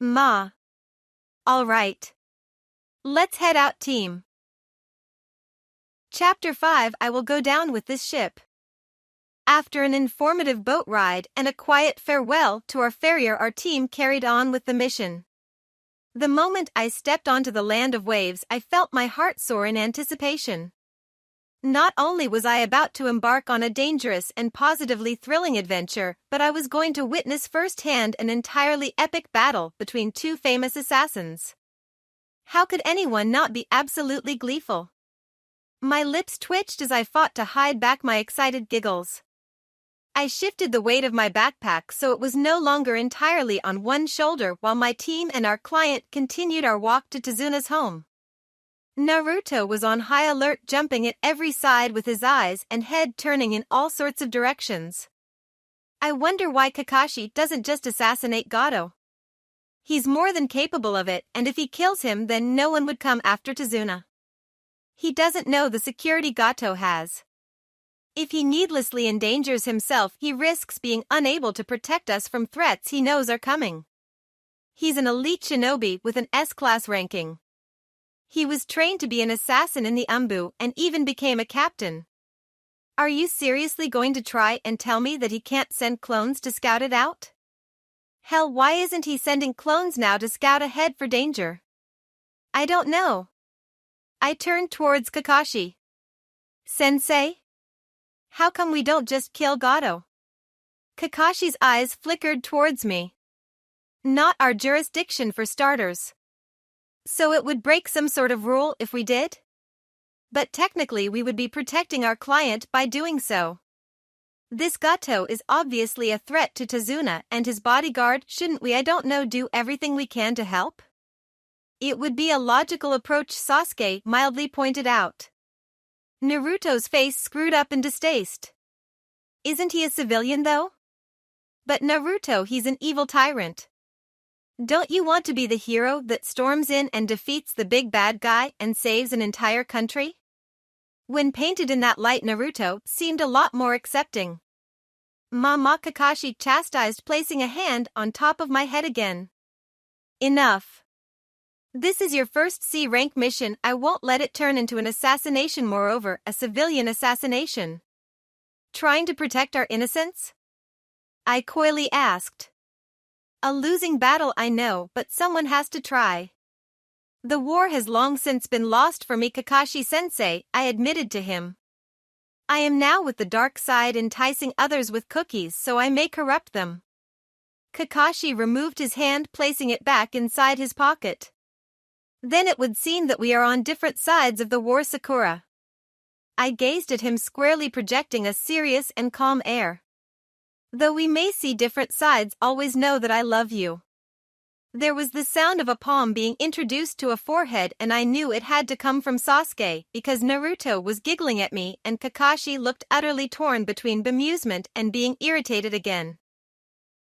Ma. All right. Let's head out, team. Chapter 5. I will go down with this ship. After an informative boat ride and a quiet farewell to our farrier, our team carried on with the mission. The moment I stepped onto the land of waves, I felt my heart soar in anticipation. Not only was I about to embark on a dangerous and positively thrilling adventure, but I was going to witness firsthand an entirely epic battle between two famous assassins. How could anyone not be absolutely gleeful? My lips twitched as I fought to hide back my excited giggles. I shifted the weight of my backpack so it was no longer entirely on one shoulder while my team and our client continued our walk to Tazuna's home. Naruto was on high alert, jumping at every side with his eyes and head turning in all sorts of directions. I wonder why Kakashi doesn't just assassinate Gato. He's more than capable of it, and if he kills him, then no one would come after Tazuna. He doesn't know the security Gato has. If he needlessly endangers himself, he risks being unable to protect us from threats he knows are coming. He's an elite shinobi with an S-class ranking. He was trained to be an assassin in the Umbu and even became a captain. Are you seriously going to try and tell me that he can't send clones to scout it out? Hell, why isn't he sending clones now to scout ahead for danger? I don't know. I turned towards Kakashi. Sensei? How come we don't just kill Gato? Kakashi's eyes flickered towards me. Not our jurisdiction for starters. So it would break some sort of rule if we did? But technically we would be protecting our client by doing so. This Gato is obviously a threat to Tazuna and his bodyguard. Shouldn't we, I don't know, do everything we can to help? It would be a logical approach, Sasuke mildly pointed out. Naruto's face screwed up in distaste. Isn't he a civilian though? But Naruto, he's an evil tyrant. Don't you want to be the hero that storms in and defeats the big bad guy and saves an entire country? When painted in that light, Naruto seemed a lot more accepting. Mama, Kakashi chastised, placing a hand on top of my head again. Enough. This is your first C-rank mission. I won't let it turn into an assassination, moreover, a civilian assassination. Trying to protect our innocence? I coyly asked. A losing battle, I know, but someone has to try. The war has long since been lost for me, Kakashi-sensei, I admitted to him. I am now with the dark side, enticing others with cookies so I may corrupt them. Kakashi removed his hand, placing it back inside his pocket. Then it would seem that we are on different sides of the war, Sakura. I gazed at him squarely, projecting a serious and calm air. Though we may see different sides, always know that I love you. There was the sound of a palm being introduced to a forehead, and I knew it had to come from Sasuke because Naruto was giggling at me and Kakashi looked utterly torn between bemusement and being irritated again.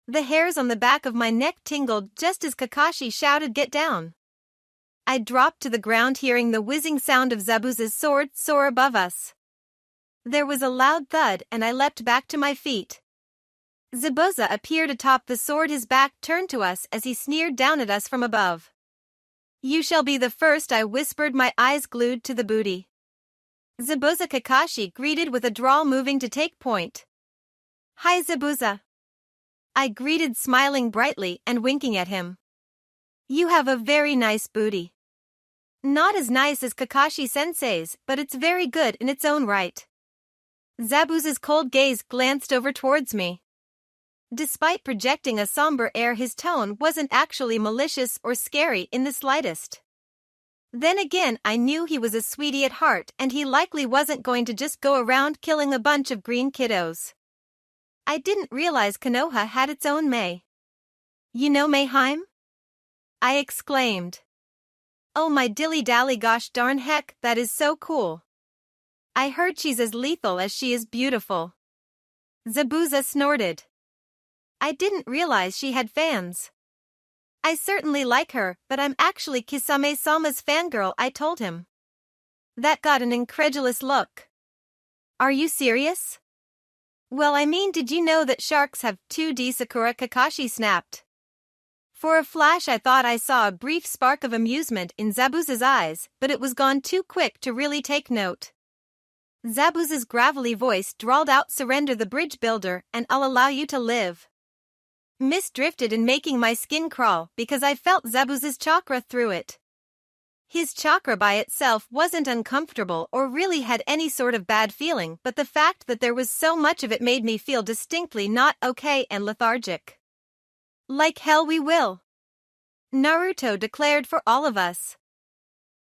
The hairs on the back of my neck tingled just as Kakashi shouted, "Get down!" I dropped to the ground, hearing the whizzing sound of Zabuza's sword soar above us. There was a loud thud and I leapt back to my feet. Zabuza appeared atop the sword, his back turned to us as he sneered down at us from above. "You shall be the first," I whispered, my eyes glued to the booty. Zabuza, Kakashi greeted with a drawl, moving to take point. "Hi, Zabuza," I greeted, smiling brightly and winking at him. "You have a very nice booty. Not as nice as Kakashi-sensei's, but it's very good in its own right." Zabuza's cold gaze glanced over towards me. Despite projecting a somber air, his tone wasn't actually malicious or scary in the slightest. Then again, I knew he was a sweetie at heart, and he likely wasn't going to just go around killing a bunch of green kiddos. I didn't realize Konoha had its own Mei. You know Mayheim? I exclaimed. Oh my dilly-dally, gosh darn heck, that is so cool. I heard she's as lethal as she is beautiful. Zabuza snorted. I didn't realize she had fans. I certainly like her, but I'm actually Kisame-sama's fangirl, I told him. That got an incredulous look. Are you serious? Well, I mean, did you know that sharks have 2D? Sakura Kakashi snapped. For a flash I thought I saw a brief spark of amusement in Zabuza's eyes, but it was gone too quick to really take note. Zabuza's gravelly voice drawled out, surrender the bridge builder, and I'll allow you to live. Mist drifted in, making my skin crawl because I felt Zabuza's chakra through it. His chakra by itself wasn't uncomfortable or really had any sort of bad feeling, but the fact that there was so much of it made me feel distinctly not okay and lethargic. Like hell we will. Naruto declared for all of us.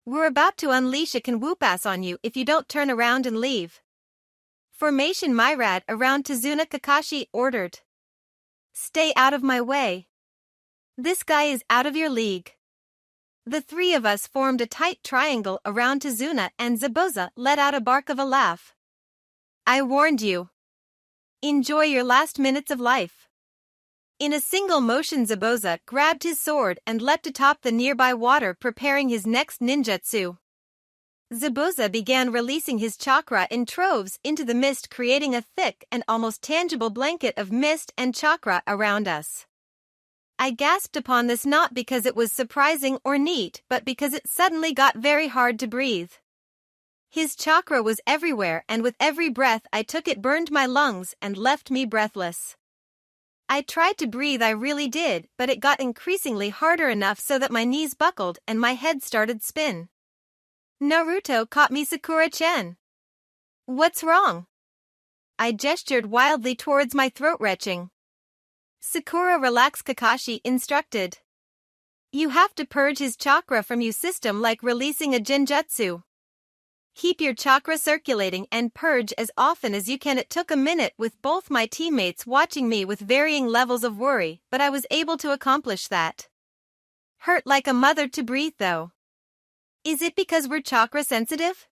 We're about to unleash a can whoop ass on you if you don't turn around and leave. Formation Myrad around Tazuna, Kakashi ordered. Stay out of my way. This guy is out of your league. The three of us formed a tight triangle around Tazuna and Zabuza let out a bark of a laugh. I warned you. Enjoy your last minutes of life. In a single motion, Zabuza grabbed his sword and leapt atop the nearby water, preparing his next ninjutsu. Zabuza began releasing his chakra in troves into the mist, creating a thick and almost tangible blanket of mist and chakra around us. I gasped upon this, not because it was surprising or neat, but because it suddenly got very hard to breathe. His chakra was everywhere, and with every breath I took it burned my lungs and left me breathless. I tried to breathe, I really did, but it got increasingly harder, enough so that my knees buckled and my head started spin. Naruto caught me. Sakura-chan. What's wrong? I gestured wildly towards my throat retching. Sakura, relax, Kakashi instructed. You have to purge his chakra from your system like releasing a genjutsu. Keep your chakra circulating and purge as often as you can. It took a minute, with both my teammates watching me with varying levels of worry, but I was able to accomplish that. Hurt like a mother to breathe though. Is it because we're chakra sensitive?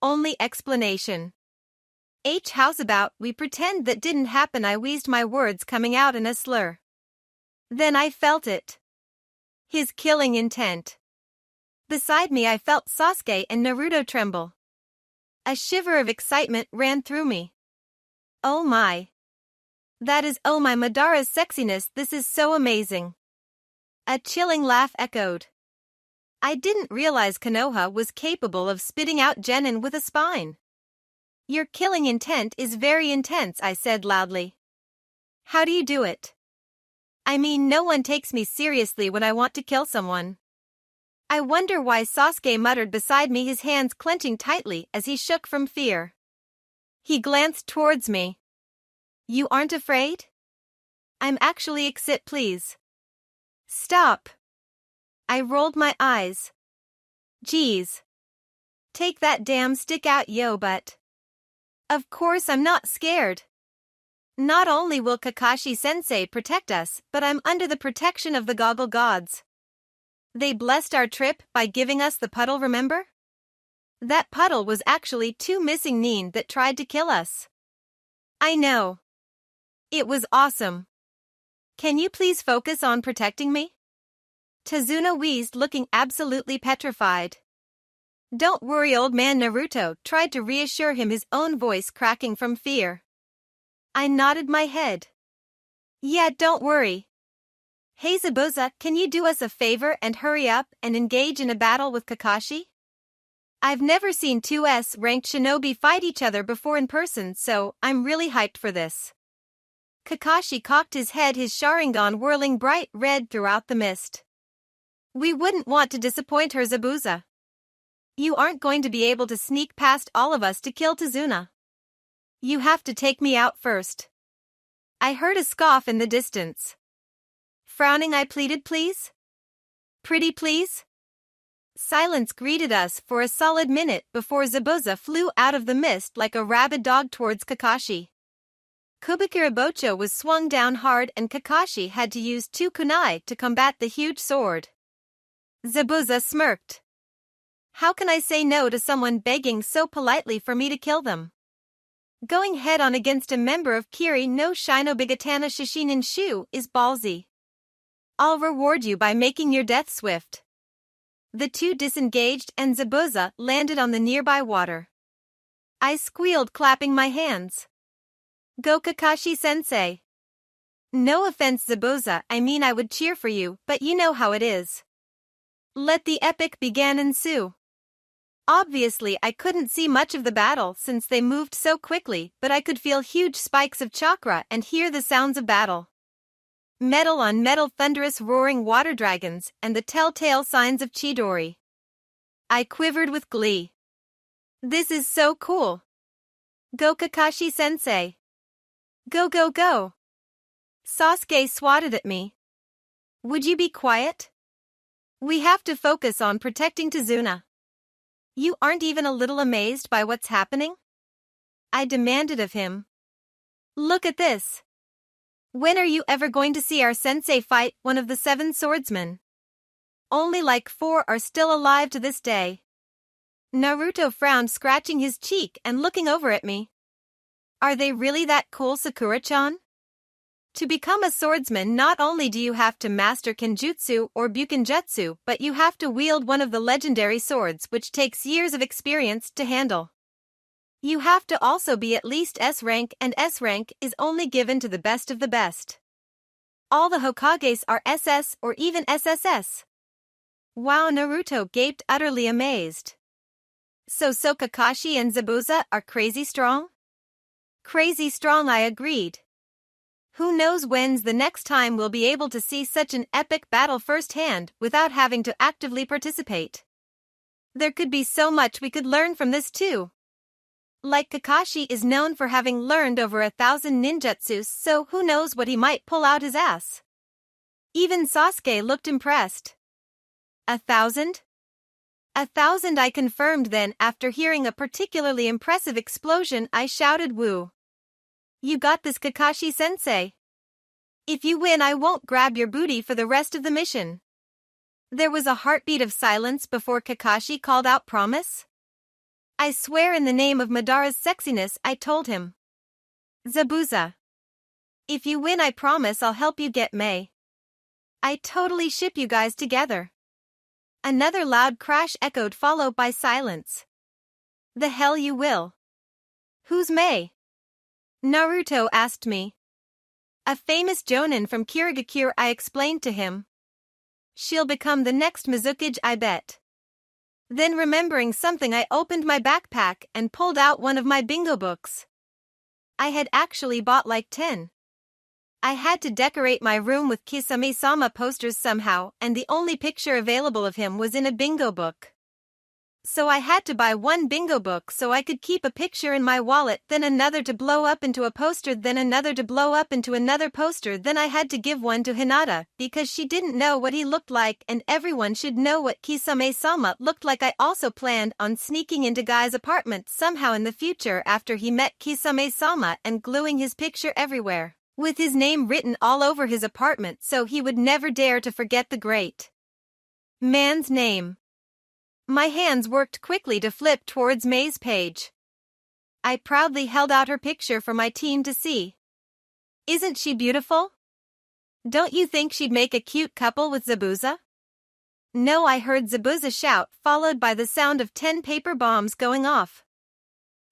Only explanation. How's about we pretend that didn't happen? I wheezed, my words coming out in a slur. Then I felt it. His killing intent. Beside me I felt Sasuke and Naruto tremble. A shiver of excitement ran through me. Oh my. That is, oh my, Madara's sexiness, this is so amazing. A chilling laugh echoed. I didn't realize Konoha was capable of spitting out genin with a spine. Your killing intent is very intense, I said loudly. How do you do it? I mean, no one takes me seriously when I want to kill someone. I wonder why, Sasuke muttered beside me, his hands clenching tightly as he shook from fear. He glanced towards me. You aren't afraid? I'm actually excited, please. Stop. I rolled my eyes. Geez. Take that damn stick out, yo, but. Of course I'm not scared. Not only will Kakashi-sensei protect us, but I'm under the protection of the Goggle Gods. They blessed our trip by giving us the puddle, remember? That puddle was actually two missing nin that tried to kill us. I know. It was awesome. Can you please focus on protecting me? Tazuna wheezed, looking absolutely petrified. Don't worry, old man, Naruto tried to reassure him, his own voice cracking from fear. I nodded my head. Yeah, don't worry. Hey Zabuza, can you do us a favor and hurry up and engage in a battle with Kakashi? I've never seen two S-ranked shinobi fight each other before in person, so I'm really hyped for this. Kakashi cocked his head, his Sharingan whirling bright red throughout the mist. We wouldn't want to disappoint her, Zabuza. You aren't going to be able to sneak past all of us to kill Tazuna. You have to take me out first. I heard a scoff in the distance. Frowning, I pleaded, please? Pretty please? Silence greeted us for a solid minute before Zabuza flew out of the mist like a rabid dog towards Kakashi. Kubikirabocho was swung down hard and Kakashi had to use 2 kunai to combat the huge sword. Zabuza smirked. How can I say no to someone begging so politely for me to kill them? Going head-on against a member of Kiri no Shinobigatana Shishinin Shu is ballsy. I'll reward you by making your death swift. The two disengaged and Zabuza landed on the nearby water. I squealed, clapping my hands. Go Kakashi-sensei. No offense, Zabuza, I mean I would cheer for you, but you know how it is. Let the epic begin ensue. Obviously I couldn't see much of the battle since they moved so quickly, but I could feel huge spikes of chakra and hear the sounds of battle. Metal on metal, thunderous roaring water dragons, and the telltale signs of Chidori. I quivered with glee. This is so cool. Go Kakashi-sensei. Go go go. Sasuke swatted at me. Would you be quiet? We have to focus on protecting Tazuna. You aren't even a little amazed by what's happening? I demanded of him. Look at this. When are you ever going to see our sensei fight one of the 7 swordsmen? Only like 4 are still alive to this day. Naruto frowned, scratching his cheek and looking over at me. Are they really that cool, Sakura-chan? To become a swordsman, not only do you have to master Kenjutsu or Bukenjutsu, but you have to wield one of the legendary swords, which takes years of experience to handle. You have to also be at least S rank, and S rank is only given to the best of the best. All the Hokages are SS or even SSS. Wow, Naruto gaped, utterly amazed. So Kakashi and Zabuza are crazy strong? Crazy strong, I agreed. Who knows when's the next time we'll be able to see such an epic battle firsthand without having to actively participate. There could be so much we could learn from this too. Like Kakashi is known for having learned over 1,000 ninjutsus, so who knows what he might pull out his ass. Even Sasuke looked impressed. 1,000? 1,000, I confirmed. Then, after hearing a particularly impressive explosion, I shouted, woo. You got this, Kakashi-sensei. If you win, I won't grab your booty for the rest of the mission. There was a heartbeat of silence before Kakashi called out, promise? I swear in the name of Madara's sexiness, I told him. Zabuza. If you win, I promise I'll help you get May. I totally ship you guys together. Another loud crash echoed, followed by silence. The hell you will. Who's May? Naruto asked me. A famous jonin from Kirigakure, I explained to him. She'll become the next Mizukage, I bet. Then, remembering something, I opened my backpack and pulled out one of my bingo books. I had actually bought like 10. I had to decorate my room with Kisame-sama posters somehow, and the only picture available of him was in a bingo book. So I had to buy one bingo book so I could keep a picture in my wallet, then another to blow up into a poster, then another to blow up into another poster. Then I had to give one to Hinata because she didn't know what he looked like, and everyone should know what Kisame-sama looked like. I also planned on sneaking into Guy's apartment somehow in the future after he met Kisame-sama and gluing his picture everywhere, with his name written all over his apartment so he would never dare to forget the great man's name. My hands worked quickly to flip towards May's page. I proudly held out her picture for my team to see. Isn't she beautiful? Don't you think she'd make a cute couple with Zabuza? No, I heard Zabuza shout, followed by the sound of 10 paper bombs going off.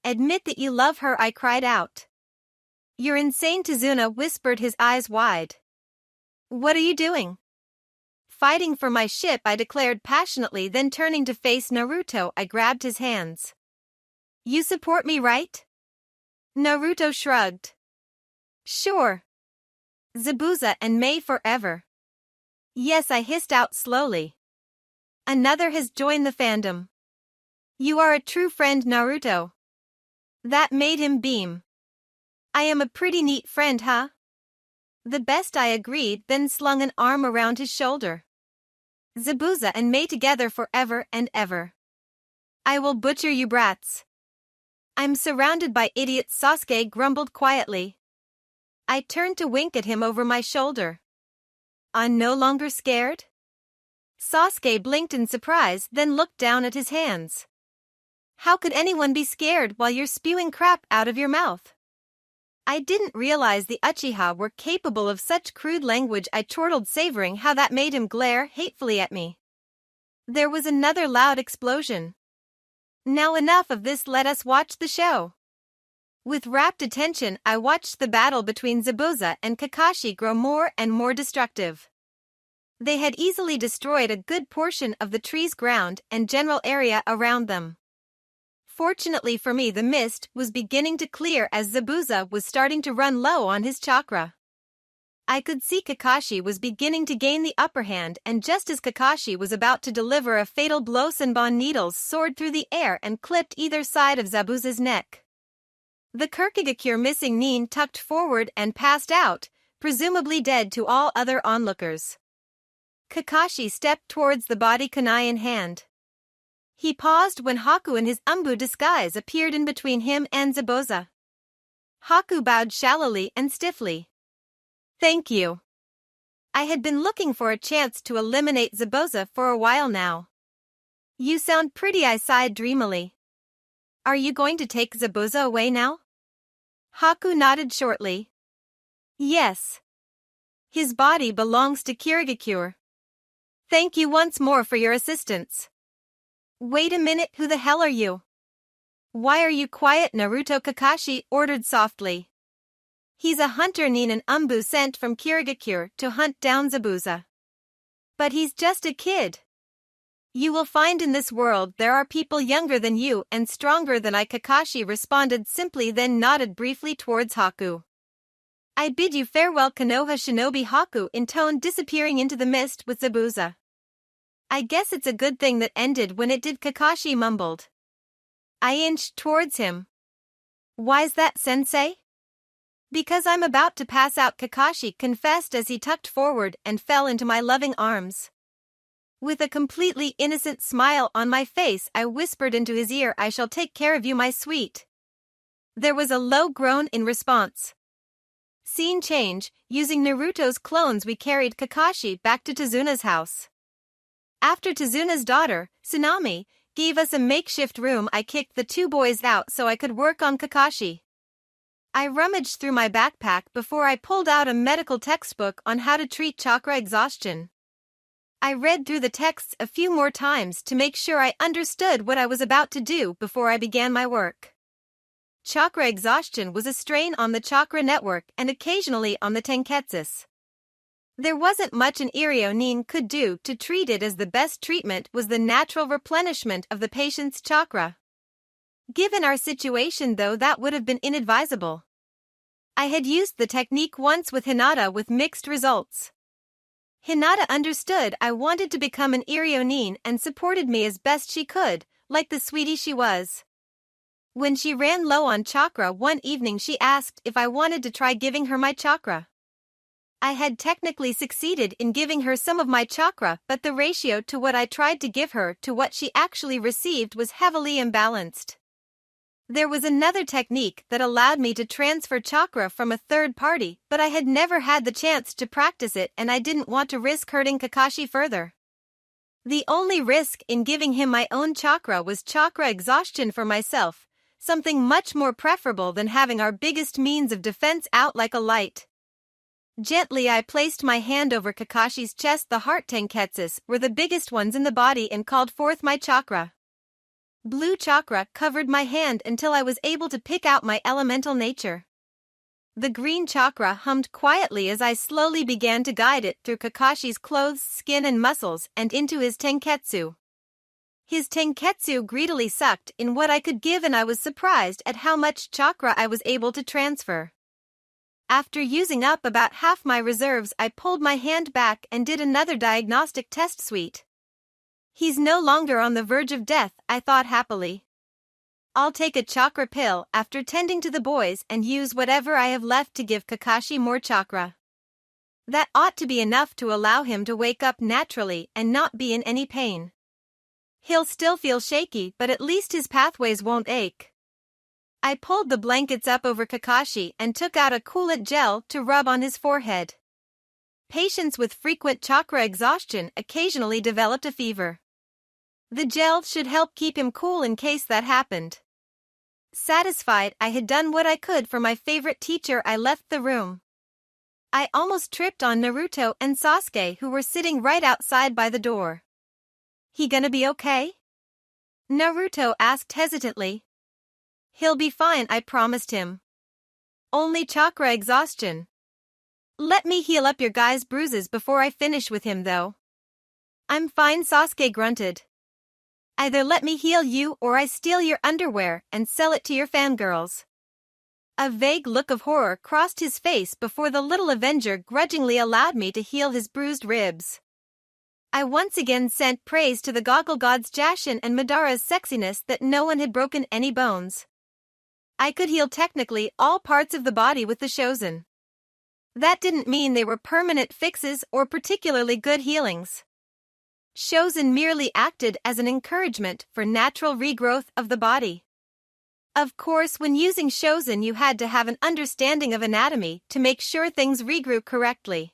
Admit that you love her, I cried out. You're insane, Tazuna whispered, his eyes wide. What are you doing? Fighting for my ship, I declared passionately, then turning to face Naruto, I grabbed his hands. You support me, right? Naruto shrugged. Sure. Zabuza and May forever. Yes, I hissed out slowly. Another has joined the fandom. You are a true friend, Naruto. That made him beam. I am a pretty neat friend, huh? The best, I agreed, then slung an arm around his shoulder. Zabuza and May together forever and ever. I will butcher you brats. I'm surrounded by idiots, Sasuke grumbled quietly. I turned to wink at him over my shoulder. I'm no longer scared? Sasuke blinked in surprise, then looked down at his hands. How could anyone be scared while you're spewing crap out of your mouth? I didn't realize the Uchiha were capable of such crude language. I chortled, savoring how that made him glare hatefully at me. There was another loud explosion. Now enough of this, let us watch the show. With rapt attention, I watched the battle between Zabuza and Kakashi grow more and more destructive. They had easily destroyed a good portion of the tree's ground and general area around them. Fortunately for me, the mist was beginning to clear as Zabuza was starting to run low on his chakra. I could see Kakashi was beginning to gain the upper hand, and just as Kakashi was about to deliver a fatal blow, Senbon needles soared through the air and clipped either side of Zabuza's neck. The Kirkigakure missing Nin tucked forward and passed out, presumably dead to all other onlookers. Kakashi stepped towards the body, kunai in hand. He paused when Haku in his Umbu disguise appeared in between him and Zabuza. Haku bowed shallowly and stiffly. Thank you. I had been looking for a chance to eliminate Zabuza for a while now. You sound pretty, I sighed dreamily. Are you going to take Zabuza away now? Haku nodded shortly. Yes. His body belongs to Kirigakure. Thank you once more for your assistance. Wait a minute, who the hell are you? Why are you quiet? Naruto, Kakashi ordered softly. He's a hunter Nin and Umbu sent from Kirigakure to hunt down Zabuza. But he's just a kid. You will find in this world there are people younger than you and stronger than I, Kakashi responded simply, then nodded briefly towards Haku. I bid you farewell, Konoha Shinobi, Haku intoned, disappearing into the mist with Zabuza. I guess it's a good thing that ended when it did, Kakashi mumbled. I inched towards him. Why's that, sensei? Because I'm about to pass out, Kakashi confessed as he tucked forward and fell into my loving arms. With a completely innocent smile on my face, I whispered into his ear, I shall take care of you, my sweet. There was a low groan in response. Scene change. Using Naruto's clones, we carried Kakashi back to Tazuna's house. After Tazuna's daughter, Tsunami, gave us a makeshift room, I kicked the two boys out so I could work on Kakashi. I rummaged through my backpack before I pulled out a medical textbook on how to treat chakra exhaustion. I read through the texts a few more times to make sure I understood what I was about to do before I began my work. Chakra exhaustion was a strain on the chakra network and occasionally on the tenketsus. There wasn't much an Iryo Nin could do to treat it, as the best treatment was the natural replenishment of the patient's chakra. Given our situation, though, that would have been inadvisable. I had used the technique once with Hinata with mixed results. Hinata understood I wanted to become an Iryo Nin and supported me as best she could, like the sweetie she was. When she ran low on chakra one evening, she asked if I wanted to try giving her my chakra. I had technically succeeded in giving her some of my chakra, but the ratio to what I tried to give her to what she actually received was heavily imbalanced. There was another technique that allowed me to transfer chakra from a third party, but I had never had the chance to practice it and I didn't want to risk hurting Kakashi further. The only risk in giving him my own chakra was chakra exhaustion for myself, something much more preferable than having our biggest means of defense out like a light. Gently I placed my hand over Kakashi's chest. The heart tenketsus were the biggest ones in the body and called forth my chakra. Blue chakra covered my hand until I was able to pick out my elemental nature. The green chakra hummed quietly as I slowly began to guide it through Kakashi's clothes, skin and muscles and into his tenketsu. His tenketsu greedily sucked in what I could give, and I was surprised at how much chakra I was able to transfer. After using up about half my reserves, I pulled my hand back and did another diagnostic test suite. He's no longer on the verge of death, I thought happily. I'll take a chakra pill after tending to the boys and use whatever I have left to give Kakashi more chakra. That ought to be enough to allow him to wake up naturally and not be in any pain. He'll still feel shaky, but at least his pathways won't ache. I pulled the blankets up over Kakashi and took out a coolant gel to rub on his forehead. Patients with frequent chakra exhaustion occasionally developed a fever. The gel should help keep him cool in case that happened. Satisfied I had done what I could for my favorite teacher, I left the room. I almost tripped on Naruto and Sasuke, who were sitting right outside by the door. "He gonna be okay?" Naruto asked hesitantly. "He'll be fine," I promised him. "Only chakra exhaustion. Let me heal up your guy's bruises before I finish with him though." "I'm fine," Sasuke grunted. "Either let me heal you or I steal your underwear and sell it to your fangirls." A vague look of horror crossed his face before the little Avenger grudgingly allowed me to heal his bruised ribs. I once again sent praise to the goggle gods Jashin and Madara's sexiness that no one had broken any bones. I could heal technically all parts of the body with the Shosen. That didn't mean they were permanent fixes or particularly good healings. Shosen merely acted as an encouragement for natural regrowth of the body. Of course, when using Shosen you had to have an understanding of anatomy to make sure things regrew correctly.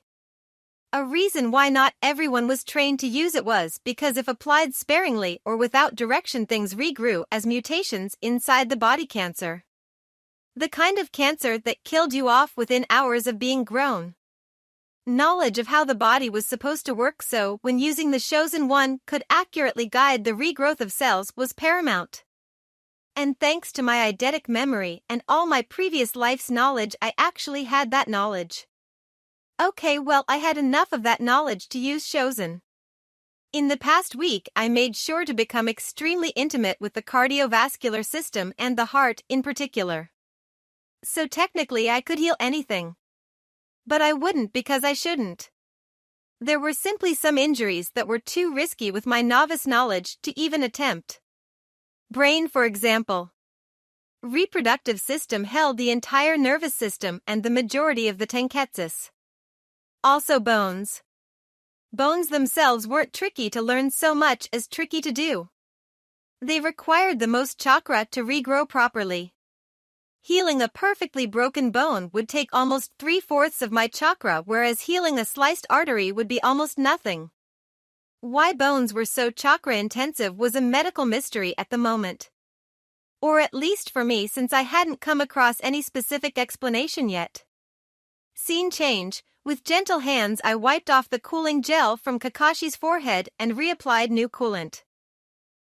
A reason why not everyone was trained to use it was because if applied sparingly or without direction things regrew as mutations inside the body. Cancer. The kind of cancer that killed you off within hours of being grown. Knowledge of how the body was supposed to work, so when using the Shosen one could accurately guide the regrowth of cells, was paramount. And thanks to my eidetic memory and all my previous life's knowledge, I actually had that knowledge. Okay, well, I had enough of that knowledge to use Shosen. In the past week, I made sure to become extremely intimate with the cardiovascular system and the heart in particular. So technically I could heal anything. But I wouldn't because I shouldn't. There were simply some injuries that were too risky with my novice knowledge to even attempt. Brain, for example. Reproductive system held the entire nervous system and the majority of the tenketsus. Also bones. Bones themselves weren't tricky to learn so much as tricky to do. They required the most chakra to regrow properly. Healing a perfectly broken bone would take almost 3/4 of my chakra, whereas healing a sliced artery would be almost nothing. Why bones were so chakra-intensive was a medical mystery at the moment. Or at least for me, since I hadn't come across any specific explanation yet. Scene change. With gentle hands I wiped off the cooling gel from Kakashi's forehead and reapplied new coolant.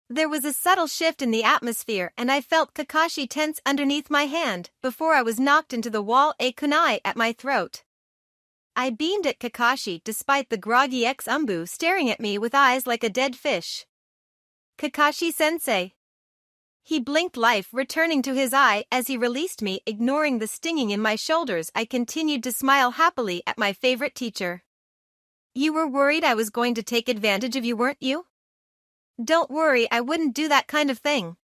There was a subtle shift in the atmosphere and I felt Kakashi tense underneath my hand before I was knocked into the wall, a kunai at my throat. I beamed at Kakashi despite the groggy ex-umbu staring at me with eyes like a dead fish. "Kakashi-sensei." He blinked, life returning to his eye as he released me, ignoring the stinging in my shoulders. I continued to smile happily at my favorite teacher. "You were worried I was going to take advantage of you, weren't you?" "Don't worry, I wouldn't do that kind of thing.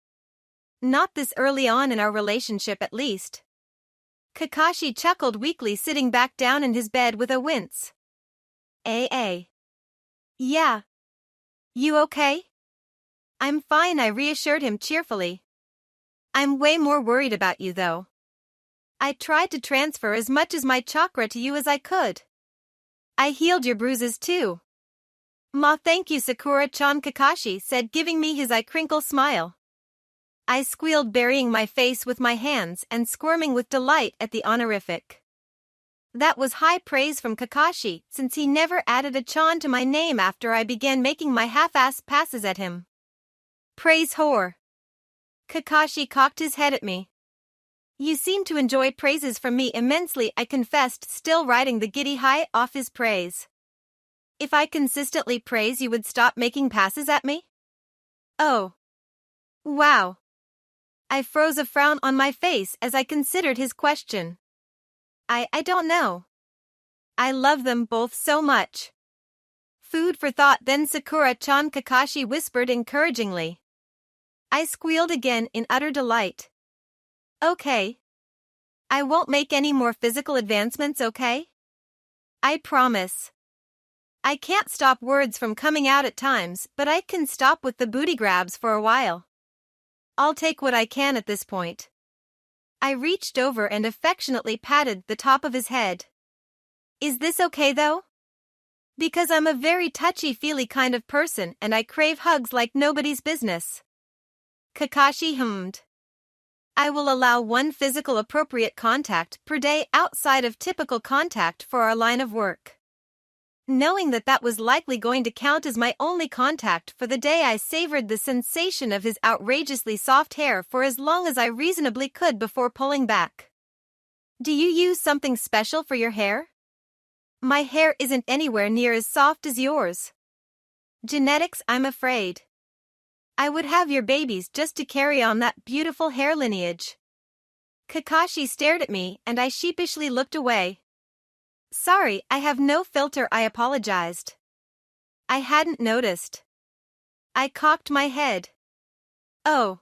Not this early on in our relationship, at least." Kakashi chuckled weakly, sitting back down in his bed with a wince. Yeah. You okay?" "I'm fine," I reassured him cheerfully. "I'm way more worried about you though. I tried to transfer as much as my chakra to you as I could. I healed your bruises too." "Ma, thank you, Sakura-chan," Kakashi said, giving me his eye-crinkle smile. I squealed, burying my face with my hands and squirming with delight at the honorific. That was high praise from Kakashi, since he never added a chan to my name after I began making my half-ass passes at him. "Praise whore." Kakashi cocked his head at me. "You seem to enjoy praises from me immensely," I confessed, still riding the giddy high off his praise. "If I consistently praise you would stop making passes at me?" "Oh. Wow." I froze, a frown on my face as I considered his question. I don't know. I love them both so much." Food for thought then, Sakura-chan, Kakashi whispered encouragingly. I squealed again in utter delight. "Okay. I won't make any more physical advancements, okay? I promise." I can't stop words from coming out at times, but I can stop with the booty grabs for a while. I'll take what I can at this point. I reached over and affectionately patted the top of his head. Is this okay though? Because I'm a very touchy-feely kind of person and I crave hugs like nobody's business. Kakashi hummed. I will allow one physical appropriate contact per day outside of typical contact for our line of work. Knowing that was likely going to count as my only contact for the day, I savored the sensation of his outrageously soft hair for as long as I reasonably could before pulling back. Do you use something special for your hair? My hair isn't anywhere near as soft as yours. Genetics, I'm afraid. I would have your babies just to carry on that beautiful hair lineage. Kakashi stared at me and I sheepishly looked away. Sorry, I have no filter, I apologized. I hadn't noticed. I cocked my head. Oh.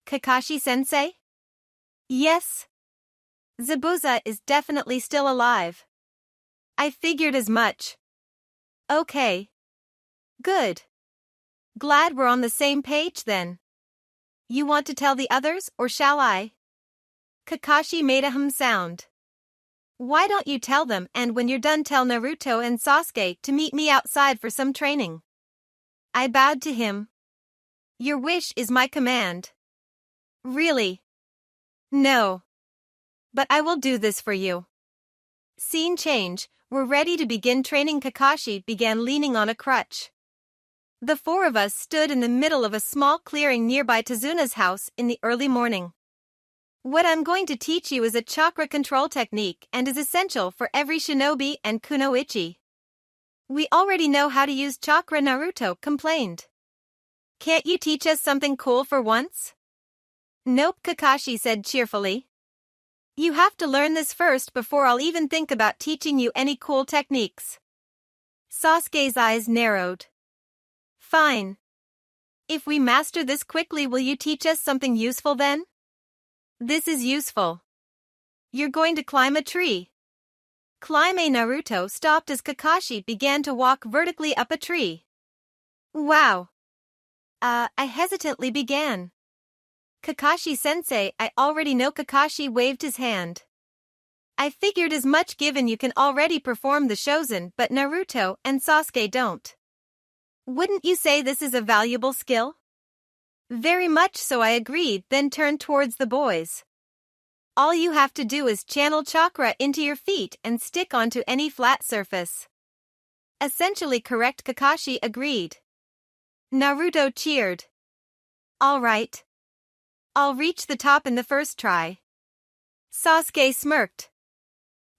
Kakashi-sensei? Yes. Zabuza is definitely still alive. I figured as much. Okay. Good. Glad we're on the same page then. You want to tell the others, or shall I? Kakashi made a hum sound. Why don't you tell them, and when you're done tell Naruto and Sasuke to meet me outside for some training? I bowed to him. Your wish is my command. Really? No. But I will do this for you. Scene change, we're ready to begin training. Kakashi began leaning on a crutch. The four of us stood in the middle of a small clearing nearby Tazuna's house in the early morning. What I'm going to teach you is a chakra control technique and is essential for every shinobi and kunoichi. We already know how to use chakra, Naruto complained. Can't you teach us something cool for once? Nope, Kakashi said cheerfully. You have to learn this first before I'll even think about teaching you any cool techniques. Sasuke's eyes narrowed. Fine. If we master this quickly, will you teach us something useful then? This is useful. You're going to climb a tree. Climb a Naruto stopped as Kakashi began to walk vertically up a tree. Wow. I hesitantly began. Kakashi-sensei, I already know. Kakashi waved his hand. I figured as much given you can already perform the Shozen but Naruto and Sasuke don't. Wouldn't you say this is a valuable skill? Very much so, I agreed, then turned towards the boys. All you have to do is channel chakra into your feet and stick onto any flat surface. Essentially correct, Kakashi agreed. Naruto cheered. All right. I'll reach the top in the first try. Sasuke smirked.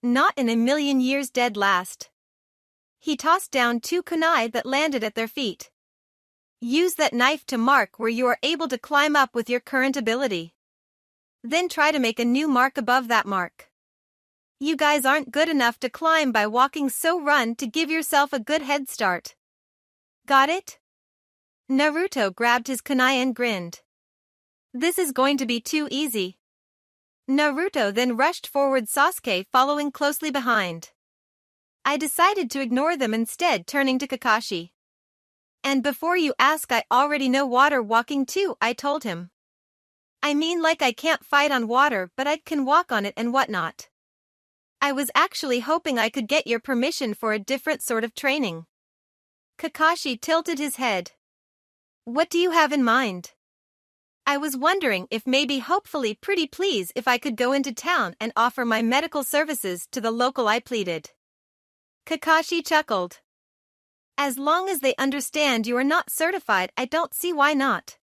Not in a million years, dead last. He tossed down 2 kunai that landed at their feet. Use that knife to mark where you are able to climb up with your current ability. Then try to make a new mark above that mark. You guys aren't good enough to climb by walking, so run to give yourself a good head start. Got it? Naruto grabbed his kunai and grinned. This is going to be too easy. Naruto then rushed forward, Sasuke following closely behind. I decided to ignore them, instead turning to Kakashi. And before you ask, I already know water walking too, I told him. I mean, like, I can't fight on water, but I can walk on it and whatnot. I was actually hoping I could get your permission for a different sort of training. Kakashi tilted his head. What do you have in mind? I was wondering if maybe, hopefully, pretty please, if I could go into town and offer my medical services to the local, I pleaded. Kakashi chuckled. As long as they understand you are not certified, I don't see why not.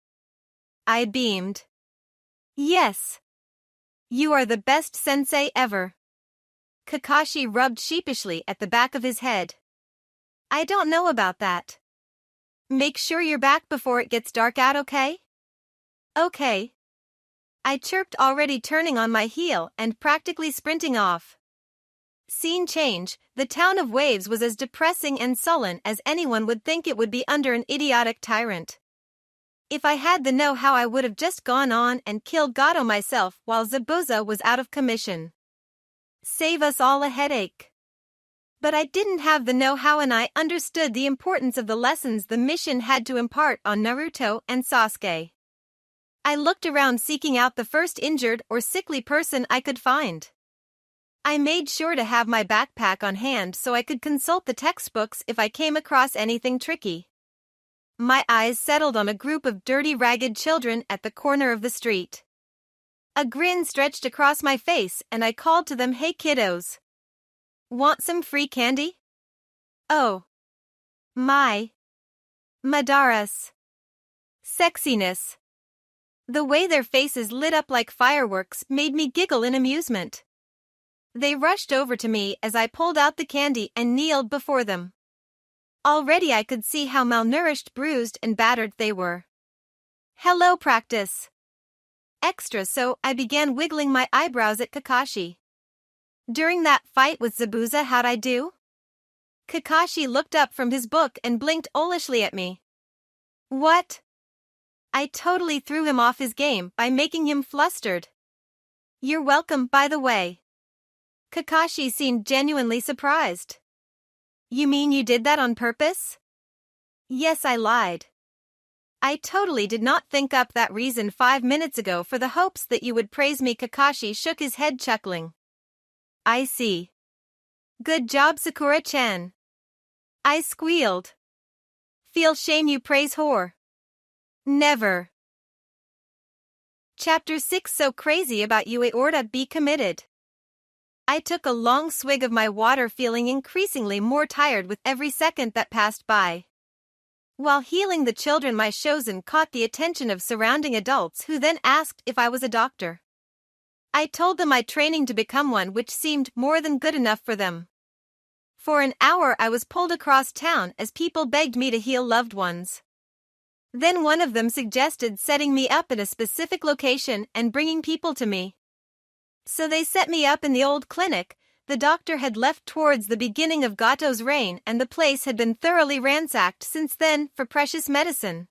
I beamed. Yes. You are the best sensei ever. Kakashi rubbed sheepishly at the back of his head. I don't know about that. Make sure you're back before it gets dark out, okay? Okay. I chirped, already turning on my heel and practically sprinting off. Scene change, the town of Waves was as depressing and sullen as anyone would think it would be under an idiotic tyrant. If I had the know-how, I would have just gone on and killed Gato myself while Zabuza was out of commission. Save us all a headache. But I didn't have the know-how, and I understood the importance of the lessons the mission had to impart on Naruto and Sasuke. I looked around seeking out the first injured or sickly person I could find. I made sure to have my backpack on hand so I could consult the textbooks if I came across anything tricky. My eyes settled on a group of dirty, ragged children at the corner of the street. A grin stretched across my face and I called to them, "Hey kiddos. Want some free candy?" Oh. My. Madara's. Sexiness. The way their faces lit up like fireworks made me giggle in amusement. They rushed over to me as I pulled out the candy and kneeled before them. Already I could see how malnourished, bruised, and battered they were. Hello, practice. Extra, so I began wiggling my eyebrows at Kakashi. During that fight with Zabuza, how'd I do? Kakashi looked up from his book and blinked owlishly at me. What? I totally threw him off his game by making him flustered. You're welcome, by the way. Kakashi seemed genuinely surprised. You mean you did that on purpose? Yes, I lied. I totally did not think up that reason 5 minutes ago for the hopes that you would praise me. Kakashi shook his head, chuckling. I see. Good job, Sakura-chan. I squealed. Feel shame you praise whore. Never. Chapter 6. So crazy about you, Aorta, be committed. I took a long swig of my water, feeling increasingly more tired with every second that passed by. While healing the children, my shosen caught the attention of surrounding adults who then asked if I was a doctor. I told them my training to become one, which seemed more than good enough for them. For an hour I was pulled across town as people begged me to heal loved ones. Then one of them suggested setting me up in a specific location and bringing people to me. So they set me up in the old clinic. The doctor had left towards the beginning of Gato's reign and the place had been thoroughly ransacked since then for precious medicine.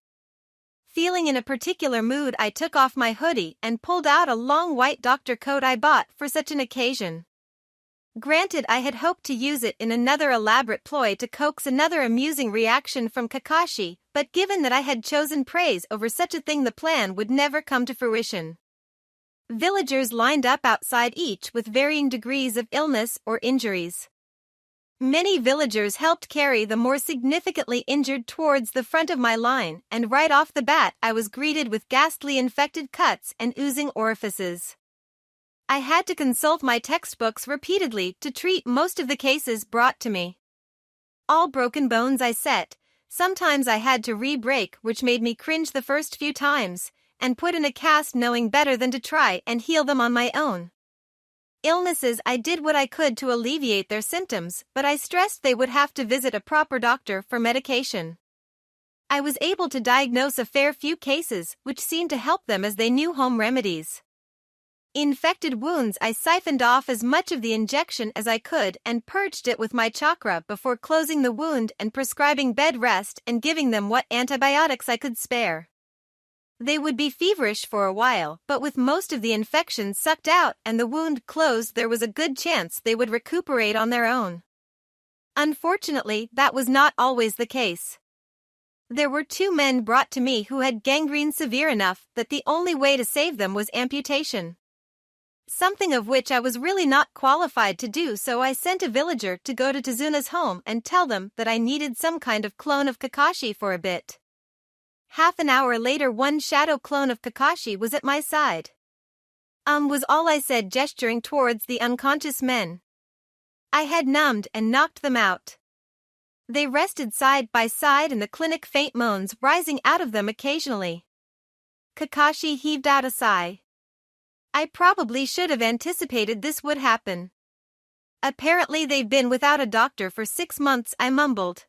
Feeling in a particular mood, I took off my hoodie and pulled out a long white doctor coat I bought for such an occasion. Granted, I had hoped to use it in another elaborate ploy to coax another amusing reaction from Kakashi, but given that I had chosen praise over such a thing, the plan would never come to fruition. Villagers lined up outside, each with varying degrees of illness or injuries. Many villagers helped carry the more significantly injured towards the front of my line, and right off the bat I was greeted with ghastly infected cuts and oozing orifices. I had to consult my textbooks repeatedly to treat most of the cases brought to me. All broken bones I set. Sometimes I had to re-break, which made me cringe the first few times, and put in a cast knowing better than to try and heal them on my own. Illnesses, I did what I could to alleviate their symptoms, but I stressed they would have to visit a proper doctor for medication. I was able to diagnose a fair few cases, which seemed to help them as they knew home remedies. Infected wounds, I siphoned off as much of the injection as I could and purged it with my chakra before closing the wound and prescribing bed rest and giving them what antibiotics I could spare. They would be feverish for a while, but with most of the infection sucked out and the wound closed, there was a good chance they would recuperate on their own. Unfortunately, that was not always the case. There were 2 men brought to me who had gangrene severe enough that the only way to save them was amputation. Something of which I was really not qualified to do, so I sent a villager to go to Tazuna's home and tell them that I needed some kind of clone of Kakashi for a bit. Half an hour later, one shadow clone of Kakashi was at my side. Was all I said, gesturing towards the unconscious men. I had numbed and knocked them out. They rested side by side in the clinic, faint moans rising out of them occasionally. Kakashi heaved out a sigh. I probably should have anticipated this would happen. Apparently they've been without a doctor for 6 months, I mumbled.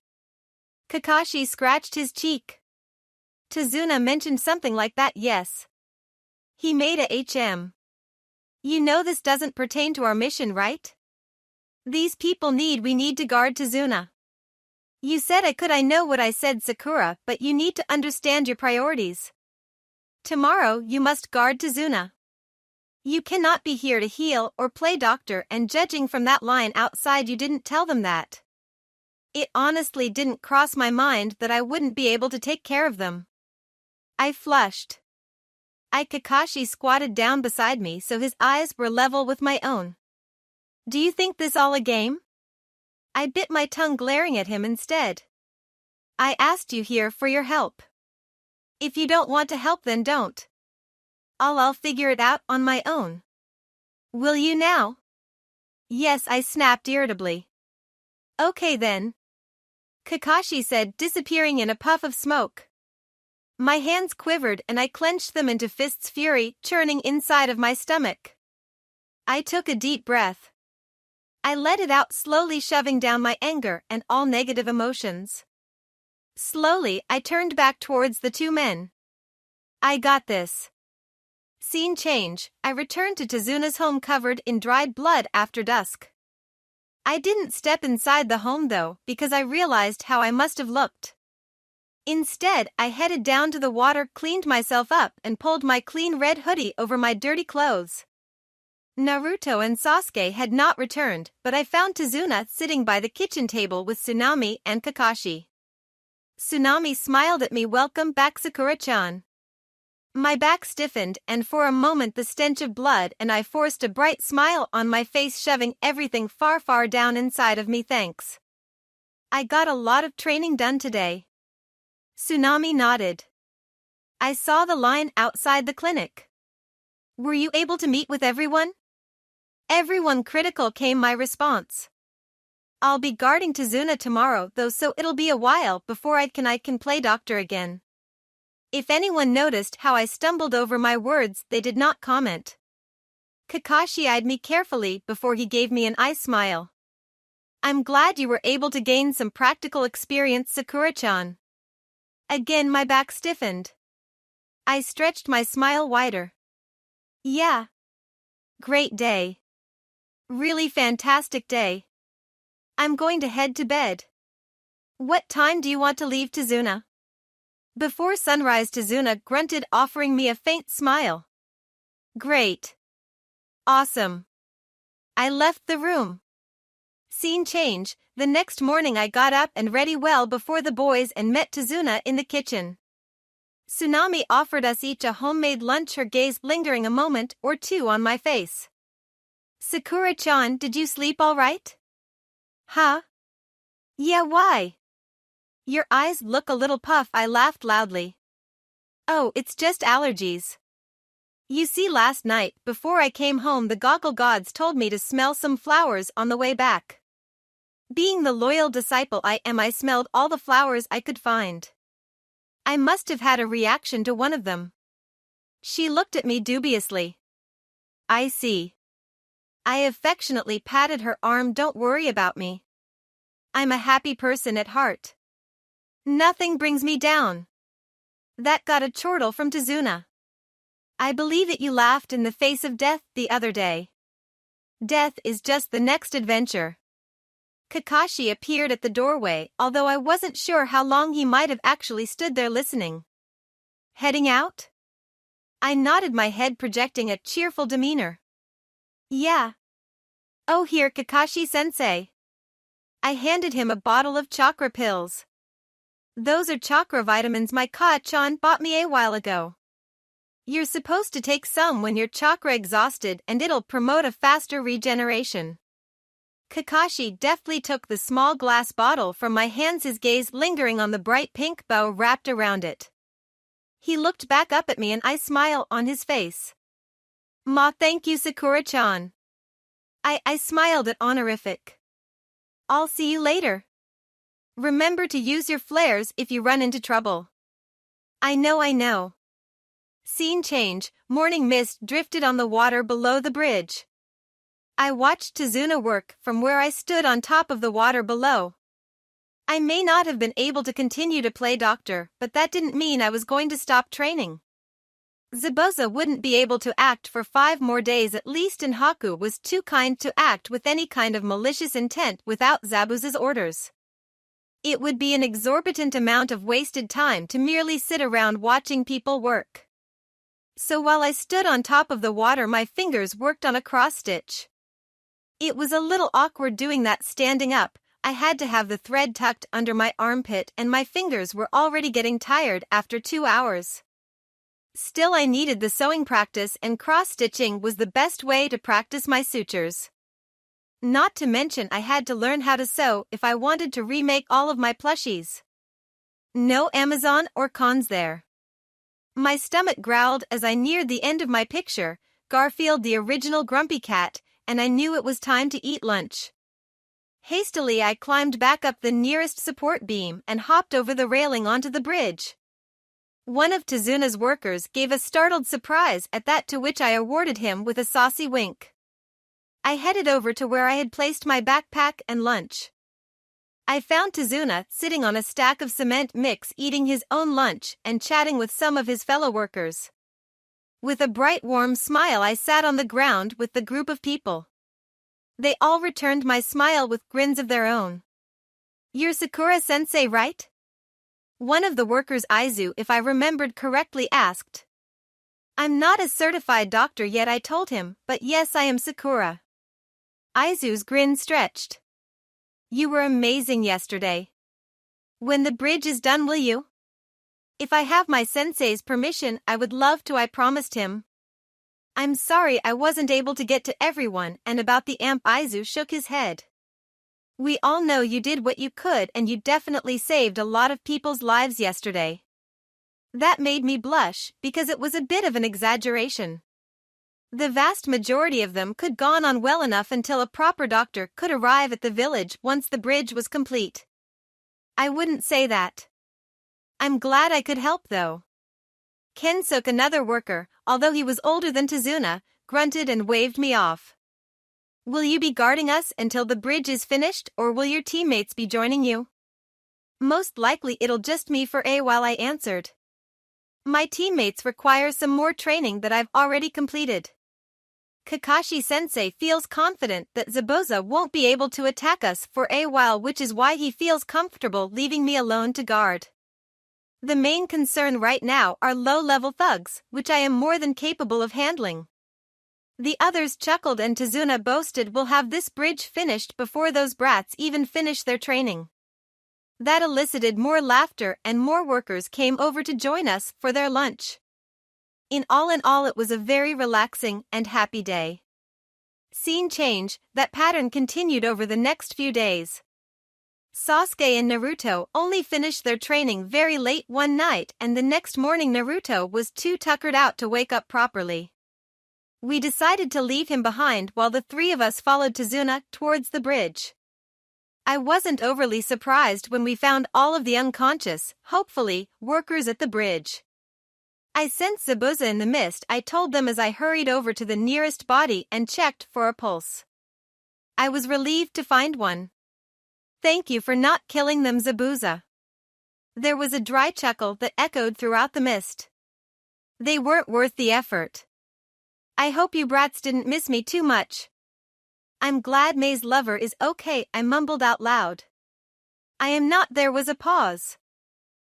Kakashi scratched his cheek. Tazuna mentioned something like that, yes. He made a HM. You know this doesn't pertain to our mission, right? These people we need to guard Tazuna. You said I could. I know what I said, Sakura, but you need to understand your priorities. Tomorrow you must guard Tazuna. You cannot be here to heal or play doctor, and judging from that line outside you didn't tell them that. It honestly didn't cross my mind that I wouldn't be able to take care of them. I flushed. Kakashi squatted down beside me so his eyes were level with my own. Do you think this all a game? I bit my tongue glaring at him instead. I asked you here for your help. If you don't want to help then don't. I'll figure it out on my own. Will you now? Yes, I snapped irritably. Okay then. Kakashi said, disappearing in a puff of smoke. My hands quivered and I clenched them into fists, fury churning inside of my stomach. I took a deep breath. I let it out slowly, shoving down my anger and all negative emotions. Slowly, I turned back towards the two men. I got this. Scene change, I returned to Tezuna's home covered in dried blood after dusk. I didn't step inside the home though, because I realized how I must have looked. Instead, I headed down to the water, cleaned myself up, and pulled my clean red hoodie over my dirty clothes. Naruto and Sasuke had not returned, but I found Tezuna sitting by the kitchen table with Tsunami and Kakashi. Tsunami smiled at me. Welcome back, Sakura-chan. My back stiffened, and for a moment the stench of blood and I forced a bright smile on my face, shoving everything far, far down inside of me. Thanks. I got a lot of training done today. Tsunami nodded. I saw the line outside the clinic. Were you able to meet with everyone? Everyone critical, came my response. I'll be guarding Tezuna tomorrow though, so it'll be a while before I can play doctor again. If anyone noticed how I stumbled over my words, they did not comment. Kakashi eyed me carefully before he gave me an eye smile. I'm glad you were able to gain some practical experience, Sakura-chan. Again my back stiffened. I stretched my smile wider. Yeah. Great day. Really fantastic day. I'm going to head to bed. What time do you want to leave, Tezuna? Before sunrise, Tezuna grunted, offering me a faint smile. Great. Awesome. I left the room. Scene change, the next morning I got up and ready well before the boys and met Tezuna in the kitchen. Tsunami offered us each a homemade lunch, her gaze lingering a moment or two on my face. Sakura-chan, did you sleep all right? Huh? Yeah, why? Your eyes look a little puff, I laughed loudly. Oh, it's just allergies. You see, last night, before I came home, the goggle gods told me to smell some flowers on the way back. Being the loyal disciple I am, I smelled all the flowers I could find. I must have had a reaction to one of them. She looked at me dubiously. I see. I affectionately patted her arm. Don't worry about me. I'm a happy person at heart. Nothing brings me down. That got a chortle from Tezuna. I believe it, you laughed in the face of death the other day. Death is just the next adventure. Kakashi appeared at the doorway, although I wasn't sure how long he might have actually stood there listening. Heading out? I nodded my head, projecting a cheerful demeanor. Yeah. Oh, here, Kakashi-sensei. I handed him a bottle of chakra pills. Those are chakra vitamins my Ka-chan bought me a while ago. You're supposed to take some when you're chakra exhausted and it'll promote a faster regeneration. Kakashi deftly took the small glass bottle from my hands, his gaze lingering on the bright pink bow wrapped around it. He looked back up at me, an eye smile on his face. Thank you, Sakura-chan. I smiled at honorific. I'll see you later. Remember to use your flares if you run into trouble. I know. Scene change, morning mist drifted on the water below the bridge. I watched Tezuna work from where I stood on top of the water below. I may not have been able to continue to play doctor, but that didn't mean I was going to stop training. Zabuza wouldn't be able to act for 5 more days at least, and Haku was too kind to act with any kind of malicious intent without Zabuza's orders. It would be an exorbitant amount of wasted time to merely sit around watching people work. So while I stood on top of the water, my fingers worked on a cross-stitch. It was a little awkward doing that standing up. I had to have the thread tucked under my armpit and my fingers were already getting tired after 2 hours. Still, I needed the sewing practice, and cross-stitching was the best way to practice my sutures. Not to mention I had to learn how to sew if I wanted to remake all of my plushies. No Amazon or cons there. My stomach growled as I neared the end of my picture, Garfield the original grumpy cat, and I knew it was time to eat lunch. Hastily I climbed back up the nearest support beam and hopped over the railing onto the bridge. One of Tezuna's workers gave a startled surprise at that, to which I awarded him with a saucy wink. I headed over to where I had placed my backpack and lunch. I found Tezuna sitting on a stack of cement mix eating his own lunch and chatting with some of his fellow workers. With a bright warm smile I sat on the ground with the group of people. They all returned my smile with grins of their own. "You're Sakura-sensei, right?" One of the workers, Aizu, if I remembered correctly, asked. "I'm not a certified doctor yet," I told him, "but yes, I am Sakura." Aizu's grin stretched. "You were amazing yesterday. When the bridge is done, will you?" "If I have my sensei's permission, I would love to," I promised him. "I'm sorry I wasn't able to get to everyone, and about the amp," Aizu shook his head. "We all know you did what you could, and you definitely saved a lot of people's lives yesterday." That made me blush, because it was a bit of an exaggeration. The vast majority of them could gone on well enough until a proper doctor could arrive at the village once the bridge was complete. I wouldn't say that. I'm glad I could help though. Kensuke, another worker, although he was older than Tezuna, grunted and waved me off. "Will you be guarding us until the bridge is finished, or will your teammates be joining you?" "Most likely it'll just me for a while," I answered. "My teammates require some more training that I've already completed. Kakashi-sensei feels confident that Zabuza won't be able to attack us for a while, which is why he feels comfortable leaving me alone to guard. The main concern right now are low-level thugs, which I am more than capable of handling." The others chuckled, and Tezuna boasted, "We'll have this bridge finished before those brats even finish their training." That elicited more laughter, and more workers came over to join us for their lunch. In all, it was a very relaxing and happy day. Scene change, that pattern continued over the next few days. Sasuke and Naruto only finished their training very late one night, and the next morning Naruto was too tuckered out to wake up properly. We decided to leave him behind while the three of us followed Tezuna towards the bridge. I wasn't overly surprised when we found all of the unconscious, hopefully, workers at the bridge. "I sensed Zabuza in the mist," I told them as I hurried over to the nearest body and checked for a pulse. I was relieved to find one. "Thank you for not killing them, Zabuza." There was a dry chuckle that echoed throughout the mist. "They weren't worth the effort. I hope you brats didn't miss me too much." "I'm glad May's lover is okay," I mumbled out loud. "I am not." There was a pause.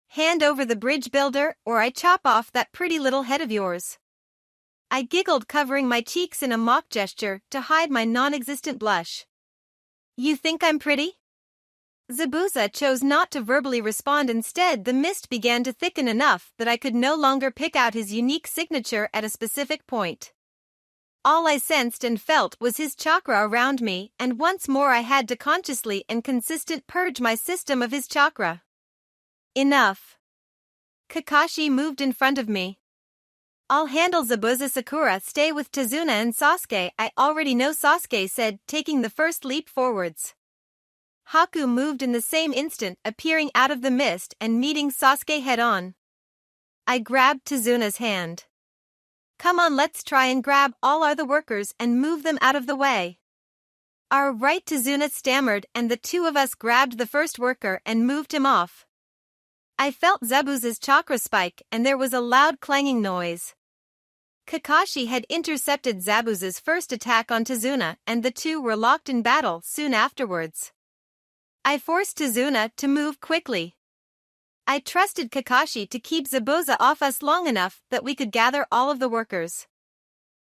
"Hand over the bridge builder, or I chop off that pretty little head of yours." I giggled, covering my cheeks in a mock gesture to hide my non-existent blush. "You think I'm pretty?" Zabuza chose not to verbally respond. Instead, the mist began to thicken enough that I could no longer pick out his unique signature at a specific point. All I sensed and felt was his chakra around me, and once more I had to consciously and consistent purge my system of his chakra. Enough. Kakashi moved in front of me. "I'll handle Zabuza. Sakura, stay with Tezuna and Sasuke." "I already know," Sasuke said, taking the first leap forwards. Haku moved in the same instant, appearing out of the mist and meeting Sasuke head-on. I grabbed Tezuna's hand. "Come on, let's try and grab all other workers and move them out of the way." "Our right," Tezuna stammered, and the two of us grabbed the first worker and moved him off. I felt Zabuza's chakra spike, and there was a loud clanging noise. Kakashi had intercepted Zabuza's first attack on Tezuna, and the two were locked in battle soon afterwards. I forced Tezuna to move quickly. I trusted Kakashi to keep Zabuza off us long enough that we could gather all of the workers.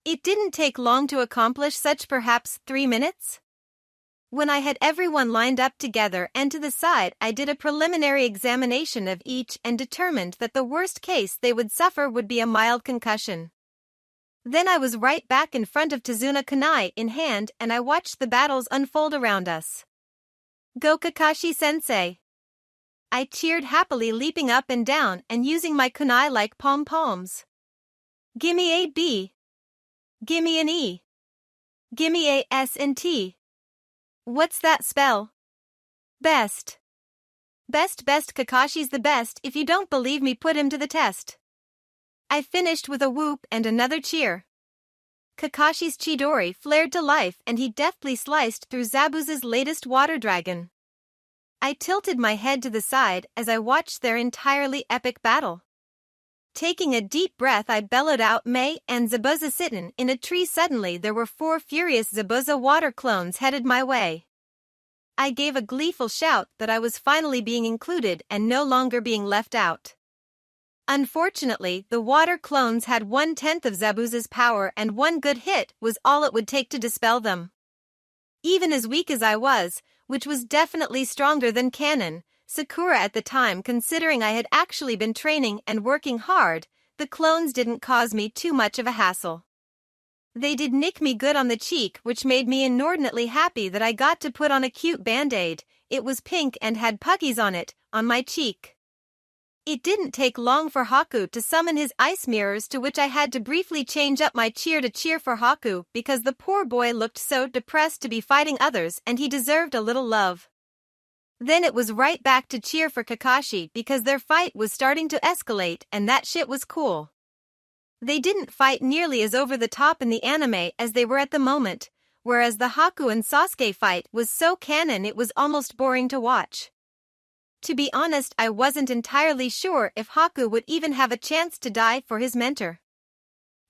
It didn't take long to accomplish such, perhaps 3 minutes. When I had everyone lined up together and to the side, I did a preliminary examination of each and determined that the worst case they would suffer would be a mild concussion. Then I was right back in front of Tazuna kunai in hand and I watched the battles unfold around us. Go Kakashi-sensei! I cheered happily, leaping up and down and using my kunai like pom-poms. Gimme a B. Gimme an E. Gimme a S and T. What's that spell? Best. Best Kakashi's the best. If you don't believe me, put him to the test. I finished with a whoop and another cheer. Kakashi's Chidori flared to life and he deftly sliced through Zabuza's latest water dragon. I tilted my head to the side as I watched their entirely epic battle. Taking a deep breath, I bellowed out, "May and Zabuza sittin' in a tree." Suddenly there were 4 furious Zabuza water clones headed my way. I gave a gleeful shout that I was finally being included and no longer being left out. Unfortunately, the water clones had 1/10 of Zabuza's power and one good hit was all it would take to dispel them. Even as weak as I was, which was definitely stronger than Canon, Sakura at the time, considering I had actually been training and working hard, the clones didn't cause me too much of a hassle. They did nick me good on the cheek, which made me inordinately happy that I got to put on a cute band-aid. It was pink and had puggies on it, on my cheek. It didn't take long for Haku to summon his ice mirrors, to which I had to briefly change up my cheer to cheer for Haku because the poor boy looked so depressed to be fighting others and he deserved a little love. Then it was right back to cheer for Kakashi because their fight was starting to escalate and that shit was cool. They didn't fight nearly as over the top in the anime as they were at the moment, whereas the Haku and Sasuke fight was so canon it was almost boring to watch. To be honest, I wasn't entirely sure if Haku would even have a chance to die for his mentor.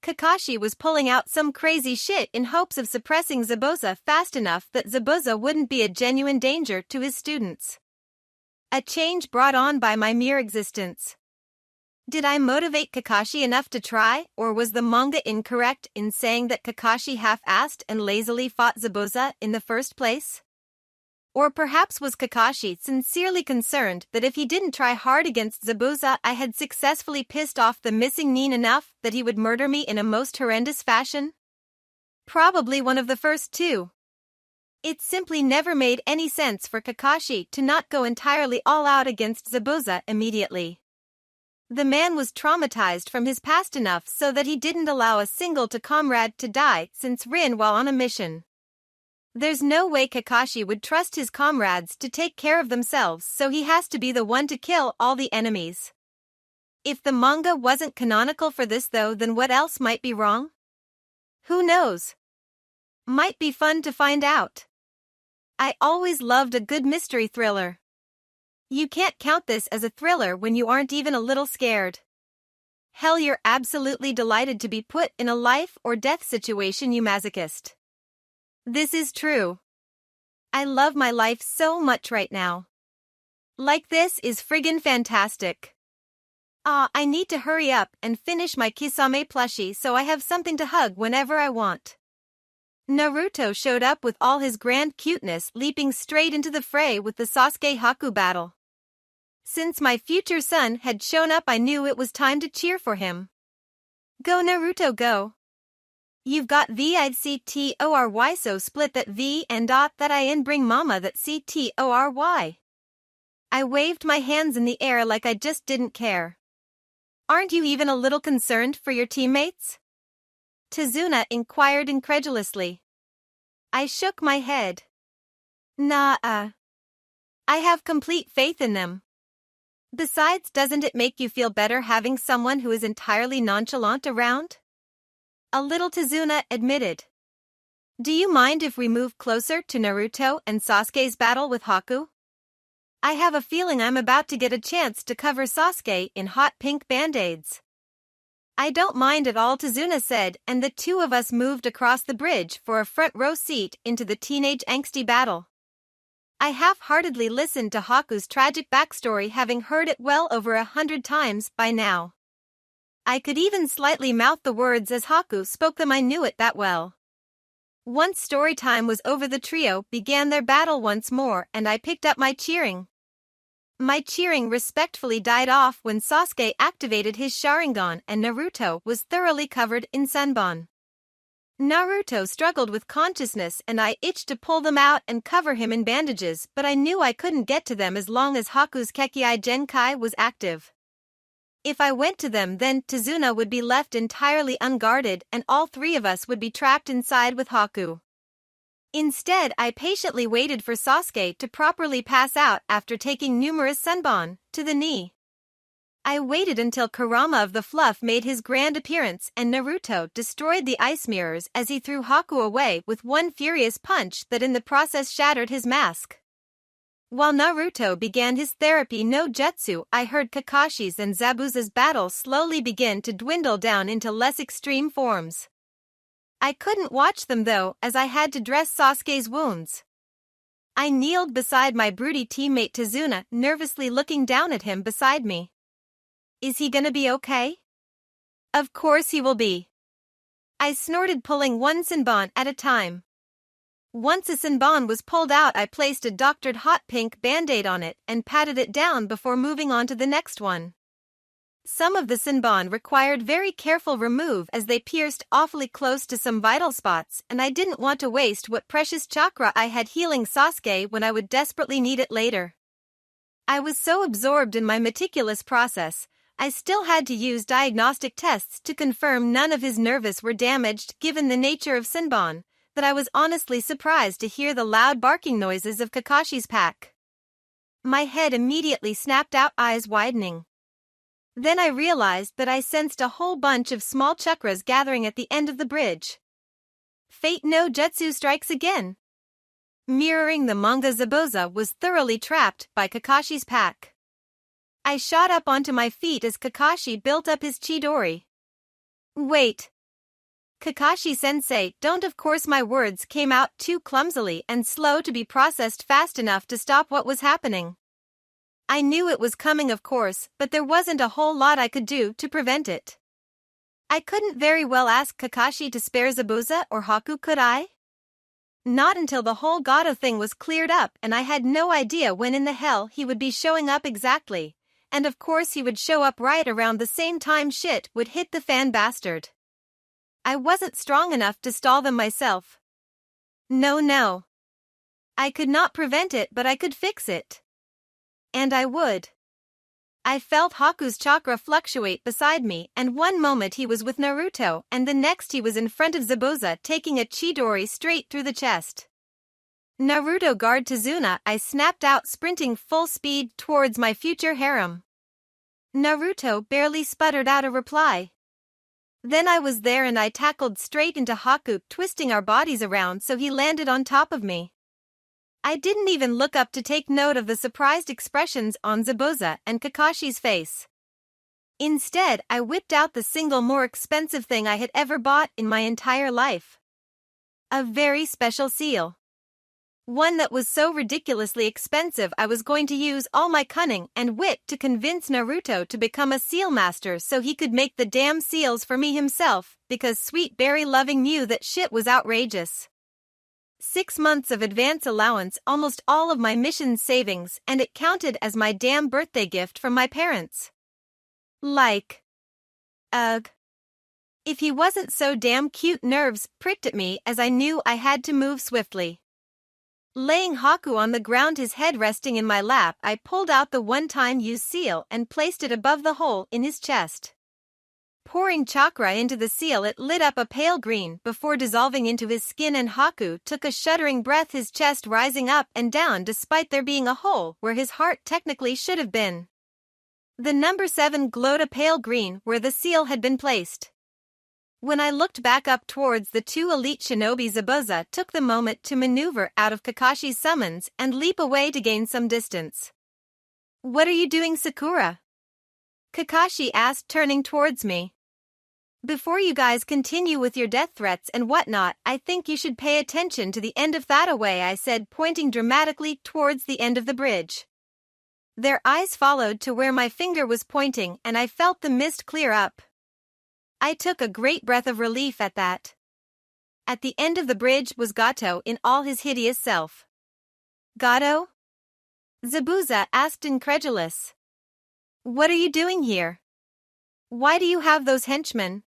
Kakashi was pulling out some crazy shit in hopes of suppressing Zabuza fast enough that Zabuza wouldn't be a genuine danger to his students. A change brought on by my mere existence. Did I motivate Kakashi enough to try, or was the manga incorrect in saying that Kakashi half-assed and lazily fought Zabuza in the first place? Or perhaps was Kakashi sincerely concerned that if he didn't try hard against Zabuza, I had successfully pissed off the missing Nin enough that he would murder me in a most horrendous fashion? Probably one of the first two. It simply never made any sense for Kakashi to not go entirely all out against Zabuza immediately. The man was traumatized from his past enough so that he didn't allow a single comrade to die since Rin while on a mission. There's no way Kakashi would trust his comrades to take care of themselves, so he has to be the one to kill all the enemies. If the manga wasn't canonical for this though, then what else might be wrong? Who knows? Might be fun to find out. I always loved a good mystery thriller. You can't count this as a thriller when you aren't even a little scared. Hell, you're absolutely delighted to be put in a life or death situation, you masochist. This is true. I love my life so much right now. Like, this is friggin' fantastic. I need to hurry up and finish my Kisame plushie so I have something to hug whenever I want. Naruto showed up with all his grand cuteness, leaping straight into the fray with the Sasuke-Haku battle. Since my future son had shown up, I knew it was time to cheer for him. Go Naruto, go! You've got VICTORY, so split that V and dot that I in, bring mama that CTORY. I waved my hands in the air like I just didn't care. Aren't you even a little concerned for your teammates? Tazuna inquired incredulously. I shook my head. Nah, I have complete faith in them. Besides, doesn't it make you feel better having someone who is entirely nonchalant around? A little, Tazuna admitted. Do you mind if we move closer to Naruto and Sasuke's battle with Haku? I have a feeling I'm about to get a chance to cover Sasuke in hot pink band-aids. I don't mind at all, Tazuna said, and the two of us moved across the bridge for a front row seat into the teenage angsty battle. I half-heartedly listened to Haku's tragic backstory, having heard it well over 100 times by now. I could even slightly mouth the words as Haku spoke them. I knew it that well. Once story time was over, the trio began their battle once more, and I picked up my cheering. My cheering respectfully died off when Sasuke activated his Sharingan and Naruto was thoroughly covered in sunburn. Naruto struggled with consciousness and I itched to pull them out and cover him in bandages, but I knew I couldn't get to them as long as Haku's Kekkai Genkai was active. If I went to them, then Tazuna would be left entirely unguarded and all three of us would be trapped inside with Haku. Instead, I patiently waited for Sasuke to properly pass out after taking numerous sunburn to the knee. I waited until Kurama of the Fluff made his grand appearance and Naruto destroyed the ice mirrors as he threw Haku away with one furious punch that in the process shattered his mask. While Naruto began his therapy no jutsu, I heard Kakashi's and Zabuza's battle slowly begin to dwindle down into less extreme forms. I couldn't watch them though, as I had to dress Sasuke's wounds. I kneeled beside my broody teammate Tazuna, nervously looking down at him beside me. Is he gonna be okay? Of course he will be. I snorted, pulling one Senbon at a time. Once a Senbon was pulled out, I placed a doctored hot pink band-aid on it and patted it down before moving on to the next one. Some of the Senbon required very careful remove as they pierced awfully close to some vital spots, and I didn't want to waste what precious chakra I had healing Sasuke when I would desperately need it later. I was so absorbed in my meticulous process, I still had to use diagnostic tests to confirm none of his nerves were damaged given the nature of Senbon, that I was honestly surprised to hear the loud barking noises of Kakashi's pack. My head immediately snapped out, eyes widening. Then I realized that I sensed a whole bunch of small chakras gathering at the end of the bridge. Fate no Jutsu strikes again. Mirroring the manga, Zabuza was thoroughly trapped by Kakashi's pack. I shot up onto my feet as Kakashi built up his Chidori. Wait. Kakashi-sensei, don't. Of course my words came out too clumsily and slow to be processed fast enough to stop what was happening. I knew it was coming, of course, but there wasn't a whole lot I could do to prevent it. I couldn't very well ask Kakashi to spare Zabuza or Haku, could I? Not until the whole Gato thing was cleared up, and I had no idea when in the hell he would be showing up exactly. And of course he would show up right around the same time shit would hit the fan, bastard. I wasn't strong enough to stall them myself. No. I could not prevent it, but I could fix it. And I would. I felt Haku's chakra fluctuate beside me, and one moment he was with Naruto, and the next he was in front of Zabuza taking a Chidori straight through the chest. Naruto, guard Tazuna, I snapped out, sprinting full speed towards my future harem. Naruto barely sputtered out a reply. Then I was there and I tackled straight into Haku, twisting our bodies around so he landed on top of me. I didn't even look up to take note of the surprised expressions on Zabuza and Kakashi's face. Instead, I whipped out the single more expensive thing I had ever bought in my entire life. A very special seal. One that was so ridiculously expensive I was going to use all my cunning and wit to convince Naruto to become a seal master so he could make the damn seals for me himself, because Sweet Berry Loving knew that shit was outrageous. 6 months of advance allowance, almost all of my mission's savings, and it counted as my damn birthday gift from my parents. Like. Ugh. If he wasn't so damn cute, nerves pricked at me as I knew I had to move swiftly. Laying Haku on the ground, his head resting in my lap, I pulled out the one-time use seal and placed it above the hole in his chest. Pouring chakra into the seal, it lit up a pale green before dissolving into his skin, and Haku took a shuddering breath, his chest rising up and down despite there being a hole where his heart technically should have been. The number 7 glowed a pale green where the seal had been placed. When I looked back up towards the 2 elite shinobi, Zabuza took the moment to maneuver out of Kakashi's summons and leap away to gain some distance. "What are you doing, Sakura?" Kakashi asked, turning towards me. "Before you guys continue with your death threats and whatnot, I think you should pay attention to the end of that way," I said, pointing dramatically towards the end of the bridge. Their eyes followed to where my finger was pointing, and I felt the mist clear up. I took a great breath of relief at that. At the end of the bridge was Gato in all his hideous self. Gato? Zabuza asked incredulous. What are you doing here? Why do you have those henchmen?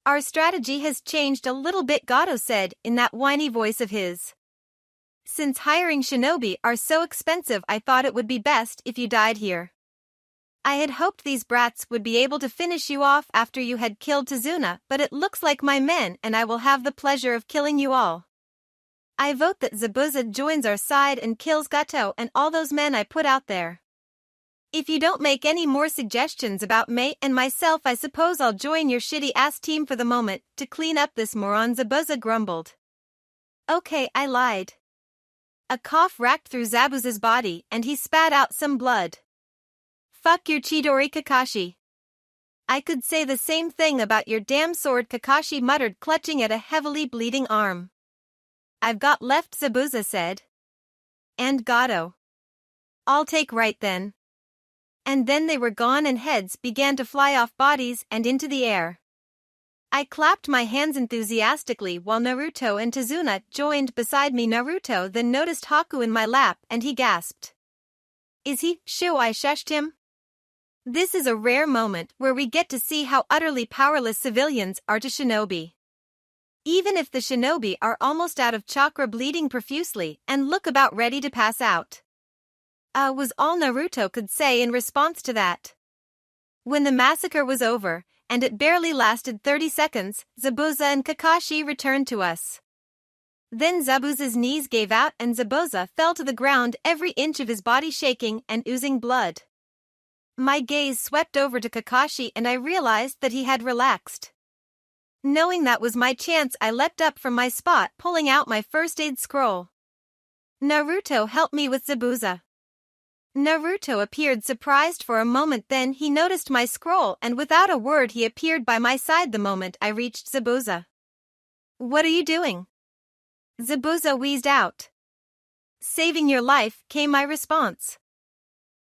Our strategy has changed a little bit, Gato said in that whiny voice of his. Since hiring shinobi are so expensive, I thought it would be best if you died here. I had hoped these brats would be able to finish you off after you had killed Tazuna, but it looks like my men and I will have the pleasure of killing you all. I vote that Zabuza joins our side and kills Gato and all those men I put out there. If you don't make any more suggestions about Mei and myself, I suppose I'll join your shitty-ass team for the moment to clean up this moron, Zabuza grumbled. Okay, I lied. A cough racked through Zabuza's body and he spat out some blood. Fuck your Chidori, Kakashi. I could say the same thing about your damn sword, Kakashi muttered, clutching at a heavily bleeding arm. I've got left, Zabuza said. And Gato. I'll take right then. And then they were gone and heads began to fly off bodies and into the air. I clapped my hands enthusiastically while Naruto and Tazuna joined beside me. Naruto then noticed Haku in my lap and he gasped. Is he? Shoo, I shushed him. This is a rare moment where we get to see how utterly powerless civilians are to shinobi. Even if the shinobi are almost out of chakra, bleeding profusely, and look about ready to pass out. Was all Naruto could say in response to that. When the massacre was over, and it barely lasted 30 seconds, Zabuza and Kakashi returned to us. Then Zabuza's knees gave out and Zabuza fell to the ground, every inch of his body shaking and oozing blood. My gaze swept over to Kakashi and I realized that he had relaxed. Knowing that was my chance, I leapt up from my spot, pulling out my first aid scroll. Naruto, help me with Zabuza. Naruto appeared surprised for a moment, then he noticed my scroll and without a word he appeared by my side the moment I reached Zabuza. What are you doing? Zabuza wheezed out. Saving your life, came my response.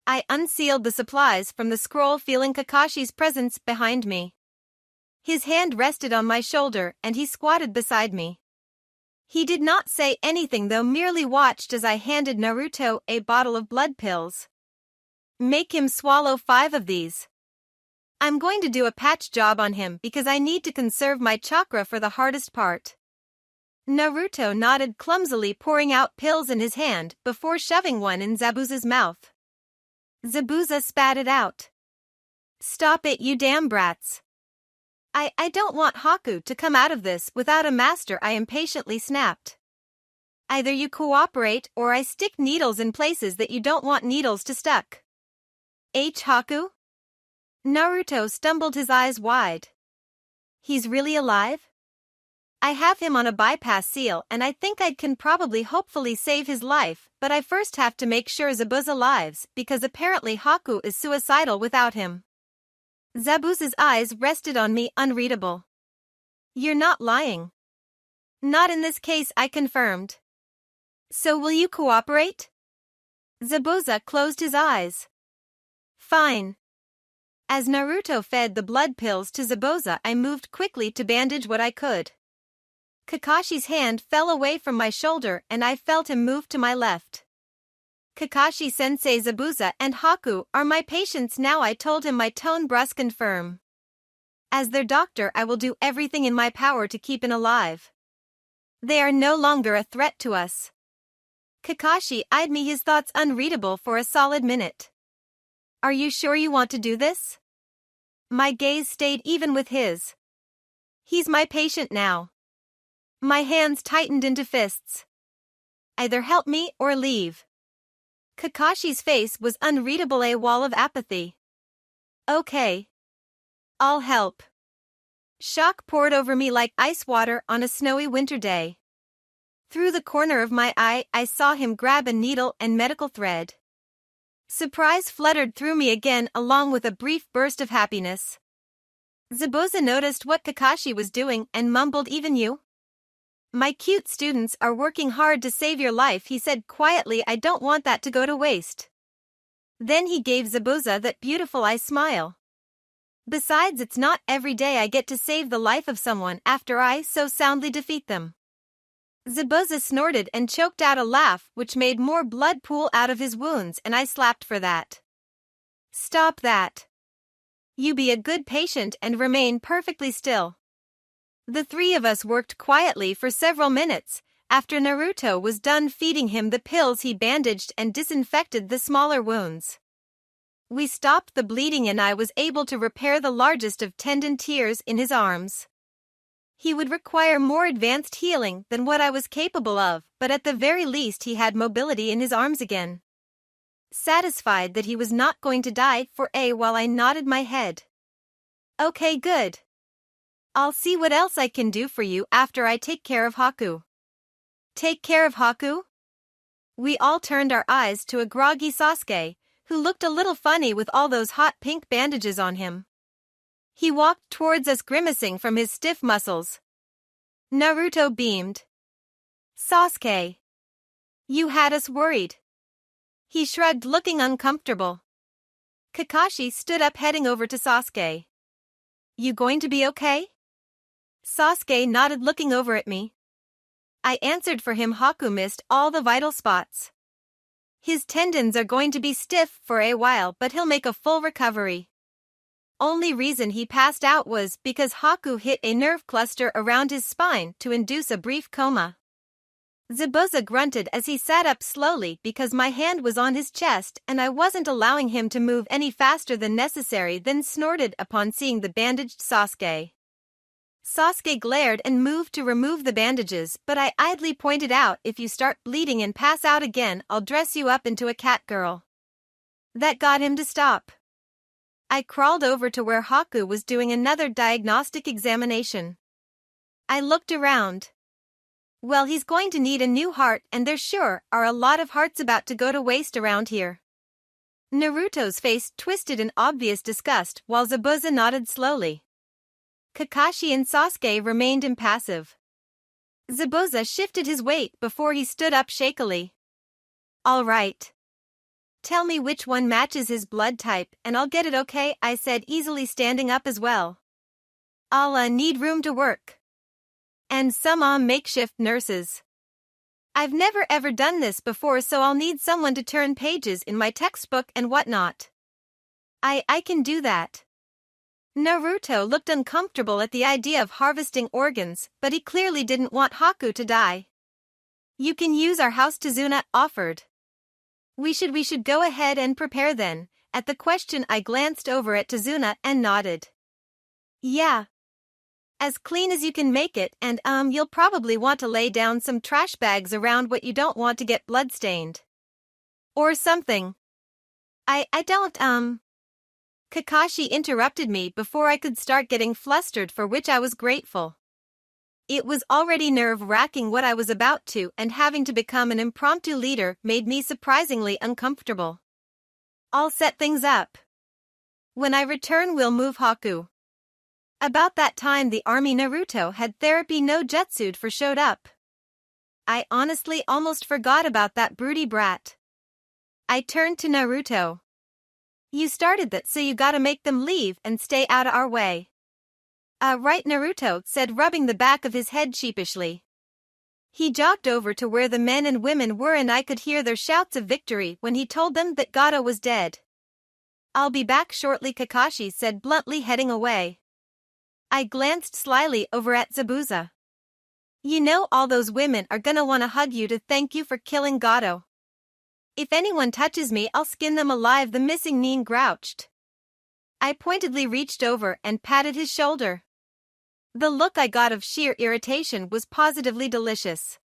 I unsealed the supplies from the scroll, feeling Kakashi's presence behind me. His hand rested on my shoulder and he squatted beside me. He did not say anything though, merely watched as I handed Naruto a bottle of blood pills. Make him swallow 5 of these. I'm going to do a patch job on him because I need to conserve my chakra for the hardest part. Naruto nodded clumsily, pouring out pills in his hand before shoving one in Zabuza's mouth. Zabuza spat it out. Stop it, you damn brats. I don't want Haku to come out of this without a master, I impatiently snapped. Either you cooperate or I stick needles in places that you don't want needles to stuck. Haku? Naruto stumbled, his eyes wide. He's really alive? I have him on a bypass seal and I think I can probably hopefully save his life, but I first have to make sure Zabuza lives because apparently Haku is suicidal without him. Zabuza's eyes rested on me, unreadable. You're not lying. Not in this case, I confirmed. So will you cooperate? Zabuza closed his eyes. Fine. As Naruto fed the blood pills to Zabuza, I moved quickly to bandage what I could. Kakashi's hand fell away from my shoulder and I felt him move to my left. Kakashi-sensei, Zabuza and Haku are my patients now, I told him, my tone brusque and firm. As their doctor, I will do everything in my power to keep it alive. They are no longer a threat to us. Kakashi eyed me, his thoughts unreadable, for a solid minute. Are you sure you want to do this? My gaze stayed even with his. He's my patient now. My hands tightened into fists. Either help me or leave. Kakashi's face was unreadable, a wall of apathy. Okay. I'll help. Shock poured over me like ice water on a snowy winter day. Through the corner of my eye, I saw him grab a needle and medical thread. Surprise fluttered through me again, along with a brief burst of happiness. Zabuza noticed what Kakashi was doing and mumbled, "Even you? My cute students are working hard to save your life," he said quietly. I don't want that to go to waste. Then he gave Zabuza that beautiful eye smile. Besides, it's not every day I get to save the life of someone after I so soundly defeat them. Zabuza snorted and choked out a laugh which made more blood pool out of his wounds, and I slapped for that. Stop that. You be a good patient and remain perfectly still. The three of us worked quietly for several minutes. After Naruto was done feeding him the pills, he bandaged and disinfected the smaller wounds. We stopped the bleeding and I was able to repair the largest of tendon tears in his arms. He would require more advanced healing than what I was capable of, but at the very least he had mobility in his arms again. Satisfied that he was not going to die for a while, I nodded my head. Okay, good. I'll see what else I can do for you after I take care of Haku. Take care of Haku? We all turned our eyes to a groggy Sasuke, who looked a little funny with all those hot pink bandages on him. He walked towards us grimacing from his stiff muscles. Naruto beamed. Sasuke. You had us worried. He shrugged, looking uncomfortable. Kakashi stood up, heading over to Sasuke. You going to be okay? Sasuke nodded, looking over at me. I answered for him. Haku missed all the vital spots. His tendons are going to be stiff for a while, but he'll make a full recovery. Only reason he passed out was because Haku hit a nerve cluster around his spine to induce a brief coma. Zabuza grunted as he sat up slowly because my hand was on his chest and I wasn't allowing him to move any faster than necessary, then snorted upon seeing the bandaged Sasuke. Sasuke glared and moved to remove the bandages, but I idly pointed out, if you start bleeding and pass out again, I'll dress you up into a cat girl. That got him to stop. I crawled over to where Haku was doing another diagnostic examination. I looked around. Well, he's going to need a new heart, and there sure are a lot of hearts about to go to waste around here. Naruto's face twisted in obvious disgust while Zabuza nodded slowly. Kakashi and Sasuke remained impassive. Zabuza shifted his weight before he stood up shakily. All right. Tell me which one matches his blood type and I'll get it, okay? I said, easily standing up as well. I'll need room to work. And some makeshift nurses. I've never ever done this before, so I'll need someone to turn pages in my textbook and whatnot. I can do that. Naruto looked uncomfortable at the idea of harvesting organs, but he clearly didn't want Haku to die. You can use our house, Tazuna offered. We should go ahead and prepare then. At the question, I glanced over at Tazuna and nodded. Yeah. As clean as you can make it, and you'll probably want to lay down some trash bags around what you don't want to get bloodstained. Or something. I don't Kakashi interrupted me before I could start getting flustered, for which I was grateful. It was already nerve-wracking what I was about to, and having to become an impromptu leader made me surprisingly uncomfortable. I'll set things up. When I return, we'll move Haku. About that time, the army Naruto had therapy no Jutsu'd for showed up. I honestly almost forgot about that broody brat. I turned to Naruto. You started that, so you gotta make them leave and stay out of our way. Right, Naruto said, rubbing the back of his head sheepishly. He jogged over to where the men and women were, and I could hear their shouts of victory when he told them that Gato was dead. I'll be back shortly, Kakashi said bluntly, heading away. I glanced slyly over at Zabuza. You know, all those women are gonna wanna hug you to thank you for killing Gato. If anyone touches me, I'll skin them alive, the missing Nin grouched. I pointedly reached over and patted his shoulder. The look I got of sheer irritation was positively delicious.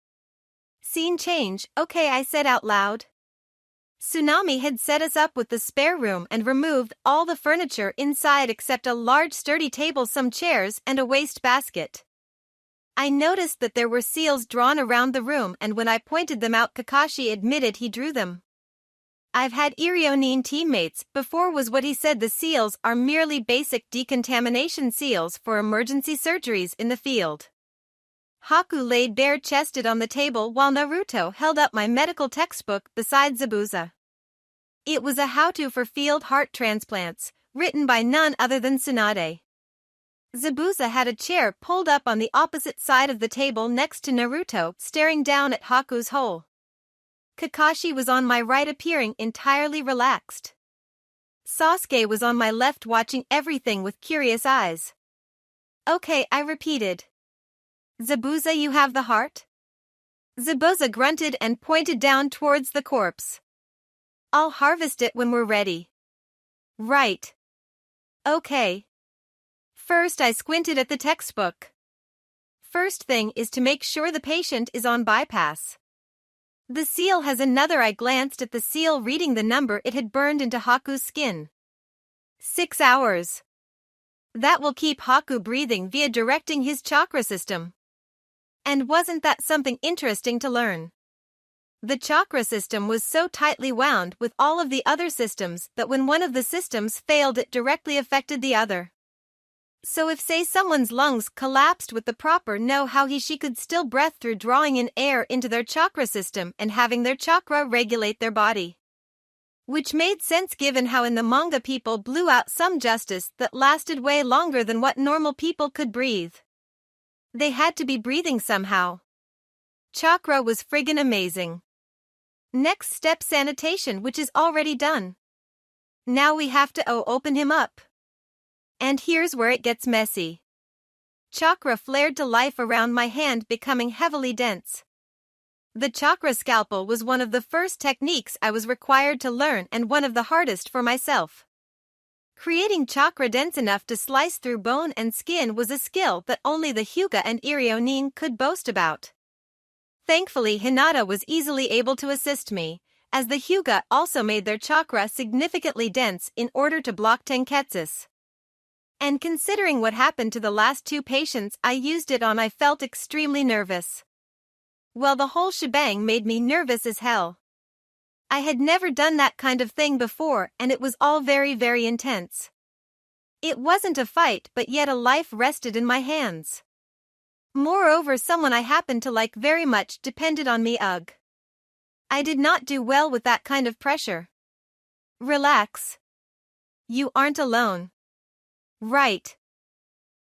Scene change, okay, I said out loud. Tsunami had set us up with the spare room and removed all the furniture inside except a large sturdy table, some chairs, and a waste basket. I noticed that there were seals drawn around the room, and when I pointed them out, Kakashi admitted he drew them. I've had Irionin teammates before, was what he said. The seals are merely basic decontamination seals for emergency surgeries in the field. Haku laid bare-chested on the table while Naruto held up my medical textbook beside Zabuza. It was a how-to for field heart transplants, written by none other than Tsunade. Zabuza had a chair pulled up on the opposite side of the table next to Naruto, staring down at Haku's hole. Kakashi was on my right, appearing entirely relaxed. Sasuke was on my left, watching everything with curious eyes. "Okay," I repeated. "Zabuza, you have the heart?" Zabuza grunted and pointed down towards the corpse. "I'll harvest it when we're ready." "Right. Okay." First, I squinted at the textbook. First thing is to make sure the patient is on bypass. The seal has another. I glanced at the seal, reading the number it had burned into Haku's skin. 6 hours. That will keep Haku breathing via directing his chakra system. And wasn't that something interesting to learn? The chakra system was so tightly wound with all of the other systems that when one of the systems failed, it directly affected the other. So if, say, someone's lungs collapsed with the proper know-how, she could still breathe through drawing in air into their chakra system and having their chakra regulate their body. Which made sense given how in the manga people blew out some justice that lasted way longer than what normal people could breathe. They had to be breathing somehow. Chakra was friggin' amazing. Next step, sanitation, which is already done. Now we have to open him up. And here's where it gets messy. Chakra flared to life around my hand, becoming heavily dense. The chakra scalpel was one of the first techniques I was required to learn and one of the hardest for myself. Creating chakra dense enough to slice through bone and skin was a skill that only the Hyuga and Irionin could boast about. Thankfully, Hinata was easily able to assist me, as the Hyuga also made their chakra significantly dense in order to block Tenketsus. And considering what happened to the last 2 patients I used it on, I felt extremely nervous. Well, the whole shebang made me nervous as hell. I had never done that kind of thing before, and it was all very, very intense. It wasn't a fight, but yet a life rested in my hands. Moreover, someone I happened to like very much depended on me. Ugh. I did not do well with that kind of pressure. Relax. You aren't alone. Right.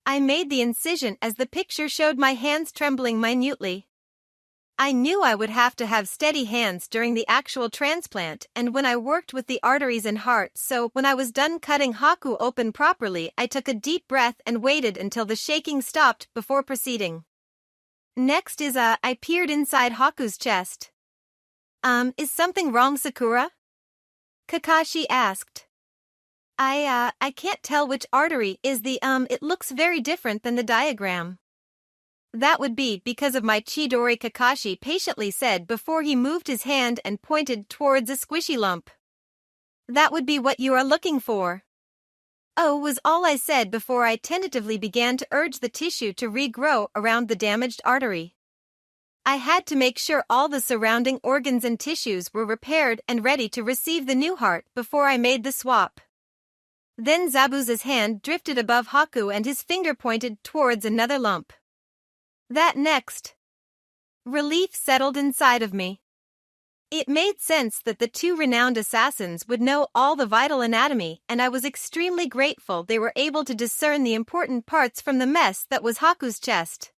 I made the incision as the picture showed, my hands trembling minutely. I knew I would have to have steady hands during the actual transplant and when I worked with the arteries and heart, so when I was done cutting Haku open properly, I took a deep breath and waited until the shaking stopped before proceeding. Next is I peered inside Haku's chest. Is something wrong, Sakura?" Kakashi asked. I can't tell which artery is the, it looks very different than the diagram." "That would be because of my Chidori," Kakashi patiently said before he moved his hand and pointed towards a squishy lump. "That would be what you are looking for." "Oh," was all I said before I tentatively began to urge the tissue to regrow around the damaged artery. I had to make sure all the surrounding organs and tissues were repaired and ready to receive the new heart before I made the swap. Then Zabuza's hand drifted above Haku and his finger pointed towards another lump. That next. Relief settled inside of me. It made sense that the 2 renowned assassins would know all the vital anatomy, and I was extremely grateful they were able to discern the important parts from the mess that was Haku's chest.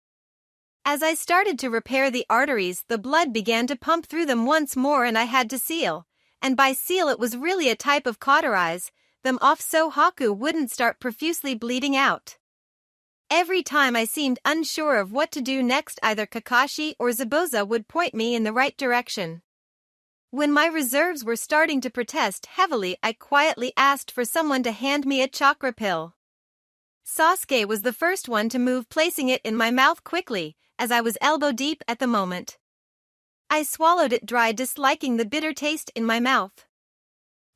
As I started to repair the arteries, the blood began to pump through them once more and I had to seal, and by seal it was really a type of cauterize them off so Haku wouldn't start profusely bleeding out. Every time I seemed unsure of what to do next, either Kakashi or Zabuza would point me in the right direction. When my reserves were starting to protest heavily, I quietly asked for someone to hand me a chakra pill. Sasuke was the first one to move, placing it in my mouth quickly, as I was elbow deep at the moment. I swallowed it dry, disliking the bitter taste in my mouth.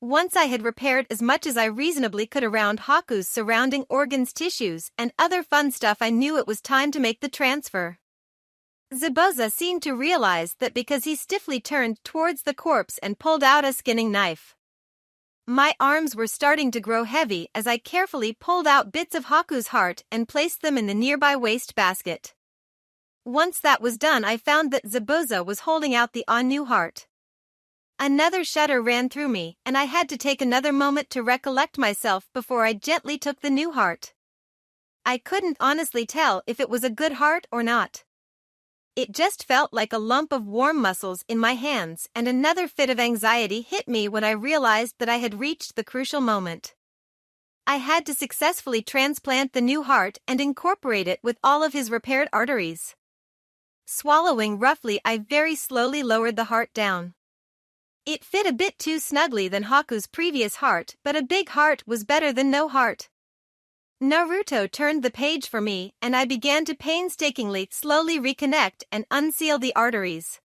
Once I had repaired as much as I reasonably could around Haku's surrounding organs, tissues, and other fun stuff, I knew it was time to make the transfer. Zabuza seemed to realize that because he stiffly turned towards the corpse and pulled out a skinning knife. My arms were starting to grow heavy as I carefully pulled out bits of Haku's heart and placed them in the nearby waste basket. Once that was done, I found that Zabuza was holding out the new heart. Another shudder ran through me, and I had to take another moment to recollect myself before I gently took the new heart. I couldn't honestly tell if it was a good heart or not. It just felt like a lump of warm muscles in my hands, and another fit of anxiety hit me when I realized that I had reached the crucial moment. I had to successfully transplant the new heart and incorporate it with all of his repaired arteries. Swallowing roughly, I very slowly lowered the heart down. It fit a bit too snugly than Haku's previous heart, but a big heart was better than no heart. Naruto turned the page for me, and I began to painstakingly slowly reconnect and unseal the arteries.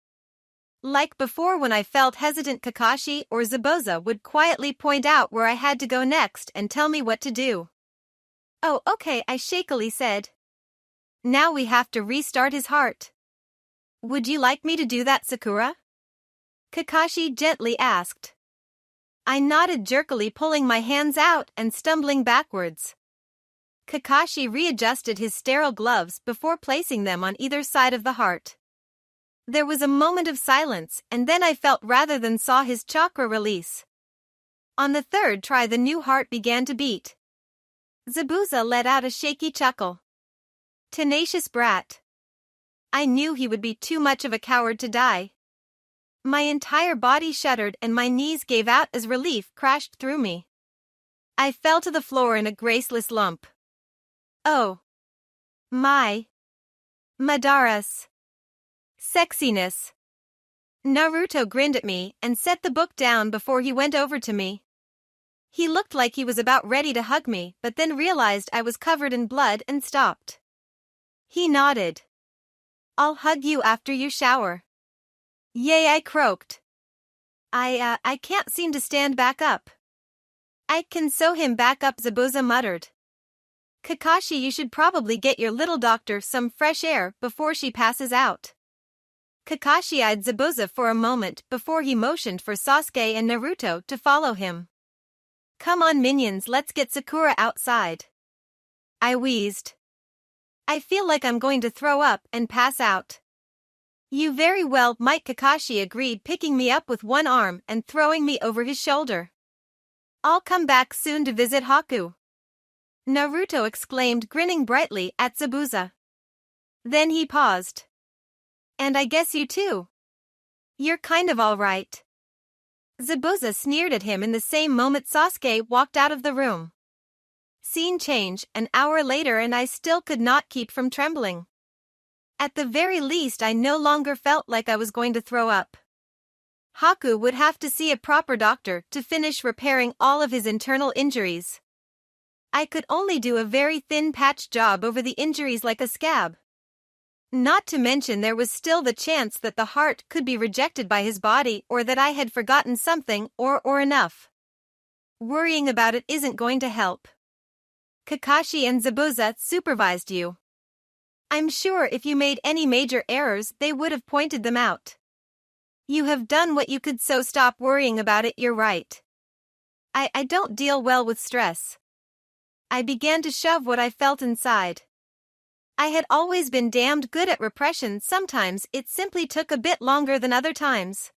Like before, when I felt hesitant, Kakashi or Zabuza would quietly point out where I had to go next and tell me what to do. "Oh, okay," I shakily said. "Now we have to restart his heart." "Would you like me to do that, Sakura?" Kakashi gently asked. I nodded jerkily, pulling my hands out and stumbling backwards. Kakashi readjusted his sterile gloves before placing them on either side of the heart. There was a moment of silence, and then I felt rather than saw his chakra release. On the third try, the new heart began to beat. Zabuza let out a shaky chuckle. Tenacious brat. I knew he would be too much of a coward to die. My entire body shuddered and my knees gave out as relief crashed through me. I fell to the floor in a graceless lump. Oh. My. Madara's sexiness. Naruto grinned at me and set the book down before he went over to me. He looked like he was about ready to hug me, but then realized I was covered in blood and stopped. He nodded. "I'll hug you after you shower." "Yay," I croaked. I can't seem to stand back up." "I can sew him back up," Zabuza muttered. "Kakashi, you should probably get your little doctor some fresh air before she passes out." Kakashi eyed Zabuza for a moment before he motioned for Sasuke and Naruto to follow him. "Come on, minions, let's get Sakura outside." I wheezed. "I feel like I'm going to throw up and pass out." "You very well might," Kakashi agreed, picking me up with one arm and throwing me over his shoulder. "I'll come back soon to visit Haku," Naruto exclaimed, grinning brightly at Zabuza. Then he paused. "And I guess you too. You're kind of all right." Zabuza sneered at him. In the same moment, Sasuke walked out of the room. Scene change, an hour later, and I still could not keep from trembling. At the very least, I no longer felt like I was going to throw up. Haku would have to see a proper doctor to finish repairing all of his internal injuries. I could only do a very thin patch job over the injuries like a scab. Not to mention there was still the chance that the heart could be rejected by his body, or that I had forgotten something or enough. Worrying about it isn't going to help. Kakashi and Zabuza supervised you. I'm sure if you made any major errors, they would have pointed them out. You have done what you could, so stop worrying about it. You're right. I don't deal well with stress. I began to shove what I felt inside. I had always been damned good at repression. Sometimes it simply took a bit longer than other times.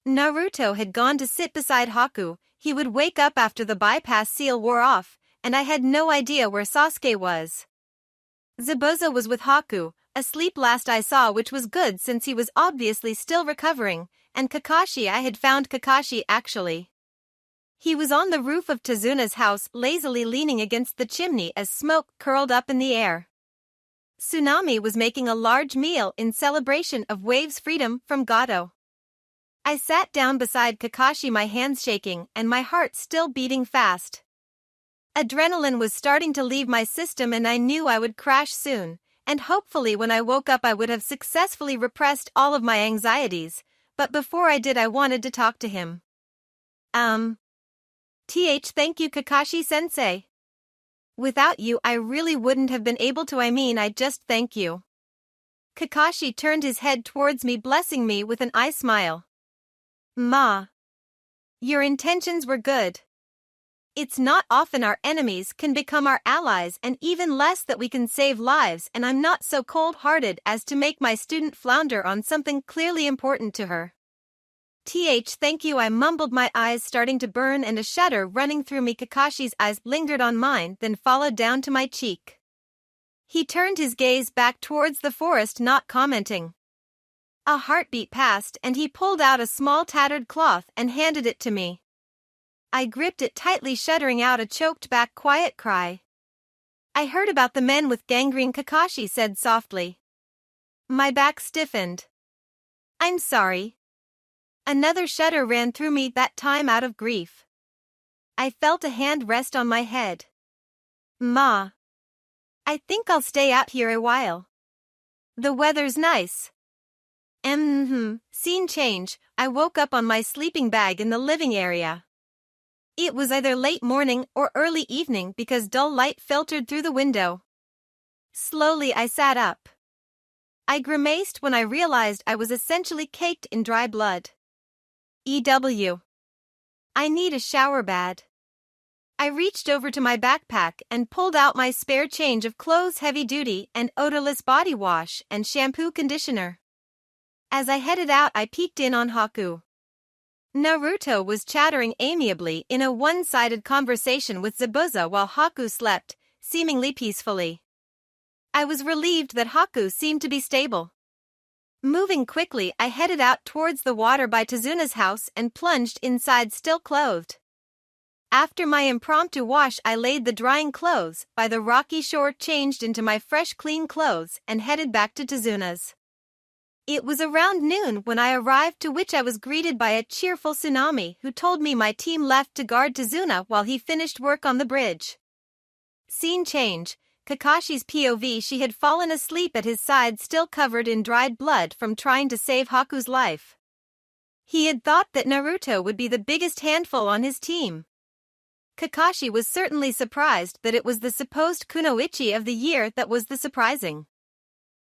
Naruto had gone to sit beside Haku. He would wake up after the bypass seal wore off, and I had no idea where Sasuke was. Zabuza was with Haku, asleep last I saw, which was good since he was obviously still recovering, and Kakashi, I had found Kakashi actually. He was on the roof of Tazuna's house, lazily leaning against the chimney as smoke curled up in the air. Tsunami was making a large meal in celebration of Wave's freedom from Gato. I sat down beside Kakashi, my hands shaking and my heart still beating fast. Adrenaline was starting to leave my system and I knew I would crash soon, and hopefully when I woke up I would have successfully repressed all of my anxieties, but before I did I wanted to talk to him. Thank you, Kakashi-sensei. Without you I really wouldn't have been able to. I just thank you. Kakashi turned his head towards me, blessing me with an eye smile. Ma. Your intentions were good. It's not often our enemies can become our allies, and even less that we can save lives, and I'm not so cold-hearted as to make my student flounder on something clearly important to her. Thank you, I mumbled, my eyes starting to burn and a shudder running through me. Kakashi's eyes lingered on mine, then followed down to my cheek. He turned his gaze back towards the forest, not commenting. A heartbeat passed and he pulled out a small tattered cloth and handed it to me. I gripped it tightly, shuddering out a choked back quiet cry. I heard about the men with gangrene, Kakashi said softly. My back stiffened. I'm sorry. Another shudder ran through me, that time out of grief. I felt a hand rest on my head. Ma. I think I'll stay out here a while. The weather's nice. Scene change, I woke up on my sleeping bag in the living area. It was either late morning or early evening because dull light filtered through the window. Slowly I sat up. I grimaced when I realized I was essentially caked in dry blood. I need a shower bad. I reached over to my backpack and pulled out my spare change of clothes, heavy duty and odorless body wash and shampoo conditioner. As I headed out, I peeked in on Haku. Naruto was chattering amiably in a one-sided conversation with Zabuza while Haku slept, seemingly peacefully. I was relieved that Haku seemed to be stable. Moving quickly, I headed out towards the water by Tazuna's house and plunged inside still clothed. After my impromptu wash, I laid the drying clothes by the rocky shore, changed into my fresh clean clothes and headed back to Tazuna's. It was around noon when I arrived, to which I was greeted by a cheerful Tsunami who told me my team left to guard Tazuna while he finished work on the bridge. Scene change, Kakashi's POV. She had fallen asleep at his side, still covered in dried blood from trying to save Haku's life. He had thought that Naruto would be the biggest handful on his team. Kakashi was certainly surprised that it was the supposed kunoichi of the year that was the surprising.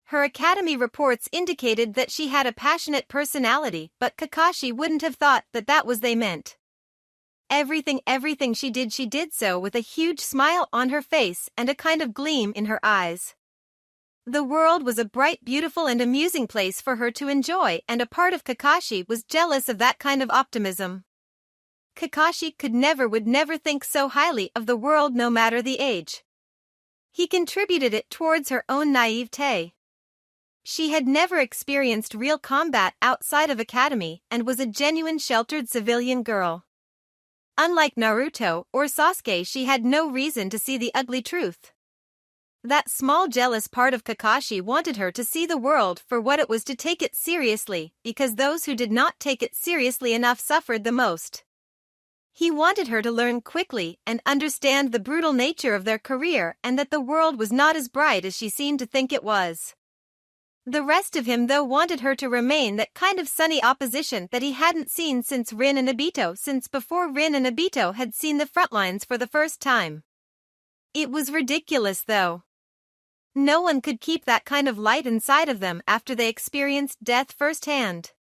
Her academy reports indicated that she had a passionate personality, but Kakashi wouldn't have thought that that was they meant. Everything she did so with a huge smile on her face and a kind of gleam in her eyes. The world was a bright, beautiful and amusing place for her to enjoy, and a part of Kakashi was jealous of that kind of optimism. Kakashi would never think so highly of the world, no matter the age. He contributed it towards her own naivete. She had never experienced real combat outside of academy and was a genuine sheltered civilian girl. Unlike Naruto or Sasuke, she had no reason to see the ugly truth. That small jealous part of Kakashi wanted her to see the world for what it was, to take it seriously, because those who did not take it seriously enough suffered the most. He wanted her to learn quickly and understand the brutal nature of their career, and that the world was not as bright as she seemed to think it was. The rest of him, though, wanted her to remain that kind of sunny opposition that he hadn't seen since Rin and Obito, since before Rin and Obito had seen the front lines for the first time. It was ridiculous, though. No one could keep that kind of light inside of them after they experienced death firsthand.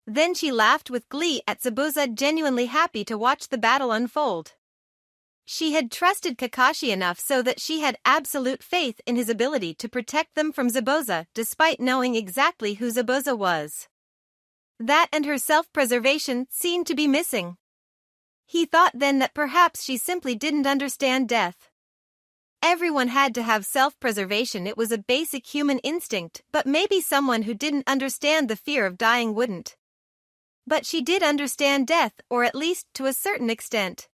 Then she laughed with glee at Zabuza, genuinely happy to watch the battle unfold. She had trusted Kakashi enough so that she had absolute faith in his ability to protect them from Zabuza, despite knowing exactly who Zabuza was. That and her self-preservation seemed to be missing. He thought then that perhaps she simply didn't understand death. Everyone had to have self-preservation, it was a basic human instinct, but maybe someone who didn't understand the fear of dying wouldn't. But she did understand death, or at least to a certain extent.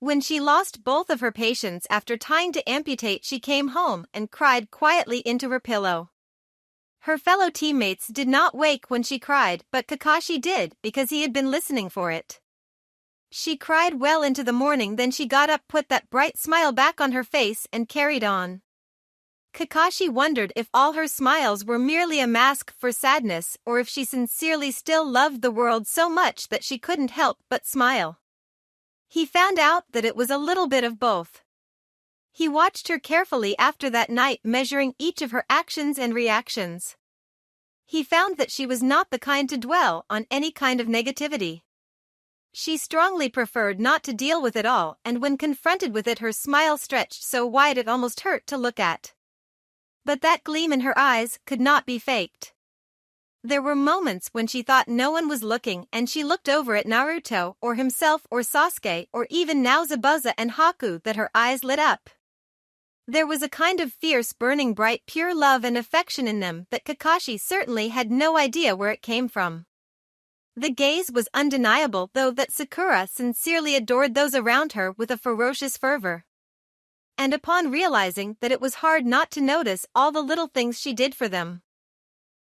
When she lost both of her patients after trying to amputate, she came home and cried quietly into her pillow. Her fellow teammates did not wake when she cried, but Kakashi did because he had been listening for it. She cried well into the morning, then she got up, put that bright smile back on her face and carried on. Kakashi wondered if all her smiles were merely a mask for sadness, or if she sincerely still loved the world so much that she couldn't help but smile. He found out that it was a little bit of both. He watched her carefully after that night, measuring each of her actions and reactions. He found that she was not the kind to dwell on any kind of negativity. She strongly preferred not to deal with it all, and when confronted with it, her smile stretched so wide it almost hurt to look at. But that gleam in her eyes could not be faked. There were moments when she thought no one was looking and she looked over at Naruto or himself or Sasuke or even Naozabuza and Haku that her eyes lit up. There was a kind of fierce, burning bright, pure love and affection in them that Kakashi certainly had no idea where it came from. The gaze was undeniable, though, that Sakura sincerely adored those around her with a ferocious fervor. And upon realizing that, it was hard not to notice all the little things she did for them.